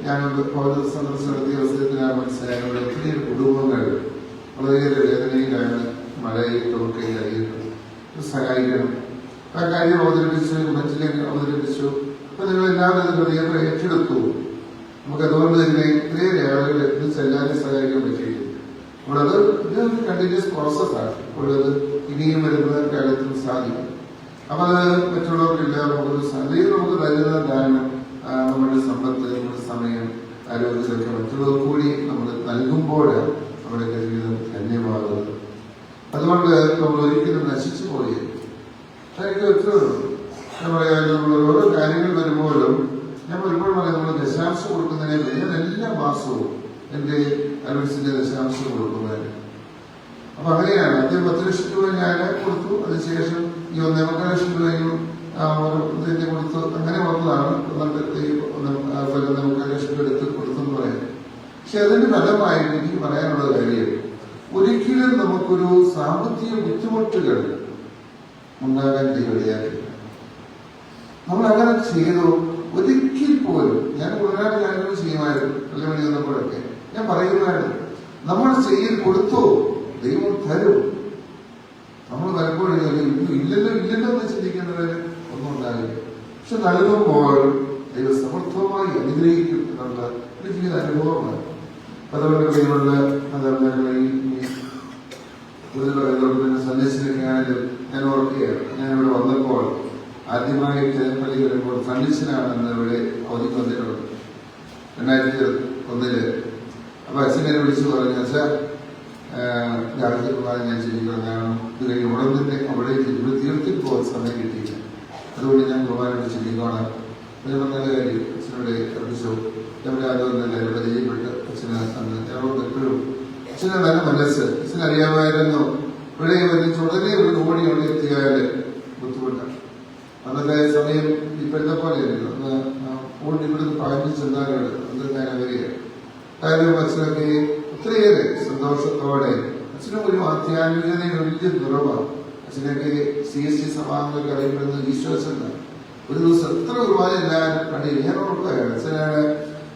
ഞാനൊരു ഭവന സന്ദർശനം നടത്തിയ അവസരത്തിലാണ് മനസ്സിലായത് ഒത്തിരി കുടുംബങ്ങൾ വളരെയേറെ വേദനയിലാണ് മഴയൊക്കെ അറിയുന്നത്. സഹായിക്കണം. ആ കാര്യം അവതരിപ്പിച്ചു, മറ്റിലേക്ക് അവതരിപ്പിച്ചു. അപ്പൊ നിങ്ങളെല്ലാവരും ഏറ്റെടുത്തു. നമുക്ക് അതുകൊണ്ട് തന്നെ ഇത്രയേറെ ആളുകളെ എല്ലാവരും സഹായിക്കാൻ പറ്റിയില്ല. നമ്മളത് ഇതൊരു കണ്ടിന്യൂസ് പ്രോസസ്സാണ്. അപ്പോഴത് ഇനിയും വരുന്ന കാലത്തും സാധിക്കും. അപ്പൊ അത് മറ്റുള്ളവർക്കില്ല. നമുക്കൊരു സമയം നമുക്ക് തരുന്ന കാരണം നമ്മുടെ സമ്പത്ത്, നമ്മുടെ സമയം, ആരോഗ്യമൊക്കെ മറ്റുള്ളവർക്ക് കൂടി നമ്മൾ നൽകുമ്പോൾ നമ്മുടെ ജീവിതം ധന്യമാകുന്നത്. അതുകൊണ്ട് നമ്മൾ ഒരിക്കലും നശിച്ചു പോയി. എനിക്ക് നമ്മൾ ഓരോ കാര്യങ്ങൾ വരുമ്പോഴും ഞാൻ പലപ്പോഴും പറയാം, നമ്മൾ ദശാംശം കൊടുക്കുന്നതിനെ ഞാൻ എല്ലാ മാസവും എന്റെ അലവൻസിന്റെ ദശാംശം കൊടുക്കുന്നതിന്. അപ്പൊ അങ്ങനെയാണ്. ആദ്യം 10 ലക്ഷം രൂപ ഞാൻ കൊടുത്തു. അതിനുശേഷം ഈ 1.25 ലക്ഷം രൂപയും ഇതിന്റെ കൊടുത്തു. അങ്ങനെ വന്നതാണ് 1.25 ലക്ഷം രൂപ എടുത്ത് കൊടുത്തെന്ന് പറയാം. പക്ഷെ അതിന്റെ ഫലമായിട്ട് എനിക്ക് പറയാനുള്ള കാര്യം, ഒരിക്കലും നമുക്കൊരു സാമ്പത്തിക ബുദ്ധിമുട്ടുകൾ ഉണ്ടാകാൻ ഇടയാക്കില്ല. നമ്മൾ അങ്ങനെ ചെയ്തു ഒരിക്കൽ പോലും. ഞാൻ ഒരുപാട് കാര്യങ്ങൾ ചെയ്യുമായിരുന്നു. പള്ളി മണി വന്നപ്പോഴൊക്കെ ഞാൻ പറയുമായിരുന്നു, നമ്മൾ ചെയ്യൽ കൊടുത്തോ ദൈവം തരും. നമ്മൾ പലപ്പോഴും ഇല്ലല്ലോ എന്ന് ചിന്തിക്കേണ്ടവര് ഒന്നും ഉണ്ടാകില്ല. പക്ഷെ നൽകുമ്പോൾ ദൈവം സമർത്ഥമായി അനുഗ്രഹിക്കും എന്നുള്ള ഒരു ജീവിത അനുഭവമാണ്. അതുകൊണ്ട് ദൈവമുള്ള സന്ദേശിക്കാനും ഞാൻ ഓർക്കുകയാണ്. ഞാനിവിടെ വന്നപ്പോൾ ആദ്യമായിട്ട് പള്ളി വരുമ്പോൾ സന്ദേശനാണെന്ന് ഇവിടെ അവധിക്ക് വന്നിട്ടുണ്ട് 2001. അപ്പൊ അച്ഛനെ വിളിച്ചു പറഞ്ഞു, അച്ഛാ രാജ്യക്കുമാരൻ ഞാൻ ചിന്തിക്കുന്നതാണ്. ഇത് കഴിഞ്ഞ് ഉടൻ തന്നെ അവിടെ ഇവിടെ തീർത്തിൽ പോകാൻ സമയം കിട്ടിയില്ല. അതുകൊണ്ട് ഞാൻ കുർബാനയോട് ചിന്തിക്കണം. അത് നല്ല കാര്യം. അച്ഛനോട് അർപ്പിച്ചു. നമ്മുടെ ആലോചന പരിചയപ്പെട്ട് അച്ഛന് അന്ന് ഞങ്ങളോട് എപ്പോഴും അച്ഛനെ നല്ല മനസ്സ്. അച്ഛനറിയാമായിരുന്നു ഇവിടെ വന്നിച്ച് ഉടനെ ഒരു ഓടി അവിടെ എത്തിയാൽ ബുദ്ധിമുട്ടാണ്. അന്നത്തെ സമയം ഇപ്പോഴത്തെ പോലെയല്ലോ. അന്ന് ഓടി ഇവിടുന്ന് പറഞ്ഞു ചെന്നാലുണ്ട് അന്ന് ഞാൻ അവരെയാണ്. കാര്യം അച്ഛനൊക്കെ ഒത്തിരിയേറെ സന്തോഷത്തോടെ അച്ഛനും ഒരു ആധ്യാത്മികതയുടെ വലിയ കുറവാണ്. അച്ഛനൊക്കെ CSC സമാഗമൊക്കെ അറിയപ്പെടുന്ന ഈശ്വരനാണ്. ഒരു ദിവസം എത്ര കുർബാന എല്ലാവരും കണ്ടില്ല. ഞാൻ ഓർക്കുകയാണ്. അച്ഛനാണ്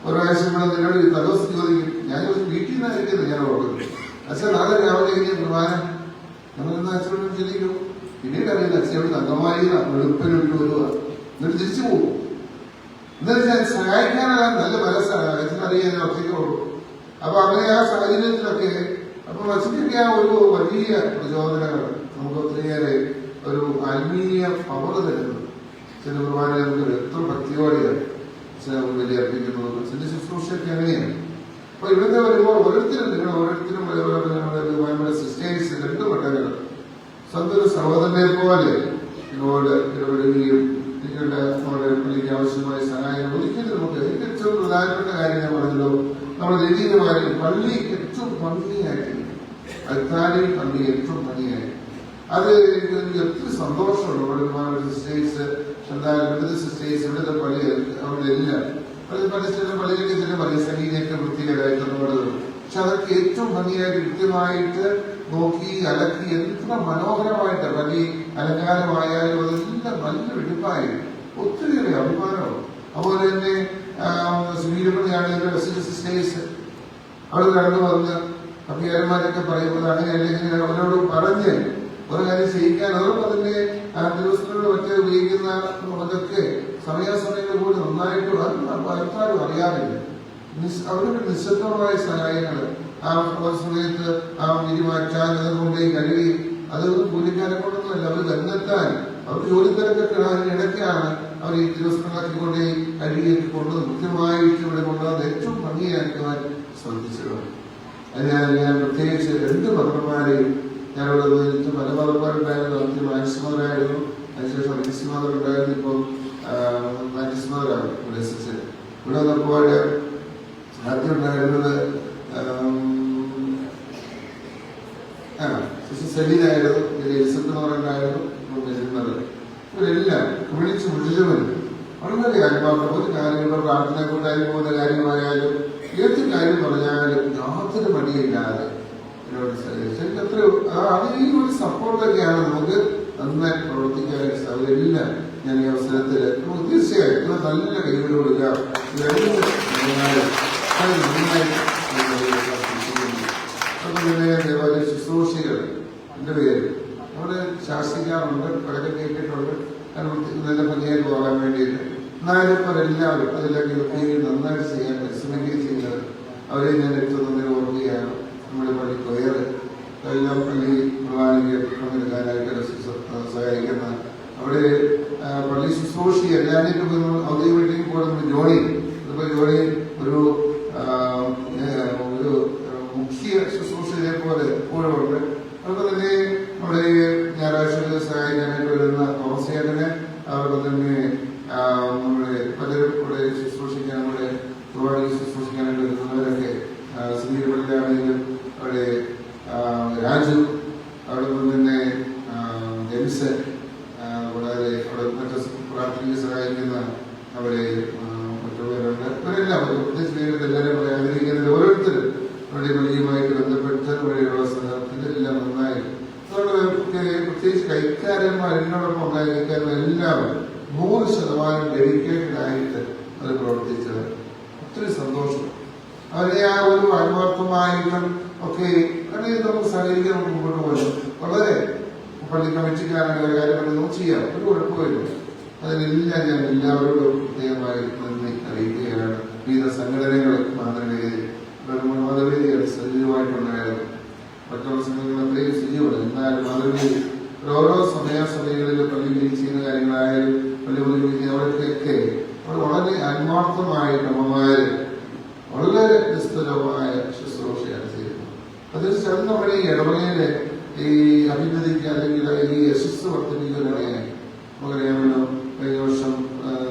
ഒരു പ്രാവശ്യം കൂടെ നിന്നോട് തലവസ് ചോദിക്കും. ഞാൻ വീട്ടിൽ നിന്നായിരിക്കുന്നത് ഞാൻ ഓർക്കുന്നത്. അച്ഛൻ നാളെ രാവിലെ കഴിഞ്ഞ കുർബാന ഞങ്ങളെന്ന് അച്ഛനോട് ചിന്തിക്കും. പിന്നീട് അറിയുന്ന അച്ഛനോട് തങ്കമായി വെളുപ്പിനൊരു വരുക, എന്നിട്ട് തിരിച്ചു പോകും. എന്നാലും ഞാൻ സഹായിക്കാനുള്ള നല്ല മനസ്സാണ്. അച്ഛനറിയാൻ ഒറ്റയ്ക്കുള്ളൂ. അപ്പൊ അങ്ങനെ ആ സാഹചര്യത്തിലൊക്കെ അപ്പൊ അച്ഛനൊക്കെ ആ ഒരു വലിയ പ്രചോദനങ്ങൾ നമുക്ക് ഒത്തിരിയേറെ ഒരു ആത്മീയ പവർ തരുന്നത്. ചില കുർബാന നമുക്ക് എത്ര ഭക്തിയോടെയാണ് ചില വലിയ അർപ്പിക്കുന്നത്. ചില ശുശ്രൂഷയൊക്കെ അങ്ങനെയാണ്. അപ്പൊ ഇവിടുത്തെ വരുമ്പോൾ ഓരോരുത്തരും നിങ്ങൾ ഓരോരുത്തരും നമ്മുടെ സിസ്റ്റേഴ്സ് 2 മഠങ്ങൾ സ്വന്തം ഒരു സഹോദരനെ പോലെ നിങ്ങളോട് ഇടപെടുകയും നിങ്ങളുടെ നമ്മുടെ പള്ളിക്ക് ആവശ്യമായ സഹായം ഒരിക്കലും നമുക്ക് ഏറ്റവും പ്രധാനപ്പെട്ട കാര്യം ഞാൻ പറഞ്ഞല്ലോ, നമ്മുടെ ദൈവികമായി പള്ളി ഏറ്റവും ഭംഗിയായിട്ട് അൽത്താരി പള്ളി ഏറ്റവും ഭംഗിയായി. അത് എനിക്ക് ഒത്തിരി സന്തോഷമുണ്ട്. നമ്മുടെ സിസ്റ്റേഴ്സ് ഇവിടുത്തെ സിസ്റ്റേഴ്സ് ഇവിടുത്തെ പള്ളി അവിടെ എല്ലാം ചില പള്ളിയിലൊക്കെ ചില പറയും സംഗീതമൊക്കെ വൃത്തികരമായിട്ടുള്ളത്. പക്ഷെ അതൊക്കെ ഏറ്റവും ഭംഗിയായിട്ട് കൃത്യമായിട്ട് നോക്കി അലക്കി എത്ര മനോഹരമായിട്ട് പള്ളി അലങ്കാരമായാലും അതെല്ലാം നല്ല വെടിപ്പായി ഒത്തിരിയേറെ അഭിമാനമാണ്. അതുപോലെ തന്നെ സ്വീകരിക്കുകയാണെങ്കിൽ റെസിഡൻസ് സ്റ്റേറ്റ്സ് അവിടെ കടന്നു വന്ന് അഭികാരന്മാരൊക്കെ പറയുമ്പോൾ അങ്ങനെ അല്ലെങ്കിൽ അവരോട് പറഞ്ഞ് ഒരു കാര്യം ചെയ്യിക്കാൻ അതോടൊപ്പം തന്നെ ദിവസങ്ങളിലും മറ്റേ ഉപയോഗിക്കുന്ന അതൊക്കെ സമയാസമയങ്ങൾ കൂടി നന്നായിട്ട് ആൾക്കാരും അറിയാറില്ല. അവരുടെ നിശബ്ദമായ സഹായങ്ങൾ ആ സമയത്ത് ആ വിരിമാറ്റാൻ അതുകൊണ്ട് കഴുകി അതൊന്നും കൂലിക്കാരെ കൊണ്ടൊന്നുമല്ല, അവർ തന്നെത്താൻ അവർക്ക് ജോലിക്കാരൊക്കെ ഇടയ്ക്കാണ് അവർ ഈ ദിവസങ്ങളൊക്കെ കൊണ്ട് കഴുകിയൊക്കെ കൊണ്ടുവന്ന് കൃത്യമായിട്ട് ഇവിടെ കൊണ്ടുവന്ന് ഏറ്റവും ഭംഗിയാക്കുവാൻ ശ്രദ്ധിച്ചിട്ടുണ്ട്. അതിനാൽ ഞാൻ പ്രത്യേകിച്ച് 2 മദർമാരെയും ഞാനിവിടെ വന്നിട്ട് പല മദർമാരുണ്ടായിരുന്നു. ആദ്യം മാക്സ് മദറായിരുന്നു, അതിനുശേഷം അനിസ് മദർ ഉണ്ടായിരുന്നു, ഇപ്പം മാറ്റിസ് മദറാണ് ഇവിടെ എത്തിച്ചത്. ഇവിടെ വന്നപ്പോൾ ആദ്യം ഉണ്ടായിരുന്നത് സെലീനായിരുന്നു, എലിസബത്ത് മദറുണ്ടായിരുന്നു, ഇവരെല്ലാം വിളിച്ച് മുഴുവൻ വളരെ ആത്മാർത്ഥം. ഒരു കാര്യങ്ങളോ പ്രാർത്ഥന കൊണ്ടായി പോകുന്ന കാര്യമായാലും ഏത് കാര്യം പറഞ്ഞാലും യാതൊരു മടിയില്ലാതെ എത്രയോ അത് ഈ ഒരു സപ്പോർട്ടൊക്കെയാണ് നമുക്ക് നന്നായി പ്രവർത്തിക്കാൻ സാധ്യതയെല്ലാം. ഞാൻ ഈ അവസരത്തിൽ തീർച്ചയായും നല്ല കൈകൾ കൊടുക്കാം. ദേവാലയ ശുശ്രൂഷികൾ എന്റെ പേര് അവിടെ ശാസിക്കാറുണ്ട്, വളരെ കേട്ടിട്ടുണ്ട്, കാരണം നല്ല ഭംഗിയായി പോകാൻ വേണ്ടിയിട്ട്. എന്നാലും അവരെല്ലാവരും അതിലൊക്കെ നന്നായിട്ട് ചെയ്യാൻ പരിശ്രമിക്കുകയും ചെയ്യുന്നത് അവരെ ഞാൻ ഏറ്റവും നന്നായി ഓർക്കുകയാണ്. നമ്മുടെ പള്ളി കൊയർ എല്ലാം പള്ളി പ്രധാനിക്ക് പങ്കെടുക്കാനായിട്ട് സഹായിക്കുന്ന അവിടെ പള്ളി ശുശ്രൂഷി എല്ലാവരും ഔദ്യോഗികമായിട്ടും കൂടെ നമ്മുടെ ജോണി അതുപോലെ ജോണി ഒരു മുഖ്യ ശുശ്രൂഷയെ പോലെ എപ്പോഴും ഉണ്ട്. അതുപോലെ തന്നെ നമ്മുടെ ഞായറാഴ്ച സഹായിക്കാനായിട്ട് വരുന്ന തോമസേട്ടന് അതുപോലെ തന്നെ നമ്മുടെ പലരും ഇവിടെ ശുശ്രൂഷിക്കാൻ നമ്മുടെ ഒരുപാട് ശുശ്രൂഷിക്കാനായിട്ട് വരുന്നവരൊക്കെ ശ്രീപള്ളിയാണെങ്കിലും അവിടെ രാജു അവിടെ തന്നെ ജെംസൺ കൂടാതെ അവിടെ മറ്റു പ്രാർത്ഥനയ്ക്ക് സഹായിക്കുന്ന അവിടെ മറ്റുള്ളവരുണ്ട്. ഇവരെല്ലാം പ്രത്യേകിച്ച് എല്ലാവരും ആഗ്രഹിക്കുന്നതിൽ ഓരോരുത്തരും അവിടെ പള്ളിയുമായിട്ട് ബന്ധപ്പെട്ട് വഴിയുള്ള സ്ഥലത്തിലെല്ലാം നന്നായി പ്രത്യേകിച്ച് കൈക്കാരന്മാർ എന്നോടൊപ്പം ഉണ്ടായ കൈക്കാരന്മാർ എല്ലാവരും 100% ഡെഡിക്കേറ്റഡ് ആയിട്ട് അത് പ്രവർത്തിച്ചത് ഒത്തിരി സന്തോഷം. അവരെ ആ ഒരു ആത്മാർത്ഥമായിട്ടും ഒക്കെ കാരണം നമുക്ക് സഹകരിക്കാൻ നമുക്ക് മുമ്പോട്ട് പോലും വളരെ പള്ളി കമ്മിറ്റിക്കാരുടെ കാര്യങ്ങൾ നമുക്ക് ചെയ്യാം, ഒരു കുഴപ്പമില്ല. അതിനെല്ലാം ഞാൻ എല്ലാവരോടും പ്രത്യേകമായി നന്ദി അറിയിക്കുകയാണ്. വിവിധ സംഘടനകൾ മാതൃവേദി മാതൃവേദിയാണ് സജീവമായിട്ടുണ്ടായിരുന്നു. മറ്റുള്ള സംഘടനകൾ അത്രയും സജീവമാണ്. എന്നാലും മാതൃവേദി ഓരോ സമയാസമയങ്ങളിൽ പള്ളിയിൽ ചെയ്യുന്ന കാര്യങ്ങളായാലും പള്ളി അവിടേക്കൊക്കെ വളരെ ആത്മാർത്ഥമായിട്ട് അമ്മമാര് വളരെ നിസ്തുലമായ ശുശ്രൂഷയാണ് ചെയ്യുന്നത്. അതനുസരിച്ച് നമ്മുടെ ഈ ഇടവകയിലെ ഈ അഭിവൃദ്ധിക്ക് അല്ലെങ്കിൽ ഈ യശസ് വർദ്ധിപ്പിക്കുന്നതിനായി നമുക്കറിയാമല്ലോ കഴിഞ്ഞ വർഷം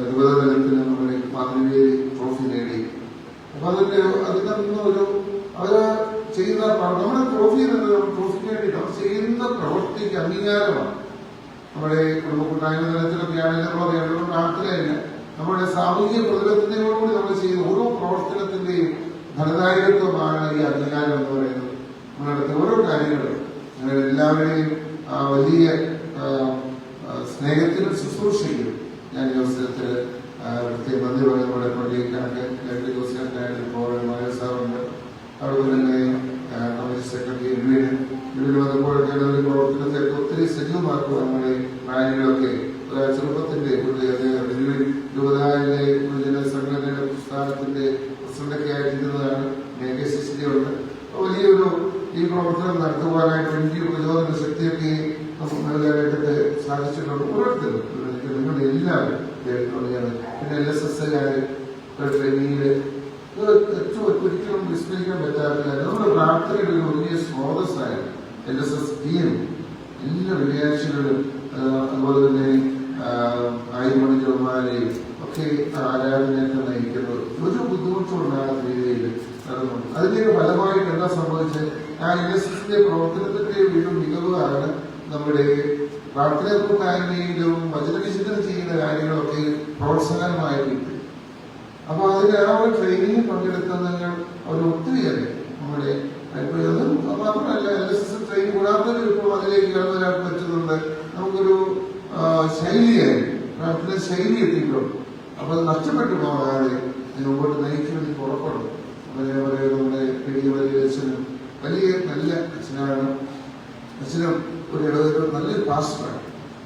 20 തലത്തിൽ നമ്മുടെ മാതൃവേദി ട്രോഫി നേടി. അപ്പൊ അതിനൊന്നും ഒരു അവര് ചെയ്യുന്ന നമ്മുടെ ട്രോഫിക്ക് വേണ്ടി അവർ ചെയ്യുന്ന പ്രവൃത്തിക്ക് അംഗീകാരമാണ്. നമ്മുടെ കുടുംബ കൂട്ടായ്മ തലത്തിലൊക്കെ ആണെങ്കിൽ നമ്മളറിയാം പ്രാർത്ഥനയല്ല, നമ്മുടെ സാമൂഹിക പ്രതിബദ്ധതയോടുകൂടി നമ്മൾ ചെയ്യുന്ന ഓരോ പ്രവർത്തനത്തിന്റെയും ഫലദായകത്വമാണ് ഈ അംഗീകാരം എന്ന് പറയുന്നത്. നമ്മളടുത്ത ഓരോ കാര്യങ്ങളും അങ്ങനെ എല്ലാവരെയും വലിയ സ്നേഹത്തിനും ശുശ്രൂഷയ്ക്കും ഞാൻ ഈ അവസരത്തിൽ പ്രത്യേക നന്ദി പറയും. നമ്മുടെ പള്ളി കണക്ക് 2 ദിവസമായിട്ട് പോകാൻ സാറുണ്ട്. അതുപോലെ തന്നെ സെക്രട്ടറി ഇവിടെ വന്നപ്പോഴൊക്കെ പ്രവർത്തനത്തെ ഒത്തിരി സജീവമാക്കുക. നമ്മുടെ പ്രായങ്ങളൊക്കെ ചെറുപ്പത്തിന്റെ യുവതായിലെ ജനസംഘടനയുടെ പ്രസ്ഥാനത്തിന്റെ പ്രസിഡന്റൊക്കെ ആയിട്ടിരുന്നതാണ്. ഉണ്ട് വലിയൊരു ഈ പ്രവർത്തനം നടത്തുവാനായിട്ട് വലിയ പ്രചോദന ശക്തിയൊക്കെ നമുക്ക് നൽകാനായിട്ടൊക്കെ സാധിച്ചിട്ടുണ്ട്. ഓരോരുത്തരും നിങ്ങൾ എല്ലാവരും പിന്നെ LSS ട്രെയിനിങ്ങില് ഒരിക്കലും വിസ്മരിക്കാൻ പറ്റാത്ത നമ്മുടെ പ്രാർത്ഥനയുടെ ഒരു വലിയ സ്രോതസ്സായിരുന്നു LSS ടീം. എല്ലാ വെള്ളിയാഴ്ചകളിലും അതുപോലെ തന്നെ 1000 മണിക്കൂർമാരെയും ഒക്കെ ആരാധനയൊക്കെ നയിക്കുന്നത് ഒരു ബുദ്ധിമുട്ടുണ്ടാകുന്ന രീതിയിൽ നടന്നുണ്ട്. അതിന്റെയൊക്കെ ഫലമായിട്ട് എന്താ സംഭവിച്ചത്? ആ LSSന്റെ പ്രവർത്തനത്തിന്റെ വീണ്ടും മികവാണ് നമ്മുടെ പ്രാർത്ഥനാ കൂട്ടായ്മയിലും വചനവിചിന്തനം ചെയ്യുന്ന കാര്യങ്ങളൊക്കെ പ്രോത്സാഹനമായി കിട്ടി. അപ്പൊ അതിന് ആ ഒരു ട്രെയിനിങ്ങിൽ പങ്കെടുക്കുന്നവർ അവർ ഒത്തിരിയല്ലേ നമ്മുടെ മാത്രമല്ല LSS ട്രെയിൻ കൂടാത്തൊരു ഇപ്പോൾ അതിലേക്ക് കടന്നു വരാൻ പറ്റുന്നുണ്ട്. നമുക്കൊരു ശൈലിയായി പ്രാർത്ഥന ശൈലി എത്തിയിട്ടുണ്ട്. അപ്പൊ അത് നഷ്ടപ്പെട്ടു പോകാതെ മുമ്പോട്ട് നയിക്കുമെന്ന് എനിക്ക് ഉറപ്പുണ്ട്. അതേപോലെ നമ്മുടെ വലിയ അച്ഛനും വലിയ നല്ല അച്ഛനാണ്. അച്ഛനും ഒരു നല്ലൊരു പാസ്റ്ററാണ്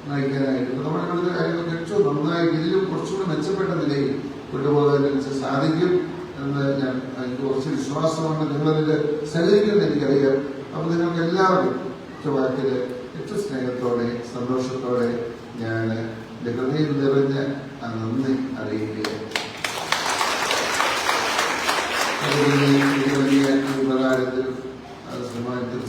നയിക്കാനായിട്ട്. ഇപ്പൊ നമ്മുടെ ഇവിടുത്തെ കാര്യങ്ങളൊക്കെ ഏറ്റവും നന്നായി ഇതിലും കുറച്ചുകൂടി മെച്ചപ്പെട്ട നിലയിൽ കൊണ്ടുപോകാൻ സാധിക്കും എന്ന് എനിക്ക് കുറച്ച് വിശ്വാസമാണ്. നിങ്ങളതിൽ സഹകരിക്കുമെന്ന് എനിക്കറിയാം. അപ്പൊ നിങ്ങൾക്ക് എല്ലാവർക്കും വാക്കില് ഏറ്റവും സ്നേഹത്തോടെ സന്തോഷത്തോടെ ഞാൻ എന്റെ ഹൃദയം നിറഞ്ഞ നന്ദി അറിയിക്കുകയാണ്. വലിയ ഉപകാരത്തിലും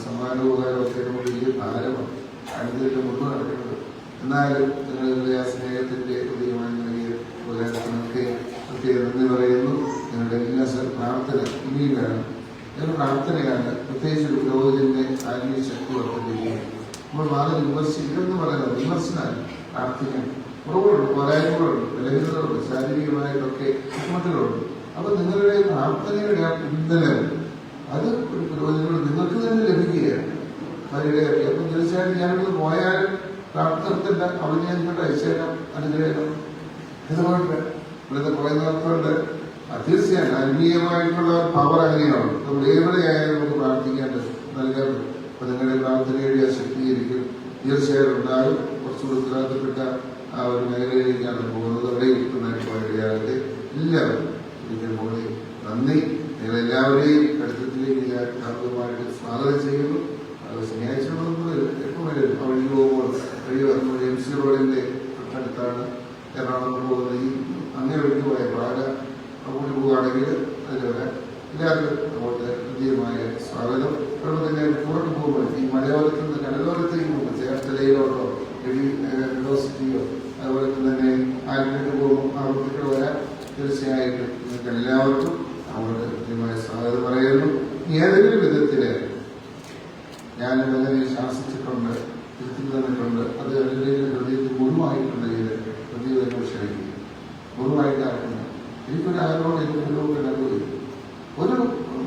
സമാനോപകാരമൊക്കെ വലിയ ഭാരമാണ് അടുത്തിട്ട് മുമ്പ് നടക്കുന്നത്. എന്നാലും നിങ്ങളുടെ ആ സ്നേഹത്തിന്റെ ഹൃദയമായി നൽകിയ ഉപകാരത്തിനൊക്കെ പ്രത്യേക നന്ദി പറയുന്നു. നിങ്ങളുടെ എല്ലാ പ്രാർത്ഥന ഇനിയും വേണം. ഞങ്ങളുടെ പ്രാർത്ഥനയാണ് പ്രത്യേകിച്ച് ഒരു പുരോഹിതന്റെ ആത്മീയ ശക്തി വർദ്ധിപ്പിക്കുകയാണ്. നമ്മൾ വളരെ വിമർശിക്കണമെന്ന് പറയുന്നത് വിമർശനമാണ്. പ്രാർത്ഥിക്കണം. കുറവുകളുണ്ട്, പോരായ്മകളുണ്ട്, ബലഹീനതകളുണ്ട്, ശാരീരികമായിട്ടൊക്കെ ബുദ്ധിമുട്ടുകളുണ്ട്. അപ്പൊ നിങ്ങളുടെ പ്രാർത്ഥനയുടെ ആ പിന്തുണ അത് ഒരു പുരോഹിതനോട് നിങ്ങൾക്ക് തന്നെ ലഭിക്കുകയാണ്. അവരുടെ അപ്പം തീർച്ചയായിട്ടും ഞാനിവിടെ പോയാലും പ്രാർത്ഥനത്തില്ല അവർ ഞാൻ ഇങ്ങോട്ട് അയച്ചേക്കാം അനുഗ്രഹം ഇതുകൊണ്ട് ഇവിടുത്തെ പോയതുകൊണ്ട് തീർച്ചയായും ആത്മീയമായിട്ടുള്ള പവർ അങ്ങനെയാണ്. നമ്മൾ എവിടെയായാലും നമുക്ക് പ്രാർത്ഥിക്കേണ്ടത് നൽകാറുണ്ട്. അപ്പൊ നിങ്ങളുടെ പ്രാർത്ഥനയുടെ ശക്തീകരിക്കും തീർച്ചയായിട്ടും ഉണ്ടാകും. കുറച്ചുകൂടി ഉത്തരവാദിത്തപ്പെട്ട ആ ഒരു മേഖലയിലേക്കാണ് പോകുന്നത്. അവിടെ നന്നായിട്ട് പോയവരെയാകട്ടെ എല്ലാവരും ഇതിന്റെ മുകളിൽ നന്ദി. നിങ്ങളെല്ലാവരെയും കടുത്തത്തിലേക്ക് ഞാൻ ആത്മീയമായിട്ട് സ്വാഗതം ചെയ്യുന്നു. ശനിയാഴ്ച എപ്പോൾ വരും വഴി പോകുമ്പോൾ വഴി MC റോഡിന്റെ തൊട്ടടുത്താണ് എറണാകുളം പോകുന്നത്. ഈ അങ്ങനെ വഴിക്ക് പോയ പാല അങ്ങോട്ട് പോവുകയാണെങ്കിൽ അതിൽ വരാൻ എല്ലാവർക്കും അങ്ങോട്ട് ഹൃദ്യമായ സ്വാഗതം. അതുപോലെ തന്നെ പുറത്ത് പോകുമ്പോൾ ഈ മലയോരത്തിൽ നിന്ന് കടലോരത്തേക്ക് പോകുമ്പോൾ ചേർത്തലയിലോട്ടോ യൂണിവേഴ്സിറ്റിയോ അതുപോലെ തന്നെ ആലപ്പുഴ പോകുമ്പോൾ അവിടത്തേക്ക് വരാൻ തീർച്ചയായിട്ടും നിങ്ങൾക്ക് എല്ലാവർക്കും അവരുടെ കൃത്യമായ സ്വാഗതം പറയുന്നു. ഏതെങ്കിലും വിധത്തില് ഞാൻ വളരെ ശാസിച്ചിട്ടുണ്ട്, തിരുത്തി തന്നിട്ടുണ്ട്. അത് അല്ലെങ്കിൽ ഹൃദയത്തിൽ ഗുരുവായിട്ടുണ്ടെങ്കിൽ ഹൃദയം ക്ഷണിക്കുക. ഗുരുവായിട്ടാക്കുന്ന എനിക്കൊരു ആരോടും എനിക്കൊരു അനുഭവിക്കും ഒരു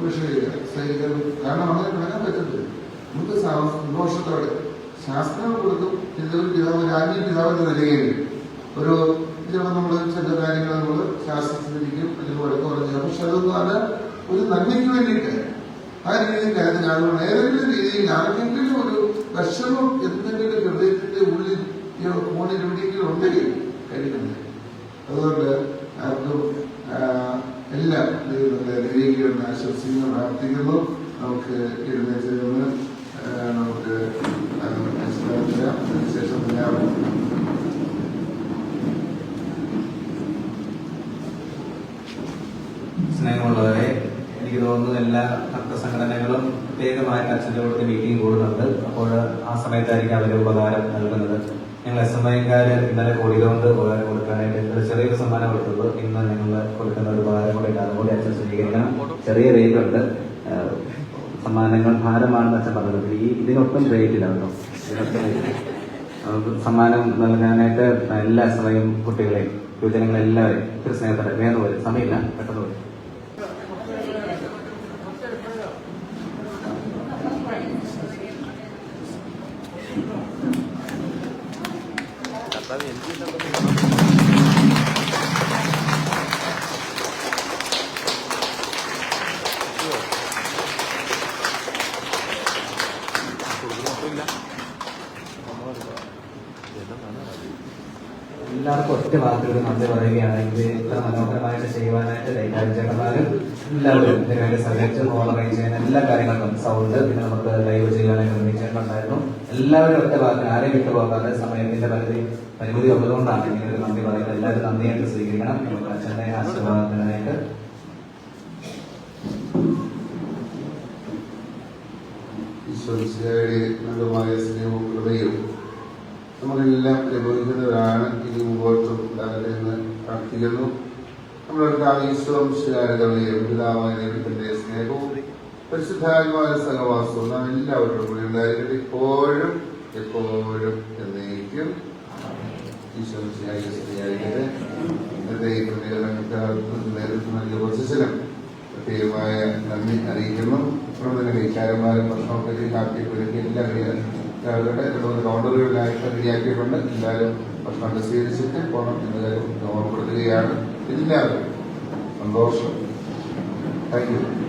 വിഷയമില്ല സഹിക്കണം. കാരണം അങ്ങനെ പറയാൻ പറ്റത്തില്ല. നമുക്ക് സന്തോഷത്തോടെ ശാസ്ത്രം കൊടുക്കും. ഒരു ആത്മീയ പിതാവെന്ന നിലയിൽ ഒരു ചിലപ്പോൾ നമ്മൾ ചില കാര്യങ്ങൾ നമ്മൾ ശാസ്ത്രത്തിലിരിക്കും അല്ലെങ്കിൽ വഴക്ക് പറഞ്ഞു. പക്ഷെ അതൊന്നും അത് ഒരു നന്മയ്ക്ക് വേണ്ടിയിട്ട് ആ രീതിയിൽ കരുതുക. അതുകൊണ്ട് ഏതെങ്കിലും രീതിയിൽ ആർക്കെങ്കിലും ഒരു വിഷമം എന്തെങ്കിലും ഹൃദയത്തിന്റെ ഉള്ളിൽ ഫോണിൽ എവിടെയെങ്കിലും ഉണ്ടെങ്കിൽ കഴിക്കുന്നത്. അതുകൊണ്ട് ആർക്കും എല്ലാം ദൈവീകരണം ആശംസിക്കുന്നു, പ്രാർത്ഥിക്കുന്നു. നമുക്ക് എഴുന്നേറ്റ് നിന്ന് നമുക്ക് മനസ്സിലാക്കാം. അതിനുശേഷം സ്നേഹമുള്ളവരെ, എനിക്ക് തോന്നുന്നു എല്ലാ ഭക്തസംഘടനകളും പ്രത്യേകമായിട്ട് അച്ഛൻ്റെ കൂടെ മീറ്റിംഗ് കൂടുന്നുണ്ട്. അപ്പോൾ ആ സമയത്തായിരിക്കും അവരുടെ ഉപകാരം നൽകുന്നത്. ഞങ്ങൾ SMIക്കാർ ഇന്നലെ കൂടിയതുകൊണ്ട് ഉപകാരം കൊടുക്കാനായിട്ട് ഒരു ചെറിയൊരു സമ്മാനം കൊടുത്തുള്ളൂ. ഇന്ന് ഞങ്ങൾ കൊടുക്കുന്ന ഒരു ഉപകാരം കൂടെ ഉണ്ട്. അതുകൂടി അച്ഛൻ സ്വീകരിക്കണം. ചെറിയ റേറ്റ് ഉണ്ട്. സമ്മാനങ്ങൾ ഭാരമാണെന്ന് അച്ഛൻ പറഞ്ഞത്. ഇതിനൊട്ടും റേറ്റില്ല കേട്ടോ. സമ്മാനം നൽകാനായിട്ട് എല്ലാ സമയം കുട്ടികളെയും യുവജനങ്ങളെല്ലാവരും ഒത്തിരി സ്നേഹത്തോടെ വേഗം വരും. സമയമില്ല, പെട്ടെന്ന് വരും. എല്ലാവർക്കും ഒറ്റ വാക്കുകൾ നന്ദി പറയുകയാണെങ്കിൽ ഇത്ര മനോഹരമായിട്ട് ചെയ്യുവാനായിട്ട് ലൈറ്റാചേട്ടന്മാരും എല്ലാവരും ഇതിനുവേണ്ടി സഹകരിച്ച് ഹോൾ അറേഞ്ച് ചെയ്യുന്ന എല്ലാ കാര്യങ്ങൾക്കും സൗണ്ട് പിന്നെ നമുക്ക് ലൈവ് ചെയ്യാനായിട്ട് നിർമ്മിച്ചിട്ടുണ്ടായിരുന്നു. എല്ലാവരും ഒറ്റ വാക്കിന് ആരെയും വിട്ടുപോകാതെ സമയത്തിന്റെ പരിമിതി ഉള്ളതുകൊണ്ടാണ് ഇങ്ങനെ ഒരു നന്ദി പറയുന്നത്. എല്ലാവരും നന്ദിയായിട്ട് സ്വീകരിക്കണം. നമുക്ക് അച്ഛന്റെ ആശീർവാദത്തിനായിട്ട് ഈശ്വരയുടെ നല്ലമായ സ്നേഹവും ഹൃദയവും നമ്മളെല്ലാം അനുഭവിക്കുന്നവരാണ്. ഇനി മുമ്പോട്ടും ഉണ്ടാകട്ടെ എന്ന് പ്രാർത്ഥിക്കുന്നു. നമ്മുടെ ഈശ്വരയുടെ പിതാവായ ദൈവത്തിന്റെ സ്നേഹവും പരിശുദ്ധാത്മാവായ സഹവാസവും നാം എല്ലാവരോടും കൂടി ഉണ്ടായിരിക്കട്ടെ, ഇപ്പോഴും എപ്പോഴും എന്നേക്കും. ഈശ്വരയായിരിക്കട്ടെ. ഇന്നത്തെ ഈ നേതൃത്വം നൽകിയ പൊസിഷനും പ്രത്യേകമായ നന്ദി അറിയിക്കുന്നു. അതുകൊണ്ട് തന്നെ കൈക്കാരന്മാരും ഭക്ഷണമൊക്കെ കാപ്പിയൊക്കെ എല്ലാം അവരുടെ കൗണ്ടറുകളിലായിട്ട് റെഡിയാക്കിയിട്ടുണ്ട്. എല്ലാവരും ഭക്ഷണം സ്വീകരിച്ചിട്ട് പോകണം എന്ന കാര്യം ഓർമ്മപ്പെടുത്തുകയാണ്. എല്ലാവരും സന്തോഷം. Thank you.